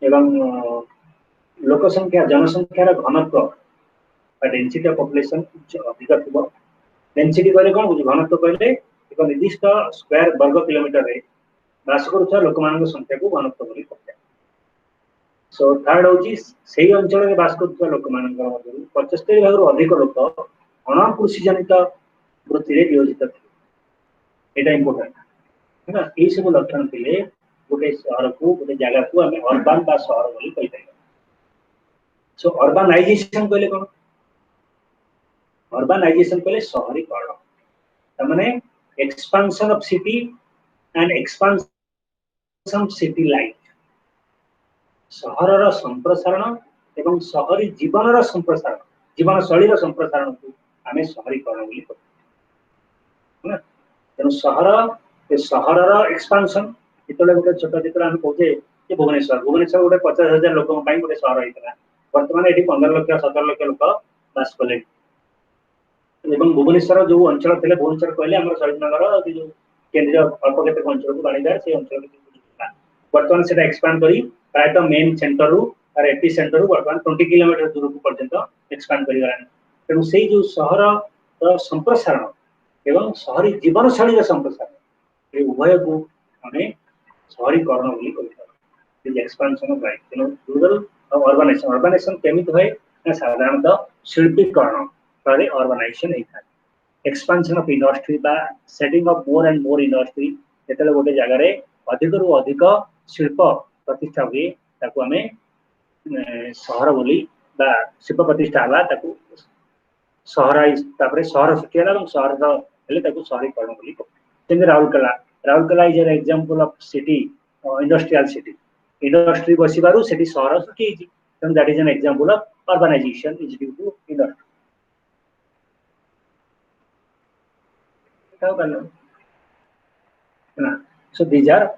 एवं लोक संख्या जनसंख्यार घनत्व डेंसिटी ऑफ पॉपुलेशन अधिक थी डेंसिटी कहले कौन बुझ घनत्व कहले एक निर्दिष्ट स्क्वायर वर्ग किलोमीटर रे बास करुवा लोक मान संख्या को घनत्व बोली कहते सो थर्ड होची सेही अंचल रे बास करुवा लोक मान 75 भाग अधिक लोक अणकृषि जनित वृत्ति रे नियोजित थे एटा इंपोर्टेंट है ना ये सब लक्षण थे गोटे सहर को गोटे जगह को आम अर्बन बा सहर बोली कहि पाइबा सो अर्बानाइजेशन कहले कौन अर्बानाइजेशन कहले शहरीकरण माने expansion of city and expansion city life सहरर संप्रसारण एवं शहरी जीवनर संप्रसारण जीवन शैलीर संप्रसारण को आम शहरीकरण बोली कहू तेणु सहरर एक्सपेंशन जितने गोटे छोट जितने आम कहे भुवनेश्वर भुवनेश्वर गोटे 50,000 लोक गोटे सहर होता बर्तमान ये 15 लाख 17 लाख लोक बास कले भुवनेश्वर जो अंचल थे भुवनेश्वर कहले आम शहीदनगर जो केन्द्रीय अल्प केत अंचल को बाणीदार से अंचल बर्तमान से एक्सपांड कर प्रायत मेन सेंटर रू और एपी सेंटर रू बर्तमान 20 किलोमीटर दूर को पर्यंत एक्सपांड कर तेणु से जो सहर संप्रसारण एवं शहरी जीवन शैली संप्रसारण ये उभय को आम शहरीकरण बोली कही एक्सपेंशन ऑफ लाइफ तेणु रूरल अर्बानाइजेशन अर्बानाइजेशन केमिति होय ना साधारणतः शिल्पीकरण पर अर्बानाइजेशन होता है एक्सपेंशन ऑफ इंडस्ट्री बा setting of more and more industry जेतेले गोटे जगह रे अधिक रु अधिक शिल्प प्रतिष्ठा हुए ताकू आम सहर बोली बा शिल्प प्रतिष्ठा हवा ताकू सहराइज तापरे सहर सृष्टि है सहर शहरीकरण बोली कहते Rourkela is an example of city industrial city industry बसबारू से सहर सृष्टि होती that is an example of urbanisation is due to industry so these are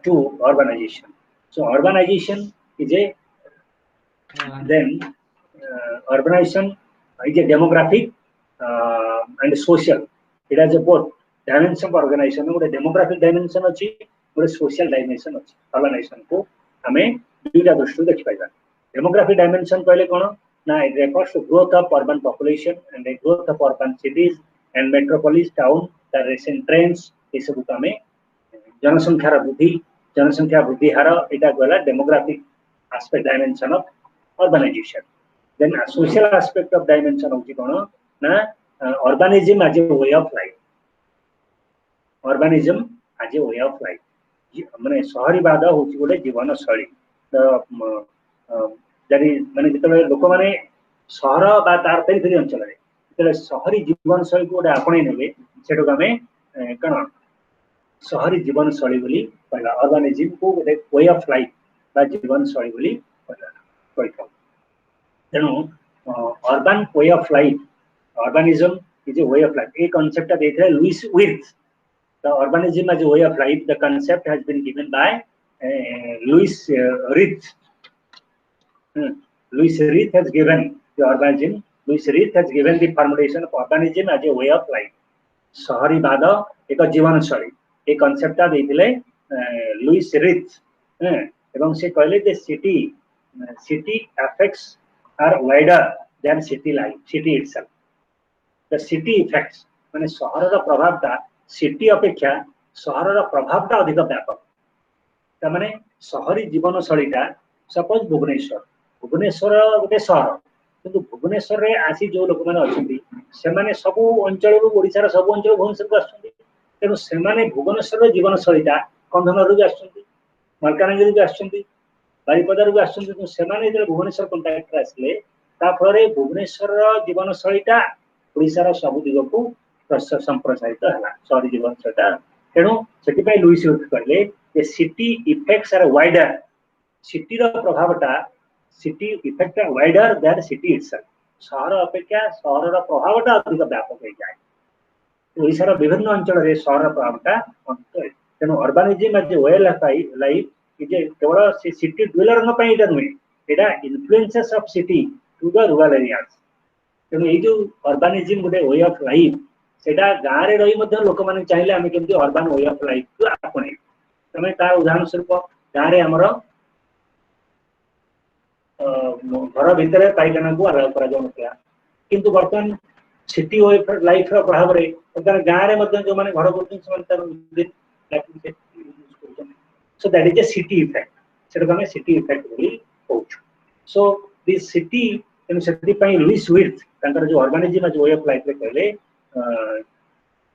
two urbanization so urbanization is a then urbanization is a demographic and social it has a both dimension of organization गोटे demographic dimension अच्छी गोटे social dimension अच्छी urbanization को हमें दुईटा दृष्टि देखि पाइबा demographic dimension कहले कोन ना it refers to growth of urban population and the growth of urban cities and metropolis town the recent trends ये सब को हमें जनसंख्या वृद्धि हार यहाँ कहला demographic aspect dimension of urbanisation then social aspect of dimension होची कोन ना urbanism as a way of life urbanism as a way of life माने शहरीवाद होची गोटे जीवन शैली जदि माने जिते लोक मैंने सहर बा तार पेरिफेरी अंचल में सहरी जीवन शैली को गोटे आपणे ने आम कौन सहरी जीवन शैली बोली कहला अर्बानिज्म को गोटे वे ऑफ लाइफ बा जीवन शैली बोली कहला तेणु urban way of life urbanism is a way of life a concept of Louis Wirth the urbanism as a way of life the concept has been given by Louis Wirth Louis Wirth has given the urbanism Louis Wirth has given the formulation of urbanism as a way of life शहरी बाद एक जीवन शैली ए concept देथिले Louis Wirth एवं से कहले जे city affects are wider than city life city itself the city effects माने शहर रा प्रभावटा सिटी अपेक्षा शहर रा प्रभावटा अधिक व्यापक त माने शहरी जीवन शैलीटा सपोज भुवनेश्वर गोटे शहर किंतु भुवनेश्वर रे आसी जो लोक माने अछंती से माने सब अंचल ओडिसा रा सब अंचल भुवनेश्वर को आछंती तेनु से माने भुवनेश्वर रो जीवन शैलीटा कंधनर भी आछंती मलकानगिरी भी आछंती बारिपदार भी आछंती तो से माने जे भुवनेश्वर कांटेक्ट आसले ता फरे भुवनेश्वर रो जीवन शैलीटा ओडिसा रा सब दिग को संप्रसारित हला शहरी जीवन शैलीटा तेनु सेति पय लुइस विर्थ कहले जे city effects are wider city रो प्रभावटा city effect wider than city itself शहर अपेक्षा शहर रो प्रभावटा अधिक व्यापक हो जाए ओडिसा रो विभिन्न अंचल रे शहर रो प्रभावटा अंत है तेनु urbanism as a way of life is केवल सिटी डुवेलर न पई इटा नुहे एटा influences of city to the rural areas तेनु ए जो अर्बानिज्म गोटे वे ऑफ लाइफ सेटा गाँ रे रही मध्ये लोक माने चाहिले आमे केमती अर्बन वे ऑफ लाइफ को आपणे तमे तार उदाहरण स्वरूप गाँ रे हमर घर भितर पाइखाना को अलाउ करा जाउनथला किंतु वर्तमान सिटी वे ऑफ लाइफ रो प्रभाव रे वर्तमान गाँ रे मध्ये जो माने घर करछन समान तार so that is a city effect सेटा हमें सिटी इफेक्ट बोली कहउछु so this city in city पई लुइस विर्थ तांकर जो अर्बानिज्म जो वे ऑफ लाइफ रे कहले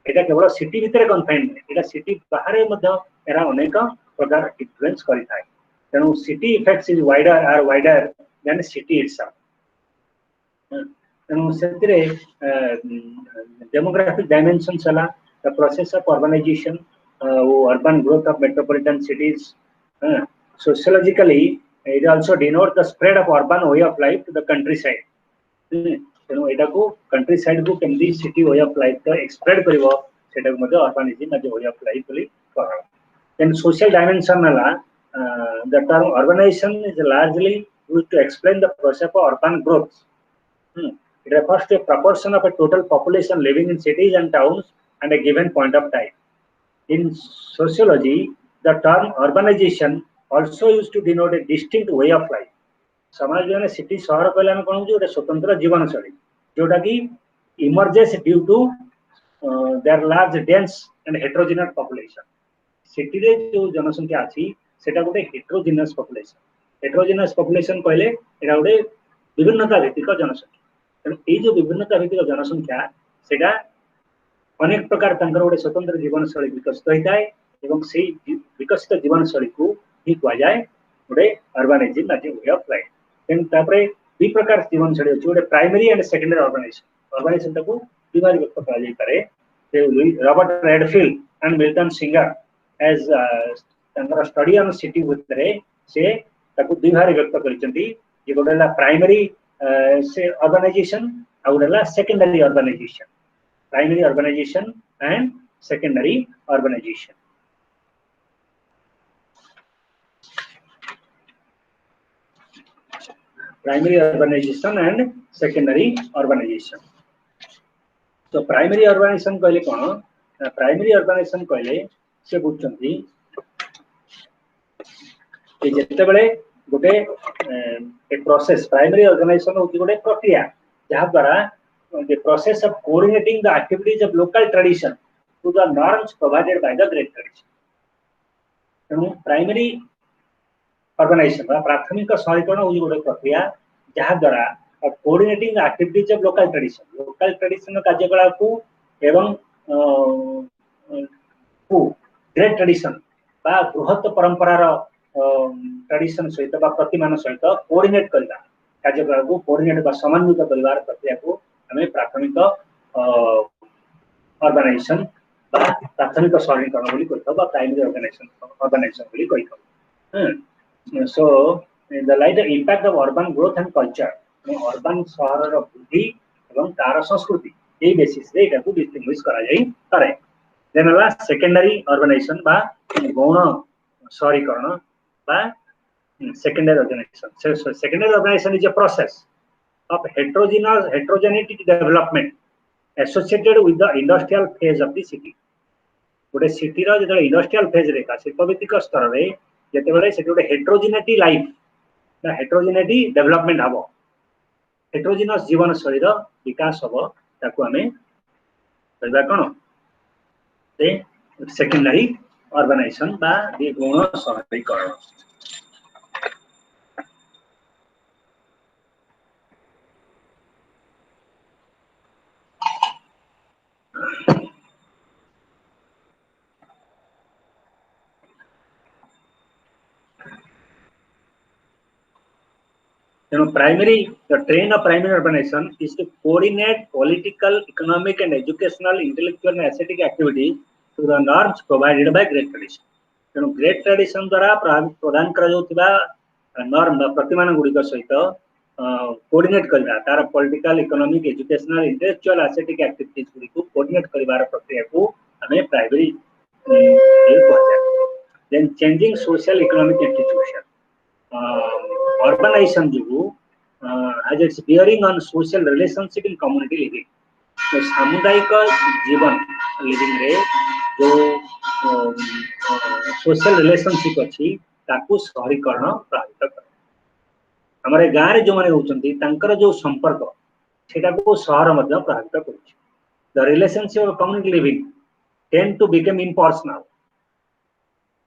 एटा केवल सिटी भितर कन्फाइंड नहीं एटा सिटी बाहर मध्ये एरा अनेक प्रकार इन्फ्लुएंस करि थाए तेणु city effects is wider than city itself तेणु सेतिरे डेमोग्राफिक डायमेंशन्स हला the process of urbanization urban growth of metropolitan cities sociologically it also denotes the spread of urban way of life to the countryside तेणु एटा को countryside को केमदी city way of life को spread करिवो सेटा को मध्ये urbanism as a way of life बोली कहरा then social dimension हला the term urbanization is largely used to explain the process of urban growth it refers to a proportion of a total population living in cities and towns at a given point of time in sociology the term urbanization also used to denote a distinct way of life समाज में city शहर कहले हम कोन जो स्वतंत्र जीवन शैली जोटा कि emerges due to their large dense and heterogeneous population city रे जो जनसंख्या अछि सेटा गोटे हेटेरोजेनस पॉपुलेशन कहले एटा गोटे विभिन्नता भित्तिक जनसंख्या तेणु ए जो विभिन्नता भित्तिक जनसंख्या सेटा अनेक प्रकार तंकर गोटे स्वतंत्र जीवन शैली विकसित होता है एवं से विकसित जीवन शैली को ही कहा जाए गोटे urbanism as a way of life तेणु तापरे दुई प्रकार जीवन शैली अछि गोटे प्राइमरी एंड सेकेंडरी अर्बानाइजेशन ताको दुई भाग व्यक्त करा जाय पारे Robert Redfield and Milton Singer as तंकर स्टडी ऑन सिटी भितरे से ताको दुई भाग व्यक्त करिसेंती जे गोटेला प्राइमरी से अर्बानाइजेशन आ गोटेला secondary urbanisation primary urbanization and secondary urbanization primary urbanization and secondary urbanization so primary urbanization कहले कोन primary urbanization कहले से बुझचंती कि जते बेले गोटे एक प्रोसेस primary urbanization होती गोटे प्रक्रिया जहा द्वारा the process of coordinating the activities of local tradition to the norms provided by the great tradition. तेणु प्राइमरी अर्बनाइजेशन प्राथमिक शहरीकरण होगी गोटे प्रक्रिया जहाँ द्वारा coordinating activities of local tradition कार्यकलाप को एवं ग्रेट ट्रेडिशन बा बृहत परंपरार ट्रेडिशन सहित प्रतिमान सहित कोऑर्डिनेट करबा कार्यक्रम को कोऑर्डिनेट बा समन्वित परिवार प्रक्रिया को हमें प्राथमिक ऑर्गेनाइजेशन बा प्राथमिक शहरीकरण बोली कहतो बा प्राइमरी ऑर्गेनाइजेशन बोली कहतो so in the light impact of urban growth and culture urban शहर रो वृद्धि एवं तार संस्कृति ए बेसिस रे एटा को डिस्टिंग्विश करा जाई पारे देन हला सेकेंडरी ऑर्गेनाइजेशन बा गौण शहरीकरण बा secondary organization. So secondary organization is a process of heterogeneity development associated with the industrial phase of the city. गोटे सिटी रो जेते इंडस्ट्रियल फेज रे का शिल्पभित्तिक स्तर रे जेते बेले सेटे गोटे हेटेरोजेनिटी लाइफ ना हेटेरोजेनिटी डेवलपमेंट हबो हेटेरोजेनस जीवन शैली रो विकास हबो ताकू हमें कहबा कोन से सेकेंडरी ऑर्गेनाइजेशन बा गौण शहरीकरण the train of primary urbanization is to coordinate political, economic, and educational, intellectual, and aesthetic activities to the norms provided by great tradition. तेणु great tradition द्वारा प्रदान करा जाउथिबा नॉर्म प्रतिमान गुडी सहित कोऑर्डिनेट करबा तार political, economic, educational, intellectual, aesthetic activities गुडी को कोऑर्डिनेट करबार प्रक्रिया को हमें primary then changing social economic institution urbanization has its bearing on social relationship in community living. तो सामुदायिक जीवन लिविंग रे जो सोशल रिलेशनशिप अच्छी ताकू शहरीकरण प्रभावित करे हमारे गाँव रे जो माने होचंती तांकर जो संपर्क सेटा को शहर मध्ये प्रभावित करूची the relationship of community living tend to become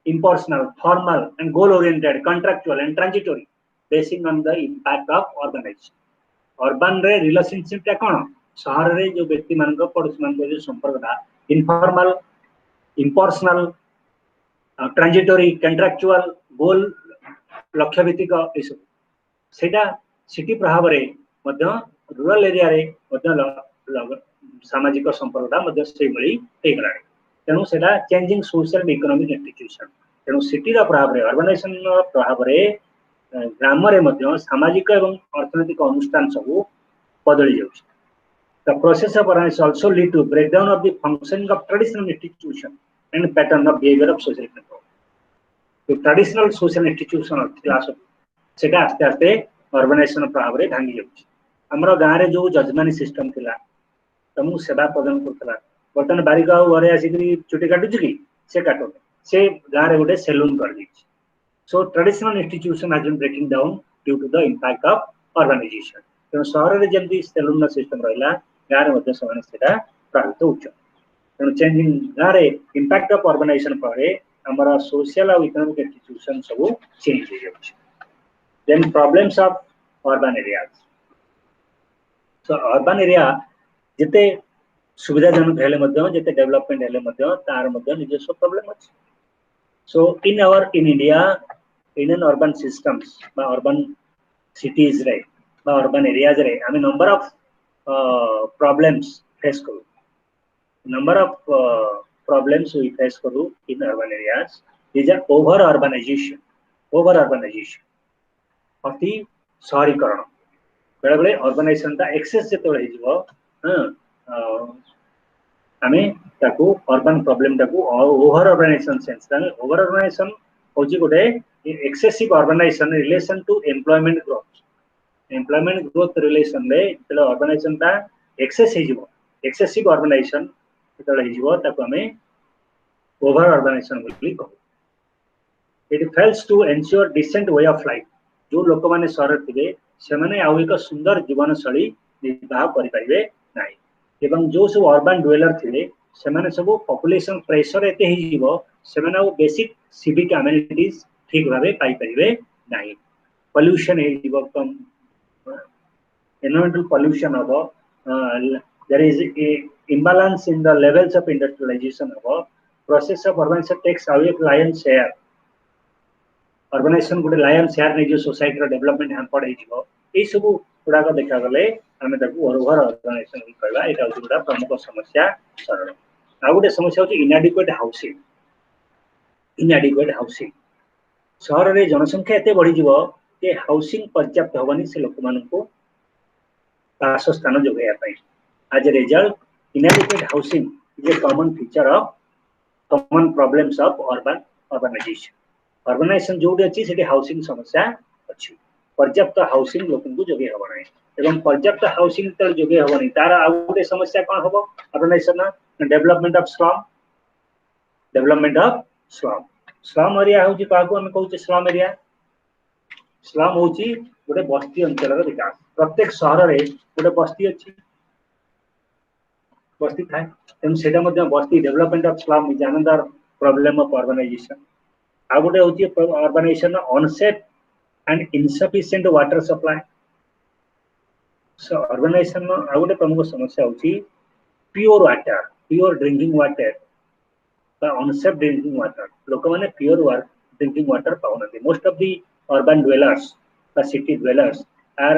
impersonal, formal, and goal-oriented, contractual, and transitory, basing on the impact of organization. Urban रे relationship टा कौन? शहर रे जो व्यक्ति मान को पड़ोसी मान को जो संपर्क था, informal, impersonal, transitory, contractual, goal लक्ष्य भित्तिक ऐसे सेटा सिटी प्रभाव रे मध्य रूरल एरिया रे मध्य सामाजिक संपर्क टा मध्य से मिली एक राय तेणु सेटा changing social and economic institution तेणु सिटी रा प्रभाव रे अर्बनाइजेशन रा प्रभाव रे ग्राम रे मध्य सामाजिक एवं अर्थनैतिक अनुष्ठान सब बदली जाउछ the process of urbanisation also lead to breakdown of the functioning of traditional institution and pattern of behaviour of social control तो ट्रेडिशनल सोशल इंस्टीट्यूशन क्लास सेटा आस्ते आस्ते अर्बनाइजेशन प्रभाव रे भांगी जाउछ हमरो गां रे जो जजमानी सिस्टम थिला तमु सेवा प्रदान करथला बर्तन बारिका घरे आसिकरी चुटी काटुची कि से काटो से गाँ रे गोटे सेलून कर दी so traditional institution has been breaking down due to the impact of urbanisation तेणु शहर रे जल्दी सेलून सिस्टम रहिला गाँ रे मध्ये समान सेटा प्रभावित होछ तेणु चेंजिंग गाँ रे इंपैक्ट ऑफ अर्बनाइजेशन परे हमर सोशल और इकोनॉमिक इंस्टीट्यूशन सब चेंज हो जाउछ then problems of urban areas so urban area जते सुविधाजनक हेले मध्य जते डेवलपमेंट हेले मध्य तार मध्य निजस्व प्रॉब्लम अछि so in India in an urban systems बा अर्बन सिटीज रे बा अर्बन एरियाज रे आमी नंबर ऑफ प्रॉब्लम्स फेस करू number of problems we face करू in urban areas is a over urbanisation अति शहरीकरण बेले बेले अर्बनाइजेशन ता एक्सेस जते बेले हिजबो हमें ताकू अर्बन प्रॉब्लम ताकू ओवर अर्बनाइजेशन सेंस ताने ओवर अर्बनाइजेशन होजी गोटे excessive urbanization relation to employment growth relation रे तले अर्बनाइजेशन ता एक्सेस हिजबो एक्सेसिव अर्बनाइजेशन तले हिजबो ताकू हमें ओवर अर्बनाइजेशन बोली कहू it fails to ensure decent way of life जो लोक माने शहर थिबे से माने आउ एक सुंदर जीवन शैली निर्वाह करि पाइबे नाही एवं जो सब अर्बन डुवेलर थे से माने सब पॉपुलेशन प्रेशर एते ही जीवो से माने वो बेसिक सिविक एमिनिटीज ठीक भाबे पाई परिबे नाही पोल्यूशन हे जीवो कम एनवायरमेंटल पोल्यूशन हो there is a imbalance in the levels of industrialization of process of urbanization takes away lion share organization गोटे लायन शेयर नहीं जो सोसाइटी रो डेवलपमेंट हैम्पर्ड हे जिवो ए सब गुडाक देखा गले आमे ताकू ओवर ऑर्गेनाइजेशन कहबा एटा होची गुडा प्रमुख समस्या सरल आ गोटे समस्या होची इनएडिक्वेट हाउसिंग सहर रे जनसंख्या एते बढ़ी जिवो कि हाउसिंग पर्याप्त होबनी से लोक मानकू बासस्थान जोगैया पाई as a result inadequate housing is a common feature of common problems of urbanization जो अच्छी सेठी हाउसिंग समस्या अच्छी पर्याप्त हाउसिंग लोकन को जोगे हबो नै एवं पर्याप्त हाउसिंग तर जोगे हबो नै तार आ गोटे समस्या कोन हबो urbanization development of slum area होची काको हम कहू स्लम एरिया स्लम होची गोटे बस्ती अंचल रो विकास प्रत्येक शहर रे गोटे बस्ती अछि बस्ती थाए तेन सेटा मध्ये बस्ती development of slum is another problem of urbanisation आ गोटे होची urbanisation unsafe and insufficient water supply so urbanisation आ गोटे प्रमुख समस्या होची प्योर ड्रिंकिंग वाटर बा अनसेफ ड्रिंकिंग वाटर लोक माने प्योर ड्रिंकिंग वाटर पाउनते most of the urban dwellers बा city dwellers are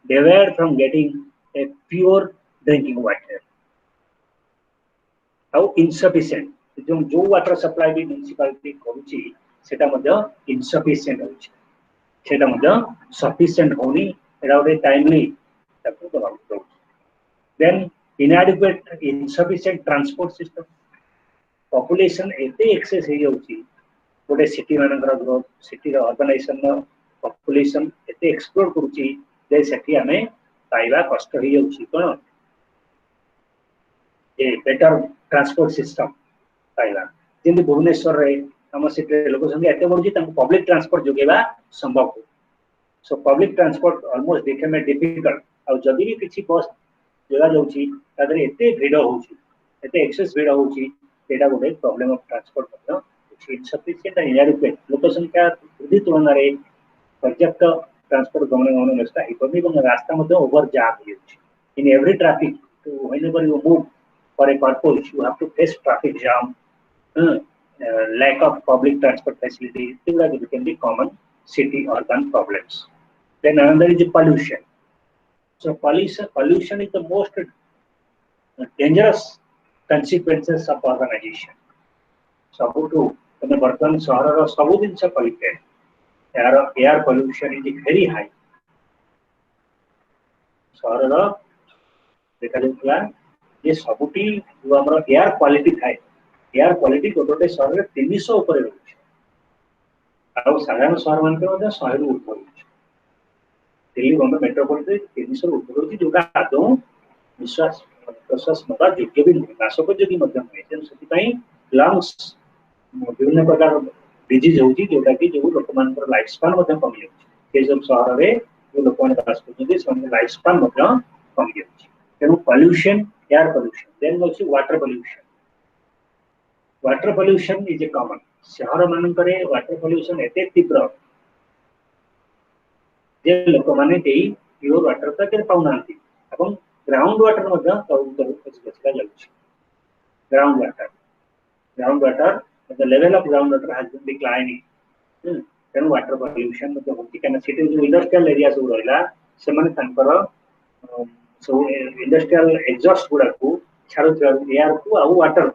debarred from getting a pure drinking water how insufficient जो वाटर सप्लाई भी म्युनिसिपालिटी करूची सेटा मध्ये इनसफिशिएंट होची सेटा मध्ये सफिशिएंट होनी एटा ओटे टाइमली ताकू करबाक then inadequate insufficient transport system population एते एक्सेस हे जाउची गोटे सिटी मानकर ग्रोथ सिटी रो अर्बनाइजेशन पॉपुलेशन एते एक्सप्लोर करूची जे सेठी हमें पाइबा कष्ट हो जाउची कोन ए बेटर ट्रांसपोर्ट सिस्टम पाइबा जेंति भुवनेश्वर रे हम सिटी लोक संगे एते बडुची तम पब्लिक ट्रांसपोर्ट जोगेबा संभव हो सो public transport almost become a difficult आ जदी भी किछि बस जोगा जाउची तादरे एते भीड़ होउची एते एक्सेस भीड़ होउची एटा गोटे प्रॉब्लम ऑफ ट्रांसपोर्ट मध्ये इनसफिशिएंट एंड इनएडिक्वेट लोक संख्या वृद्धि तुलना रे पर्याप्त ट्रांसपोर्ट गमन व्यवस्था हिपमी এবং रास्ता मध्ये ओवर जाम हो इन एवरी ट्रैफिक तो whenever you move for a purpose you have to face traffic jam lack of public transport facilities these can be common city urban problems then another is pollution so pollution is the most dangerous consequences of urbanization सबुठु तने वर्तमान शहर रो सबु दिन से polluted air pollution is very high शहर रो देखा जाउला ये सबुटी जो हमर एयर क्वालिटी थाए एयर क्वालिटी गोटे शहर रे 300 ऊपर रहउछ आ साधारण शहर मान के मध्ये 100 रु ऊपर दिल्ली बॉम्बे मेट्रोपॉलिटन 300 ऊपर होची जोटा आदो विश्वास प्रश्वास मता योग्य भी नाशोपयोगी मध्यम है सेति पई लंग्स विभिन्न प्रकार डिजीज होची जोटा कि जो लोक मान पर लाइफ स्पैन मध्ये कमी होची जे सब शहर रे जो लोक मान बास करछन से लाइफ स्पैन मध्ये कमी होची तेनु pollution air pollution then also water pollution is a common शहर मान करे वाटर पोल्यूशन एते तीव्र जे लोक माने केही प्योर वाटर तक पाउनांती एवं ग्राउंड वाटर मध्ये कौन जाउची ground water the level of groundwater has been declining then water pollution मध्ये होती kana city जो इंडस्ट्रियल एरिया सब रहला से माने तंकर सो इंडस्ट्रियल एग्जॉस्ट गुडा को छाड़ो एयर को आ वाटर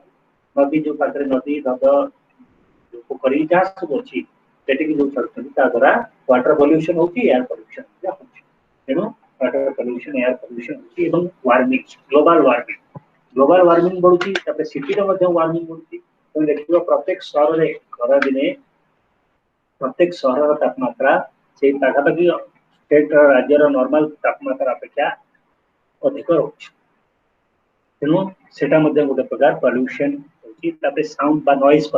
नदी जो पात्र नदी नद जो पोखरी जा सब अछि सेठी की जो छड़छन ता द्वारा वाटर पोल्यूशन होती एयर पोल्यूशन होती तेनो वाटर पोल्यूशन एयर पोल्यूशन होती एवं वार्मिंग ग्लोबल वार्मिंग बढ़ुची तबे सिटी रे मध्ये वार्मिंग बढ़ुची तो देखिबो प्रत्येक शहर रे खरा दिने प्रत्येक शहर तापमात्रा से पाखापाखि स्टेट राज्यर नॉर्मल तापमात्रा अपेक्षा अधिक होची तेनो सेटा मध्ये गोटे प्रकार पोल्यूशन होची तबे साउंड बा नॉइज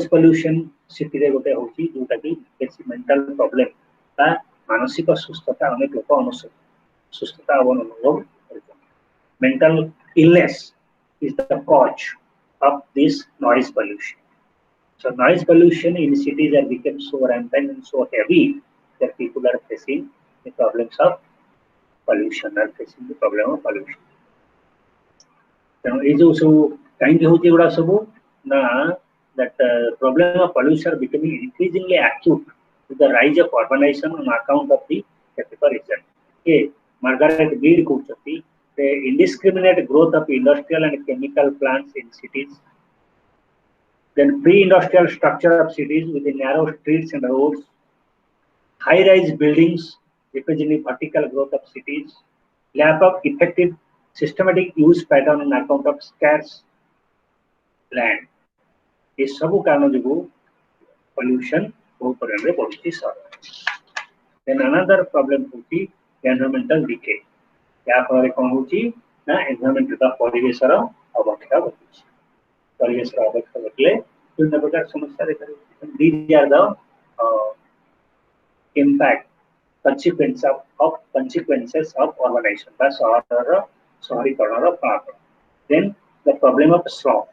पोल्यूशन सिटी रे गोटे होची जोटा कि बेसी मेंटल प्रॉब्लम बा मानसिक सुस्थता अनेक लोक सुस्थता अनुभव mental illness is the cause of this noise pollution. So noise pollution in cities have become so rampant and so heavy that people are facing the problems of pollution, ତେଣୁ ଏଇ ଯୋଉ ସବୁ କାହିଁକି ହଉଛି ଏଗୁଡା ସବୁ ନା that problem of pollution are becoming increasingly acute with the rise of urbanization on account of the capital region. Okay, Margaret Mead कहते the indiscriminate growth of industrial and chemical plants in cities, then pre-industrial structure of cities with the narrow streets and roads, high-rise buildings representing vertical growth of cities, lack of effective systematic use pattern on account of scarce land. ये सबु कारण जो pollution बहुत परिमाण में बढ़ती sir. Then another problem होती environmental decay. क्या फल कौन होती ना environment का परिवेश रा अवक्षय होती. परिवेश रा अवक्षय होतले विभिन्न प्रकार समस्या देखा देती. These are the impact consequences of urbanization by शहरीकरण रा. Then the problem of slum.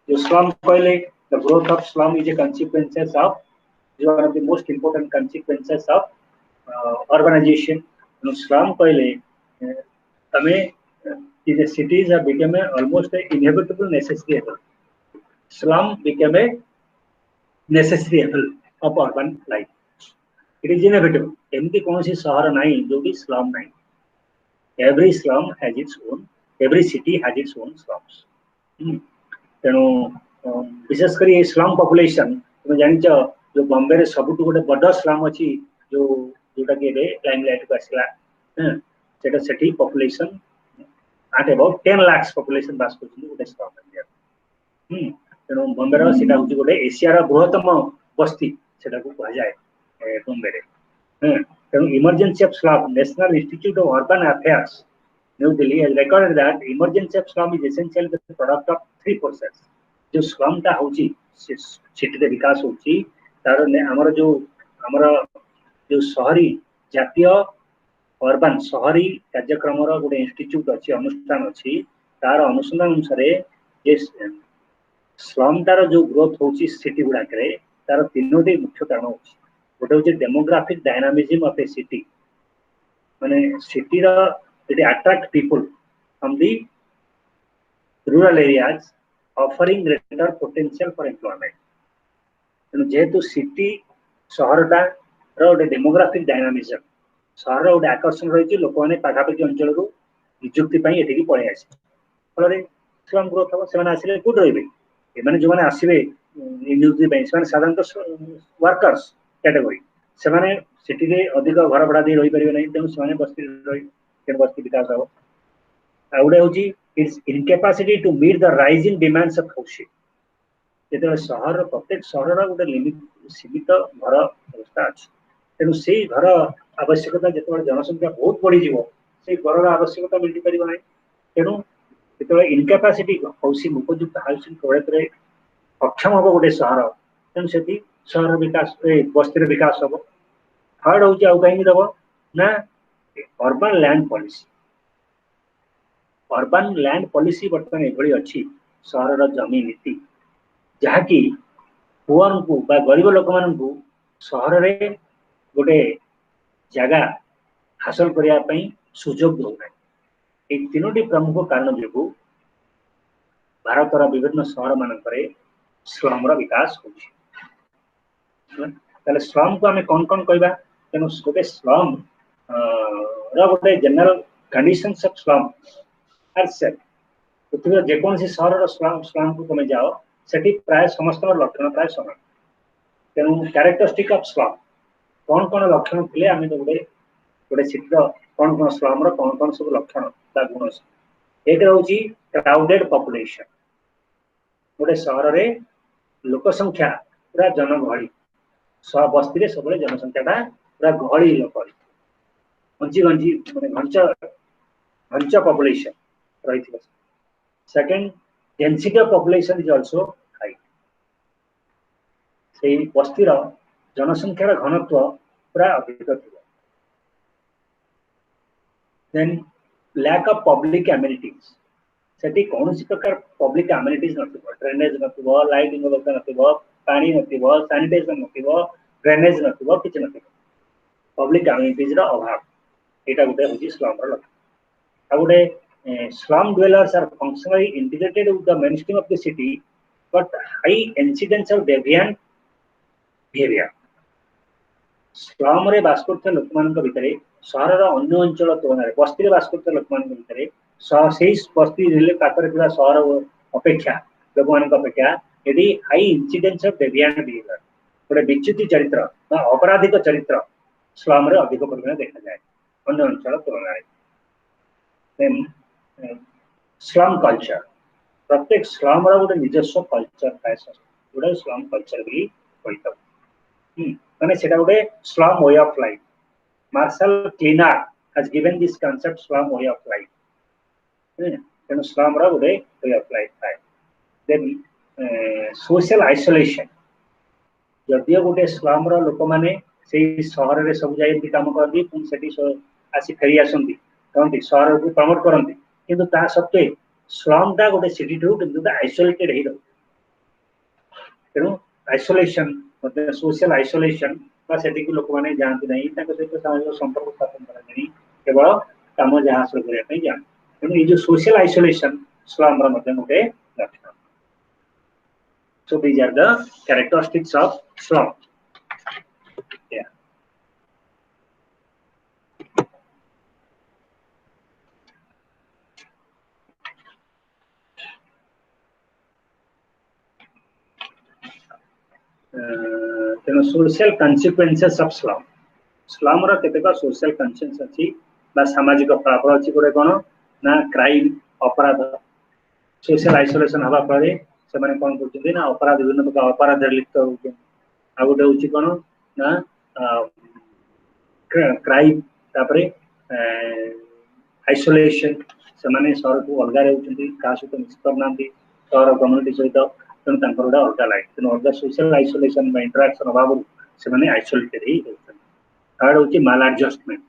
The slum the growth of slum is a consequences of one of the most important consequences of urbanization. Slum the cities have become almost an inevitable necessary evil. Slum became a necessary evil of urban life. It is inevitable. एमती कौन सी शहर नहीं जो भी slum नहीं. Every slum has its own. Every city has its own slums. तेणु विशेषकर ये स्लम पॉपुलेशन तुम जानिच जो बॉम्बे रे सबुठु गोटे बड़ स्लम अछि जो जोटा के रे लाइमलाइट को आसला सेटा सेठी population at about 10 lakhs population बास करछन गोटे स्लम एरिया. तेणु बॉम्बे रो सेटा होची गोटे एशिया रो बृहत्तम बस्ती सेटा को कहा जाय बॉम्बे रे. तेणु emergency of slum national institute of urban affairs New Delhi has recorded that emergence of slum is essentially the product of three processes. जो slum टा होची सिटी रे विकास होची तार ने हमर जो शहरी जातीय अर्बन शहरी कार्यक्रम रो गोटे इंस्टीट्यूट अछि अनुष्ठान अछि तार अनुसंधान अनुसार जे slum तार जो ग्रोथ होची सिटी गुडा करे तार तीनोटी मुख्य कारण होची. गोटे होची demographic dynamism of A city माने सिटी रा it attract people from the rural areas offering greater potential for employment. जेहेतु सिटी सहरटा रोटे डेमोग्राफिक डायनामिज्म सहर रोटे आकर्षण रही लोक मैंने पाखापाखि अंचल को निजुक्ति एठिक पलि आस फल स्लम ग्रोथ हम से आसे कौट रे जो मैंने आसवे निजुक्ति साधारणतः वर्कर्स कैटेगोरी से सिटी अधिक घर भड़ा दे रही पारे ना तेणु से बस्ती रही बस्ती विकास हो. गोटे हूँ it's incapacity to meet the rising demands of housing. जो सहर प्रत्येक सहर गोटे लिमिट सीमित घर अवस्था अच्छी तेणु से घर आवश्यकता जो जनसंख्या बहुत बढ़ी से घर आवश्यकता मिल पार ना. तेणु जो इनकैपेसिटी हाउसिंग उपयुक्त हाउसिंग प्रोवाइड करे अक्षम हम गोटे सहर तेणु से सहर विकास बस्ती विकास हम. थर्ड हूँ आउ कहीं दब ना urban land policy. Urban land policy बर्तमान एभली अच्छी सहर जमी नीति जहाँकि पुअर को गरीब लोक मान सहर रे गोटे जगह हासिल करने सुजोग दौना. ये तीनोटी प्रमुख कारण जो भारतर विभिन्न सहर मानक स्लम विकास हो. स्लम को आम कौन कौन कहवा तेणु गोटे स्लम गोटे general conditions of slum are set. पृथ्वी जेकोसी सहर स्लम को तुम जाओ सेठी प्राय समस्त लक्षण प्राय समान. तेणु कैरेक्टरिस्टिक ऑफ स्लम कौन कौन लक्षण थे आम गोटे गोटे सिटी कौन कौन स्लम कौन कौन सब लक्षण गुण. एक हूँ क्राउडेड पॉपुलेशन. गोटे सहर रे लोक संख्या पूरा जनगहली बस्ती सब जनसंख्या पूरा गहली लोक घंची घंची घंच पॉपुलेशन रही. Second density of population is also high. से बस्तीर जनसंख्यार घनत्व पूरा अधिक थी. Then lack of public amenities से कौन प्रकार पब्लिक एमिनिटीज नथिबो ड्रेनेज नथिबो लाइटिंग व्यवस्था नथिबो पानी नथिबो सैनिटाइजेशन नथिबो ड्रेनेज नथिबो किछ नथिबो पब्लिक एमिनिटीज रो अभाव. एटा गोटे होची स्लम रो लक्षण. आ गोटे slum dwellers are functionally integrated with the mainstream of the city but high incidence of deviant behavior. slum रे बास करते लोक मान भितर सहर अन्य अंचल तुलन बस्ती बास करते लोक मान भितर बस्ती रिले पाखरे थिबा सहर अपेक्षा लोक मान अपेक्षा यदि high incidence of deviant behaviour गोटे विच्युति चरित्र अपराधिक चरित्र स्लम रे अधिक परिमाण देखा जाए अन्य अंचल तुलन में। स्लम कल्चर प्रत्येक स्लम रो गोटे निजस्व कल्चर थाए गोटे स्लम कल्चर भी होइतो माने सेटा गोटे slum way of life. Marshall Clinard has given this concept slum way of life तेणु स्लम रो गोटे वे ऑफ लाइफ थाए। देन सोशल आइसोलेशन जदियो गोटे स्लम रो लोक माने सेही शहर रे सब जाई काम करदी पुन सेठी आसी फेरी आसंदी कहंती शहर को प्रमोट करंती किंतु ता सत्वे स्लम दा गोटे सिटी टू किंतु आइसोलेटेड हे तेणु आइसोलेशन मतलब सोशल आइसोलेशन बा सेठी को लोक माने जानती नहीं ताको सहित सामाजिक संपर्क स्थापन करनी केवल काम जहां हासिल करिया पई जान तेणु ये जो सोशल आइसोलेशन स्लम रो मध्य गोटे लक्षण। So these are the characteristics of slum. Yeah. तेणु social consequences of slum slum रो केतेका सोशल कन्सिक्वेन्स अछि बा सामाजिक प्रभाव अछि गोटे कोन ना क्राइम अपराध सोशल आइसोलेशन हवा परे से माने कोन करछथि ना अपराध विभिन्न प्रकार अपराध लिप्त होउछन आ गोटे होछि कोन ना क्राइम तापरे आइसोलेशन से माने शहर को अलगा रहउछथि का सहित मिक्स नांती शहर कम्युनिटी सहित तेणु तांकर गोटे अलगा लाइफ तेणु अलगा सोशल आइसोलेशन बा इंटरेक्शन अभाव से माने आइसोलेटेड ही होउछन। थर्ड होछि maladjustment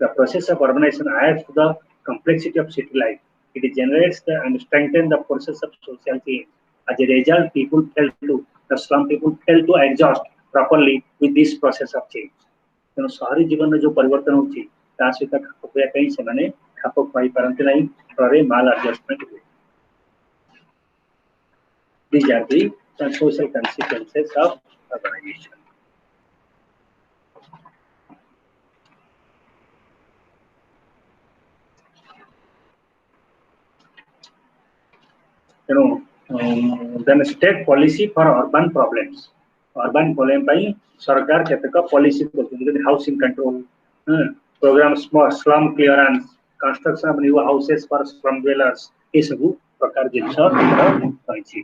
the process of organisation adds to the complexity of city life. It generates and strengthens the process of social change. As a result, the slum people fail to adjust properly with this process of change. तेणु शहरी जीवन में जो परिवर्तन होची ता सहित खाप खुआ पई से माने खाप खुआई पारंती नहीं फरे माल एडजस्टमेंट हुए। These are the social consequences of urbanization. You know, then state policy for urban problems. Urban problem by सरकार केतक पॉलिसी को housing control programme slum clearance construction of new houses for slum dwellers ये सब प्रकार जिनस रही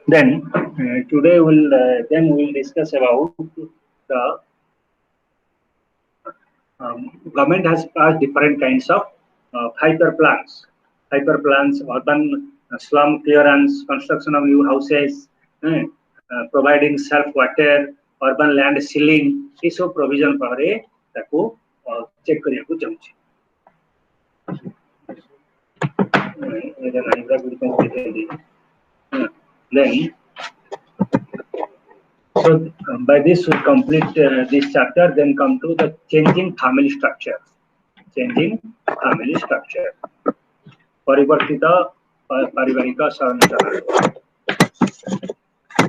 Then today we'll discuss about the government has passed different kinds of hyper plans, urban slum clearance, construction of new houses, providing self water, urban land sealing, ये सब provision पर ताको check करिया को चाहूँ। Then, so by this we complete this chapter. Then come to the changing family structure. Changing family structure. परिवर्तित पारिवारिक संरचना.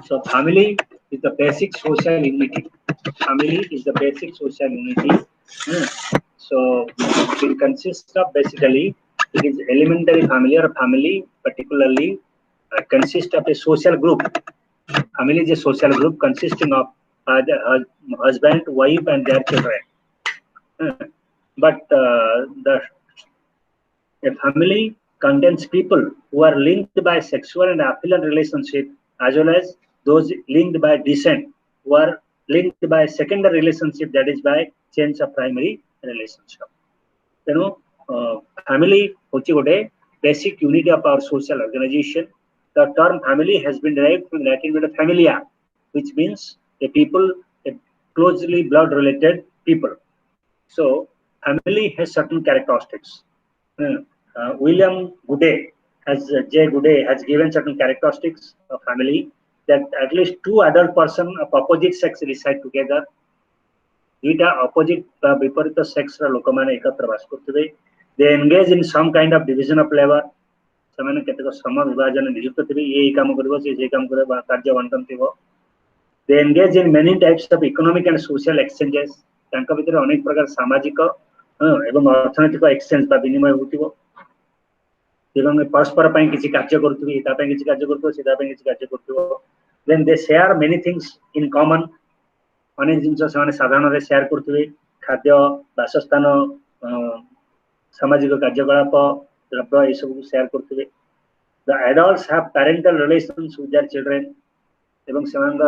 So family is the basic social unity. Family is the basic social unity. So it consists of basically it is elementary family or family particularly consists of a social group. Family is a social group consisting of husband, wife, and their children. But a family contains people who are linked by sexual and affiliate relationship, as well as those linked by descent, who are linked by secondary relationship, that is by change of primary relationship. You know, family hochi gote basic unity of our social organization. The term family has been derived from Latin word familia, which means a people, a closely blood related people. So family has certain characteristics. William Goode as Jay Goodey has given certain characteristics of family, that at least two adult person of opposite sex reside together. Duita opposite viparita sex ra lokamane ekatra bas korthibe. They engage in some kind of division of labor. ସେମାନେ କେତେକ ଶ୍ରମ ବିଭାଜନ ନିଯୁକ୍ତ ଥିବେ, ଏଇ କାମ କରିବ, ସେ କାମ କରିବ, କାର୍ଯ୍ୟ ବଣ୍ଟନ ଥିବ. They engage in many types of economic and social exchanges. ତାଙ୍କ ଭିତରେ ଅନେକ ପ୍ରକାର ସାମାଜିକ ଏବଂ ଅର୍ଥନୈତିକ ଏକ୍ସଚେଞ୍ଜ ବା ବିନିମୟ ହେଉଥିବ. ଏବଂ ପରସ୍ପର ପାଇଁ କିଛି କାର୍ଯ୍ୟ କରୁଥିବେ, ତା ପାଇଁ କିଛି କାର୍ଯ୍ୟ କରୁଥିବ, ସେ ତା ପାଇଁ କିଛି କାର୍ଯ୍ୟ କରୁଥିବ. Then they share many things in common. ଅନେକ ଜିନିଷ ସେମାନେ ସାଧାରଣରେ ସେୟାର କରୁଥିବେ, ଖାଦ୍ୟ, ବାସସ୍ଥାନ, ସାମାଜିକ କାର୍ଯ୍ୟକଳାପ, ଦ୍ରବ୍ୟ ଏସବୁ ସେୟାର କରୁଥିବେ. The adults have parental relations with their children. ଏବଂ ସେମାନଙ୍କ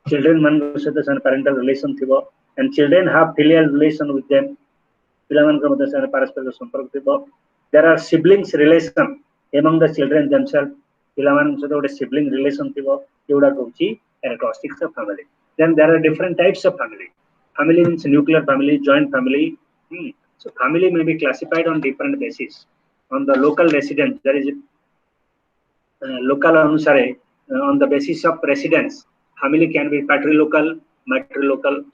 children ମାନଙ୍କ ସହିତ ସେମାନେ parental relation ଥିବ. And children have filial relation with them. ପିଲାମାନଙ୍କ ମଧ୍ୟ ସେମାନେ ପାରସ୍ପରିକ ସମ୍ପର୍କ ଥିବ. There are siblings relation among the children themselves. ପିଲାମାନଙ୍କ ସହିତ ଗୋଟେ sibling relation ଥିବ. ଏଗୁଡା ହେଉଛି characteristics of family. Then there are different types of family. Family means nuclear family, joint family. So family may be classified on different basis. On the local residence, there is local anusare, on the basis of residence, family can be patrilocal, matrilocal.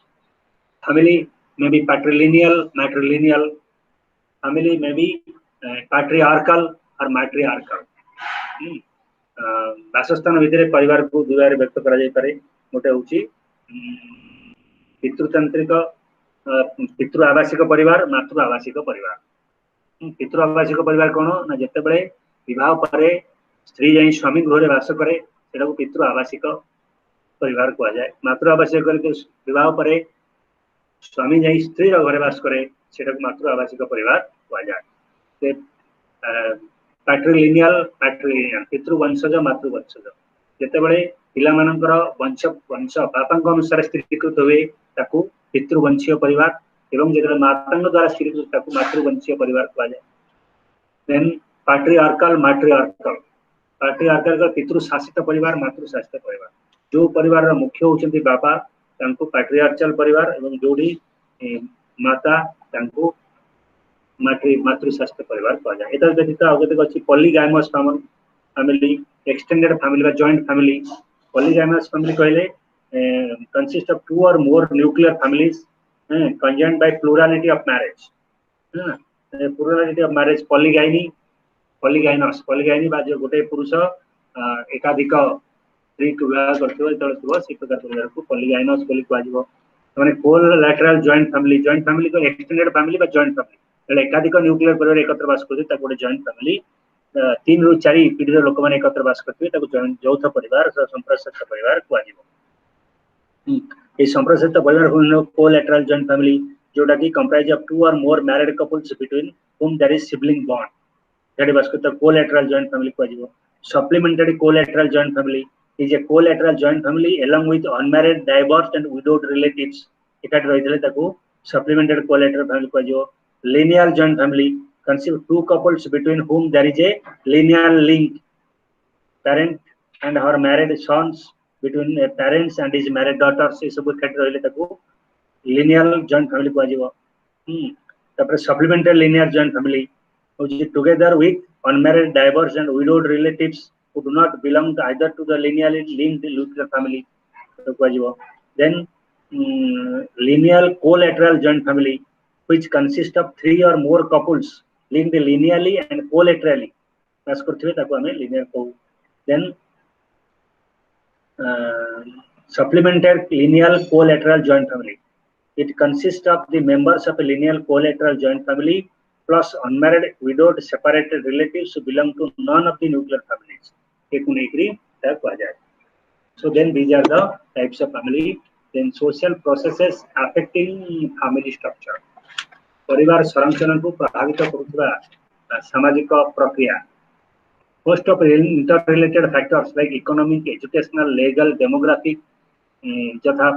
Family may be patrilineal, matrilineal. Family may be patriarchal or matriarchal. ବାସସ୍ଥାନ ଭିତରେ ପରିବାରକୁ ଦୁଇ ଭାଗରେ ବ୍ୟକ୍ତ କରାଯାଇପାରେ. ଗୋଟେ ହେଉଛି ପିତୃତାନ୍ତ୍ରିକ ପିତୃ ଆବାସିକ ପରିବାର, ମାତୃ ଆବାସିକ ପରିବାର. ପିତୃ ଆବାସିକ ପରିବାର କ'ଣ ନା ଯେତେବେଳେ ବିବାହ ପରେ ସ୍ତ୍ରୀ ଯାଇ ସ୍ୱାମୀ ଗୃହରେ ବାସ କରେ ସେଟାକୁ ପିତୃ ଆବାସିକ ପରିବାର କୁହାଯାଏ. ମାତୃ ଆବାସିକ ବିବାହ ପରେ ସ୍ୱାମୀ ଯାଇ ସ୍ତ୍ରୀର ଘରେ ବାସ କରେ ସେଟାକୁ ମାତୃ ଆବାସିକ ପରିବାର କୁହାଯାଏ. ପାଟ୍ରିଲିନିଆଲ, ମାଟ୍ରିଲିନିଆଲ, ପିତୃ ବଂଶଜ, ମାତୃ ବଂଶଜ. ଯେତେବେଳେ ପିଲାମାନଙ୍କର ବଂଶ ବାପାଙ୍କ ଅନୁସାରେ ସ୍ଥିରୀକୃତ ହୁଏ ତାକୁ ପିତୃବଂଶୀୟ ପରିବାର, ଏବଂ ଯେତେବେଳେ ମାତାଙ୍କ ଦ୍ୱାରା ସ୍ଥିରୀକୃତ ତାକୁ ମାତୃବଂଶୀୟ ପରିବାର କୁହାଯାଏ. ଦେନ୍ ପାଟ୍ରିଆର୍କାଲ, ମାଟ୍ରିଆର୍କାଲ. ପାଟ୍ରିଆର୍କାଲ ପିତୃ ଶାସିତ ପରିବାର, ମାତୃ ଶାସିତ ପରିବାର. ଯୋଉ ପରିବାରର ମୁଖ୍ୟ ହଉଛନ୍ତି ବାପା ତାଙ୍କୁ ପାଟ୍ରିଆର୍କାଲ ପରିବାର, ଏବଂ ଯୋଉଠି ମାତା ତାଙ୍କୁ ମାତୃ ଶାସିତ ପରିବାର କୁହାଯାଏ. ଏତଦ ବ୍ୟତୀତ ଆଉ କେତେକ ଅଛି ପଲିଗାମସ୍ ଫ୍ୟାମିଲି, ଏକ୍ସଟେଣ୍ଡେଡ ଫ୍ୟାମିଲି ବା ଜଏଣ୍ଟ ଫ୍ୟାମିଲି. ପଲିଗାମସ୍ ଫ୍ୟାମିଲି କହିଲେ consist of two or more nuclear families conjoined by plurality of marriage. Plurality of marriage, polygynous, polygyny ବା ଯୋଉ ଗୋଟେ ପୁରୁଷ ଏକାଧିକ ସ୍ତ୍ରୀକୁ ବିବାହ କରିଥିବ ଯେତେବେଳେ ଥିବ ସେ ପ୍ରକାର ପରିବାରକୁ polygynous ବୋଲି କୁହାଯିବ. ମାନେ କୋଲାଟରାଲ ଜଏଣ୍ଟ ଫ୍ୟାମିଲି, ଜଏଣ୍ଟ ଫ୍ୟାମିଲି କୁ ଏକ୍ସଟେଣ୍ଡେଡ ଫ୍ୟାମିଲି ବା ଜଏଣ୍ଟ ଫ୍ୟାମିଲି. ଏକାଧିକ ନ୍ୟୁକ୍ଲିୟର ପରିବାର ଏକତ୍ର ବାସ କରୁଥିବେ ତାକୁ ଗୋଟେ ଜଏଣ୍ଟ ଫ୍ୟାମିଲି. 3 ରୁ 4 ପିଢିର ଲୋକମାନେ ଏକତ୍ର ବାସ କରୁଥିବେ ତାକୁ ଯୌଥ ପରିବାର, ସମ୍ପ୍ରସାରିତ ପରିବାର କୁହାଯିବ. এই সম্প্রসারিত পরিবার হল কোল্যাটারাল জয়েন্ট ফ্যামিলি, যেটা কি comprise of two or more married couples between whom there is sibling bond. That is basically collateral joint family kuhajibo. Supplementary collateral joint family is a collateral joint family along with unmarried, divorced and widowed relatives. ekati rahithile taku supplementary collateral family kuhajibo. Lineal joint family consists of two couples between whom there is a lineal link, parent and her married sons, between parents and his married daughters. ये सब ekati rahile taku lineal joint family kuhajibo. तापर supplementary linear joint family which is together with unmarried, divorced and widowed relatives who do not belong either to the lineally linked nuclear family kuhajibo. Then lineal collateral joint family which consists of 3 or more couples linked lineally and collaterally बास करथिबे ताको हमें linear कहू. Then supplementary lineal collateral joint family. It consists of the members of a lineal collateral joint family plus unmarried, widowed, separated relatives who belong to none of the nuclear families. So then these are the types of family. Then social processes affecting family structure. परिवार संरचना को प्रभावित करुवा सामाजिक प्रक्रिया. Host of interrelated factors like economic, educational, legal, demographic, जथा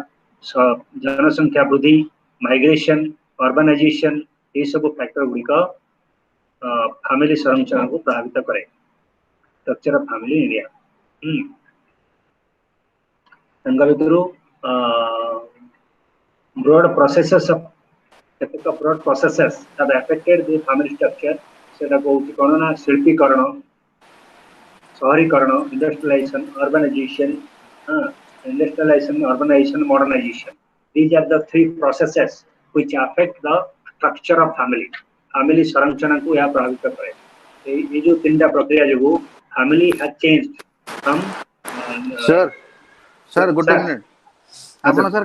जनसंख्या वृद्धि, migration, urbanisation, ये सब फैक्टर गुड़िक फैमिली संरचना को प्रभावित करे. Structure of family India broad processes of broad processes have affected the family structure. सेटा को कोन ना शिल्पीकरण, शहरीकरण, industrialisation, urbanization, modernization. These are the three processes which affect the structure of family. Family संरचना को यह प्रभावित करे. ये जो तीनटा प्रक्रिया जो family has changed from sir गोटे sir, मिनिट हाँ आपण सर, सर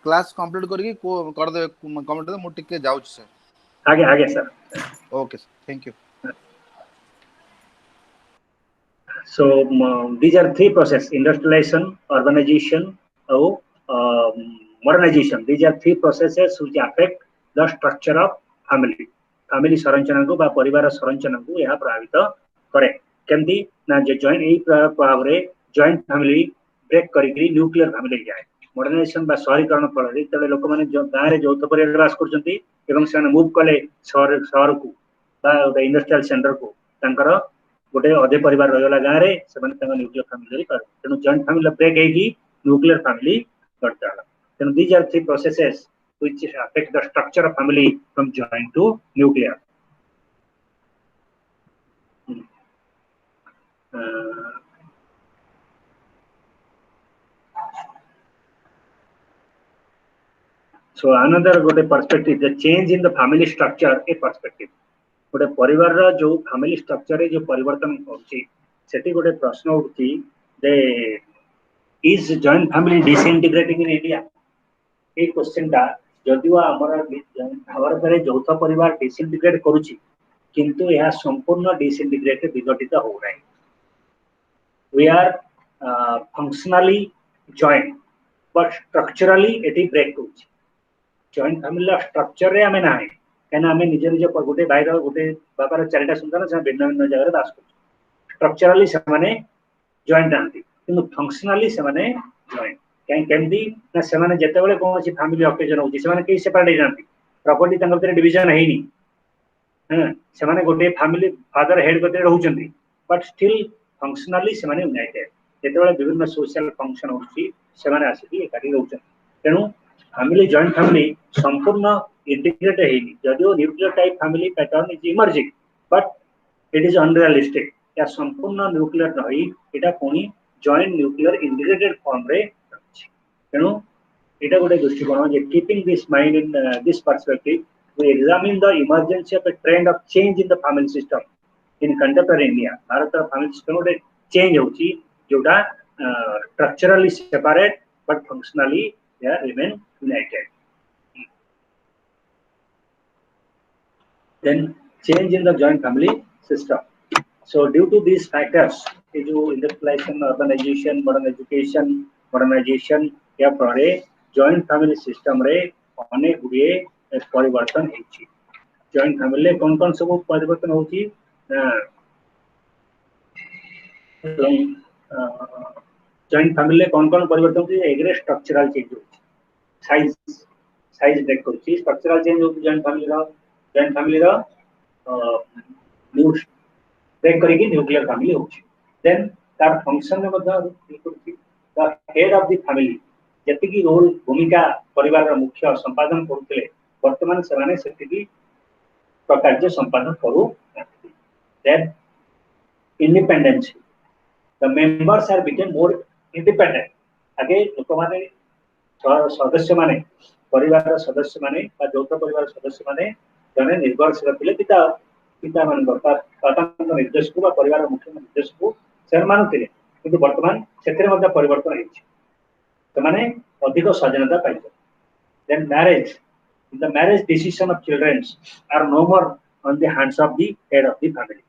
क्लास कंप्लीट करके कर दे कमेंट दे मु टिके जाउछ सर आगे sir. Okay sir thank you So these are three processes: industrialization, urbanization, or modernization. These are three processes which affect the structure of family. Family संरचना को बा परिवार संरचना को यह प्रभावित करे. केमती ना जे जॉइंट ए भाव रे जॉइंट फैमिली ब्रेक करिकरी न्यूक्लियर फैमिली जाए. मॉडर्नाइजेशन बा शहरीकरण फल रे तले लोक माने जो गां रे यौथ परिवार बास करजंती एवं से मूव कले शहर को बा इंडस्ट्रियल सेंटर को तांकर गोटे अधे परिवार रहीगला गाँव रे न्यूक्लियर फैमिली तेणु जॉइंट फैमिली ब्रेक होगी न्यूक्लियर फैमिली करता है. तेणु these are three processes which affect the structure of family from joint to nuclear. So another गोटे perspective, the change in the family structure a perspective. गोटे परिवार रा जो फैमिली स्ट्रक्चर रे जो परिवर्तन होची सेठी गोटे प्रश्न उठची the is joint family disintegrating in India. ए क्वेश्चन टा जदिवा हमर भारत रे यौथ परिवार डिसइंटीग्रेट करूची किंतु यह संपूर्ण डिसइंटीग्रेट विघटित हो रहा है. We are functionally joined but structurally it is break होची. जॉइंट फैमिली ला स्ट्रक्चर रे हमें नाही कहना हमें निजे निजे गोटे भाई गोटे बापार चारिटा संतान से भिन्न भिन्न जगह बास कर. स्ट्रक्चरली से माने जॉइंट आंती किंतु फंक्शनली से माने जॉइंट कहीं केमती ना से माने जते बेले कोन सी फैमिली ऑकेजन होची से माने के सेपरेट जानती प्रॉपर्टी तंग भीतर डिवीजन है नी. हां से माने गोटे फैमिली फादर हेड करते रहउचंती बट स्टिल फंक्शनली से माने यूनाइटेड जते बेले विभिन्न सोशल फंक्शन होची से माने आसी एकाठी रहउचंती. तेनु फैमिली जॉइंट फैमिली संपूर्ण इंटीग्रेट है जदिव nuclear type family pattern is emerging but it is unrealistic. या संपूर्ण न्यूक्लियर नहीं एटा कोनी जॉइंट न्यूक्लियर इंटीग्रेटेड फॉर्म रे अछि. तेनु एटा गोटे दृष्टिकोण जे keeping this mind in this perspective we examine the emergency of a trend of change in the family system in contemporary India. Bharat family system गोटे चेंज होची जोटा structurally separate but functionally they remain united. Then change in the joint family system. So due to these factors, जो industrialization, urbanization, modernization या परे joint family system रे अनेक गुड़िए परिवर्तन होची. joint family कौन सब परिवर्तन होची joint family कौन परिवर्तन होची एग्रे स्ट्रक्चरल चेंज होची साइज ब्रेक होची स्ट्रक्चरल चेंज होची joint family रो न्यू ब्रेक करेगी न्यूक्लियर फैमिली होची. देन तार फंक्शन में मतलब होची the head of the family जति की रोल भूमिका परिवार रा मुख्य संपादन करथले वर्तमान से माने सेति की कार्य संपादन करू. Then independence the members are become more independent. आगे लोक माने सदस्य माने परिवार सदस्य माने बा यौथ परिवार सदस्य माने जने निर्भरशील थिले पिता मान स्वतंत्र निर्देश को परिवार मुख्य निर्देश को से मानुथिले किंतु वर्तमान सेतरे मध्ये परिवर्तन होइछि त माने अधिक स्वाधीनता पाइछ. Then marriage the marriage decision of children are no more on the hands of the head of the family.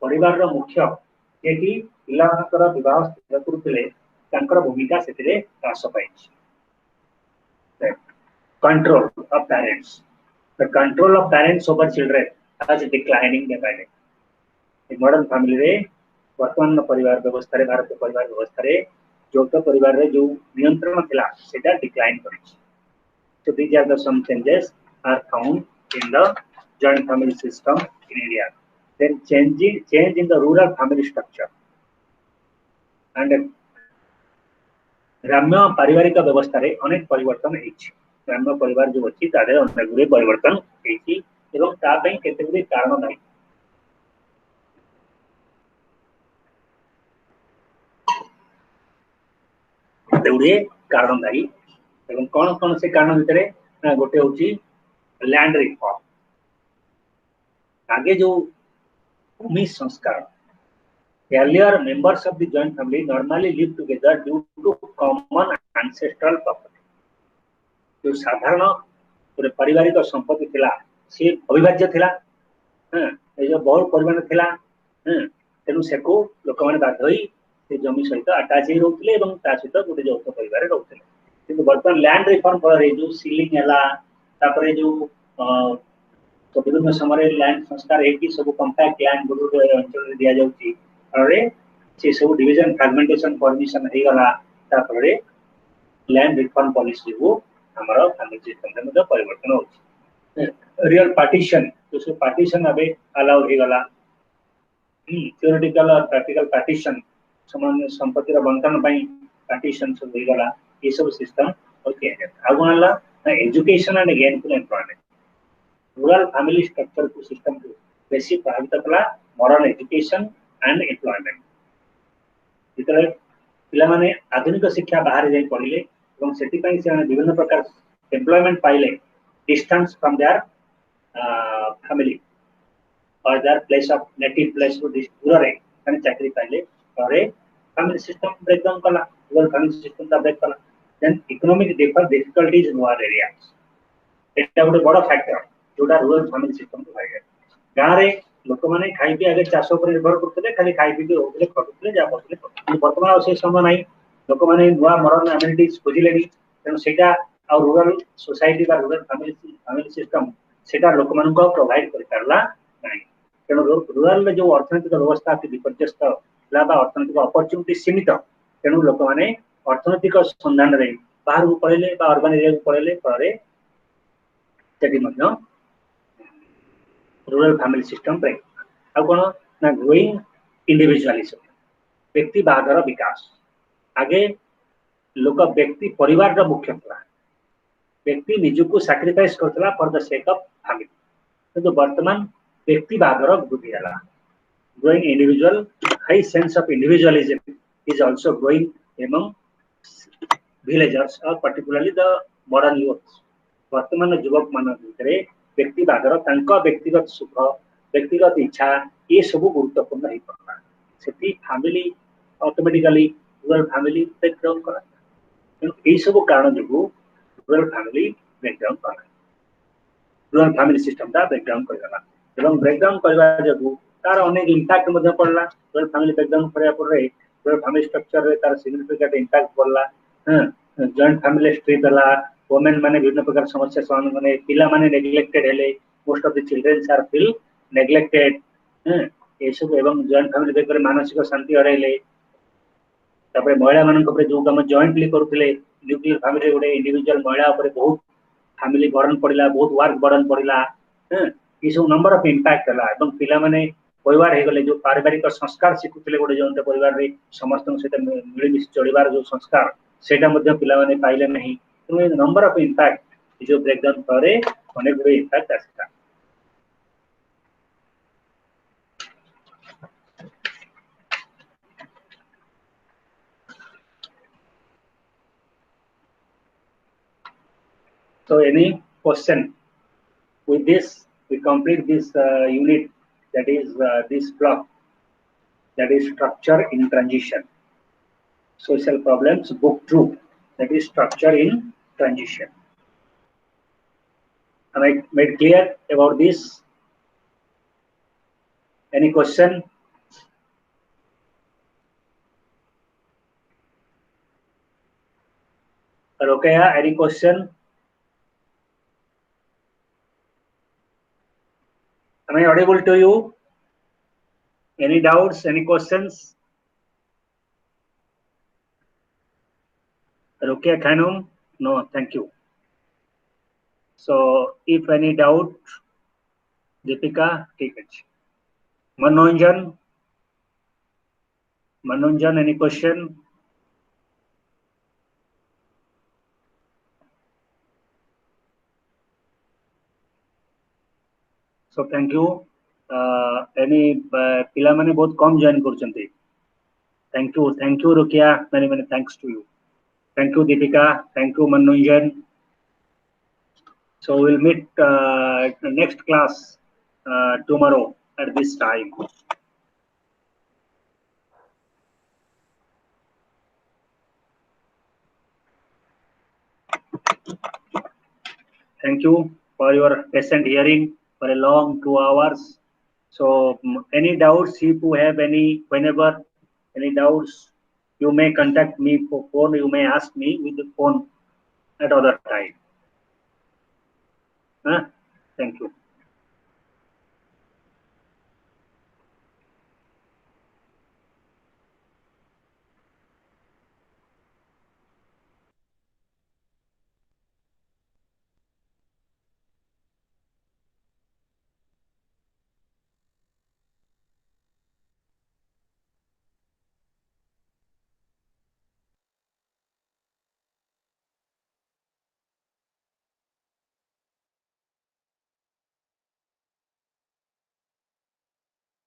परिवार रो मुख्य एकी पिलाकर विवाह करुथिले तांकर भूमिका सेतरे ह्रास पाइछि. Control of parents. The control of parents over children is declining day by day. In modern family रे वर्तमान परिवार व्यवस्था रे भारत परिवार व्यवस्था रे यौथ परिवार रे जो नियंत्रण थिला सेटा decline करिछि. So these are the some changes are found in the joint family system in India. Then change in the rural family structure and ग्राम्य पारिवारिक व्यवस्था रे अनेक परिवर्तन होइछि. ग्राम्य परिवार जो अछि तारे अनेक गुरे परिवर्तन होइछि एवं ता पई केते गुरे कारण नाही. केते गुड़े कारण दायी एवं कौन कौन से कारण भितर गोटे होची लैंड रिफॉर्म आगे जो भूमि संस्कार earlier members of the joint family normally live together due to common ancestral property जो साधारण पूरे पारिवारिक संपत्ति थिला से अविभाज्य थिला ए जो बहुत परिमाण थिला तेनु सेको लोक माने बाध्य होई से जमी सहित अटैच ही रहउतले एवं ता सहित गोटे जौथ परिवार रहउतले किंतु वर्तमान लैंड रिफॉर्म पर जो सीलिंग हला तापरे जो तो विभिन्न समय लैंड संस्कार एक सब कंपैक्ट लैंड गोटे अंचल दिया जाउची अरे से सब डिवीजन फ्रैगमेंटेशन परमिशन हे गला तापरे लैंड रिफॉर्म पॉलिसी को हमारा फैमिली सिस्टम में परिवर्तन होची रियल पार्टीशन जो से पार्टीशन अबे अलाउ हे गला थियोरेटिकल और प्रैक्टिकल पार्टीशन समान संपत्ति रा बंटन पई पार्टीशन सब हे गला ये सब सिस्टम ओके आगुनला education and gainful employment rural family structure को सिस्टम को बेसी प्रभावित कला मॉडर्न एजुकेशन एंड एम्प्लॉयमेंट जितरे पिला माने आधुनिक शिक्षा बाहर जाई पढ़िले एवं सेति पई से विभिन्न प्रकार एम्प्लॉयमेंट पाइले डिस्टेंस फ्रॉम देयर फैमिली और their place of native place to दूर रे माने चाकरी पाइले और फैमिली सिस्टम ब्रेकडाउन कला रूरल फैमिली सिस्टम का ब्रेक कला then economic difficulties in rural areas एटा गोटे बड़ फैक्टर जोटा रूरल फैमिली सिस्टम को भाई गां रे लोक माने खाई पी आगे चाष पर निर्भर करते खाली खाई पी के होते खटुते जा करते वर्तमान से समय नहीं लोक माने नुआ मॉडर्न एमिनिटीज खोजिलेनी तेणु सेटा आ रूरल सोसाइटी बा रूरल फैमिली सिस्टम सेटा लोक मान को प्रोवाइड कर करला नहीं तेणु रूरल जो अर्थनैतिक व्यवस्था के विपर्यस्त ला बा अर्थनैतिक अपॉर्चुनिटी सीमित तेणु लोक माने अर्थनैतिक संधान रे बाहर को पळेले बा अर्बन एरिया को पळेले परे सेटी मध्य रूरल फैमिली सिस्टम ब्रेक आ कोन ना ग्रोइंग इंडिविजुअलिज्म व्यक्ति बादर विकास आगे लोक व्यक्ति परिवार का मुख्य था व्यक्ति निजु को sacrifice Kartala for the sake of family तो वर्तमान व्यक्ति बादर वृद्धि हला growing individual high sense of individualism is also growing among villagers और पर्टिकुलरली द मॉडर्न यूथ वर्तमान युवक मान भितरे व्यक्ति बादर तांका व्यक्तिगत सुख व्यक्तिगत इच्छा ये सब गुरुत्वपूर्ण है पड़ता सेती family automatically rural family breakdown करा ए सब कारण जो रूरल फैमिली ब्रेकडाउन करा रूरल फैमिली सिस्टम दा ब्रेकडाउन करला एवं ब्रेकडाउन करबा जो तार अनेक इंपैक्ट मध्ये पड़ला रूरल फैमिली ब्रेकडाउन करया पर रूरल फैमिली स्ट्रक्चर रे तार सिग्निफिकेंट इंपैक्ट पड़ला जॉइंट फैमिली स्ट्रेट हला वुमेन माने विभिन्न प्रकार समस्या समान माने पिला माने नेग्लेक्टेड हेले most of the children are feel neglected ए सब एवं जॉइंट फैमिली बेकर मानसिक शांति हरैले तापर महिला मानन ऊपर जो काम जॉइंटली करथिले न्यूक्लियर फैमिली गोटे इंडिविजुअल महिला ऊपर बहुत फैमिली बर्डन पड़िला बहुत वर्क बर्डन पड़िला ये सब नंबर ऑफ इंपैक्ट हला एवं पिला माने परिवार हे गले जो पारिवारिक संस्कार सिखुथिले गोटे जोंते परिवार रे समस्त सेटा मिली मिस चढ़िबार जो संस्कार सेटा मध्ये पिला माने पाइले नहीं तो नंबर ऑफ इंपैक्ट जो ब्रेकडाउन करे अनेक गुडे इंपैक्ट आसता so any question with this we complete this unit that is this block that is structure in transition social problems book 2 that is structure in transition. Am I made clear about this? Any question? Okay, any question? Am I audible to you? Any doubts? Any questions? Okay, Khanum? No, thank you. So, if any doubt, Deepika, take it. Manonjan, any question? So, thank you. Any pila mane बहुत कम join करचंती. Thank you, Rukia. Many thanks to you. Thank you, Deepika. Thank you, Manunjan. So we'll meet the next class tomorrow at this time. Thank you for your patient hearing for a long 2 hours. So any doubts, if you have whenever any doubts, you may contact me for phone. You may ask me with the phone at other time. Thank you.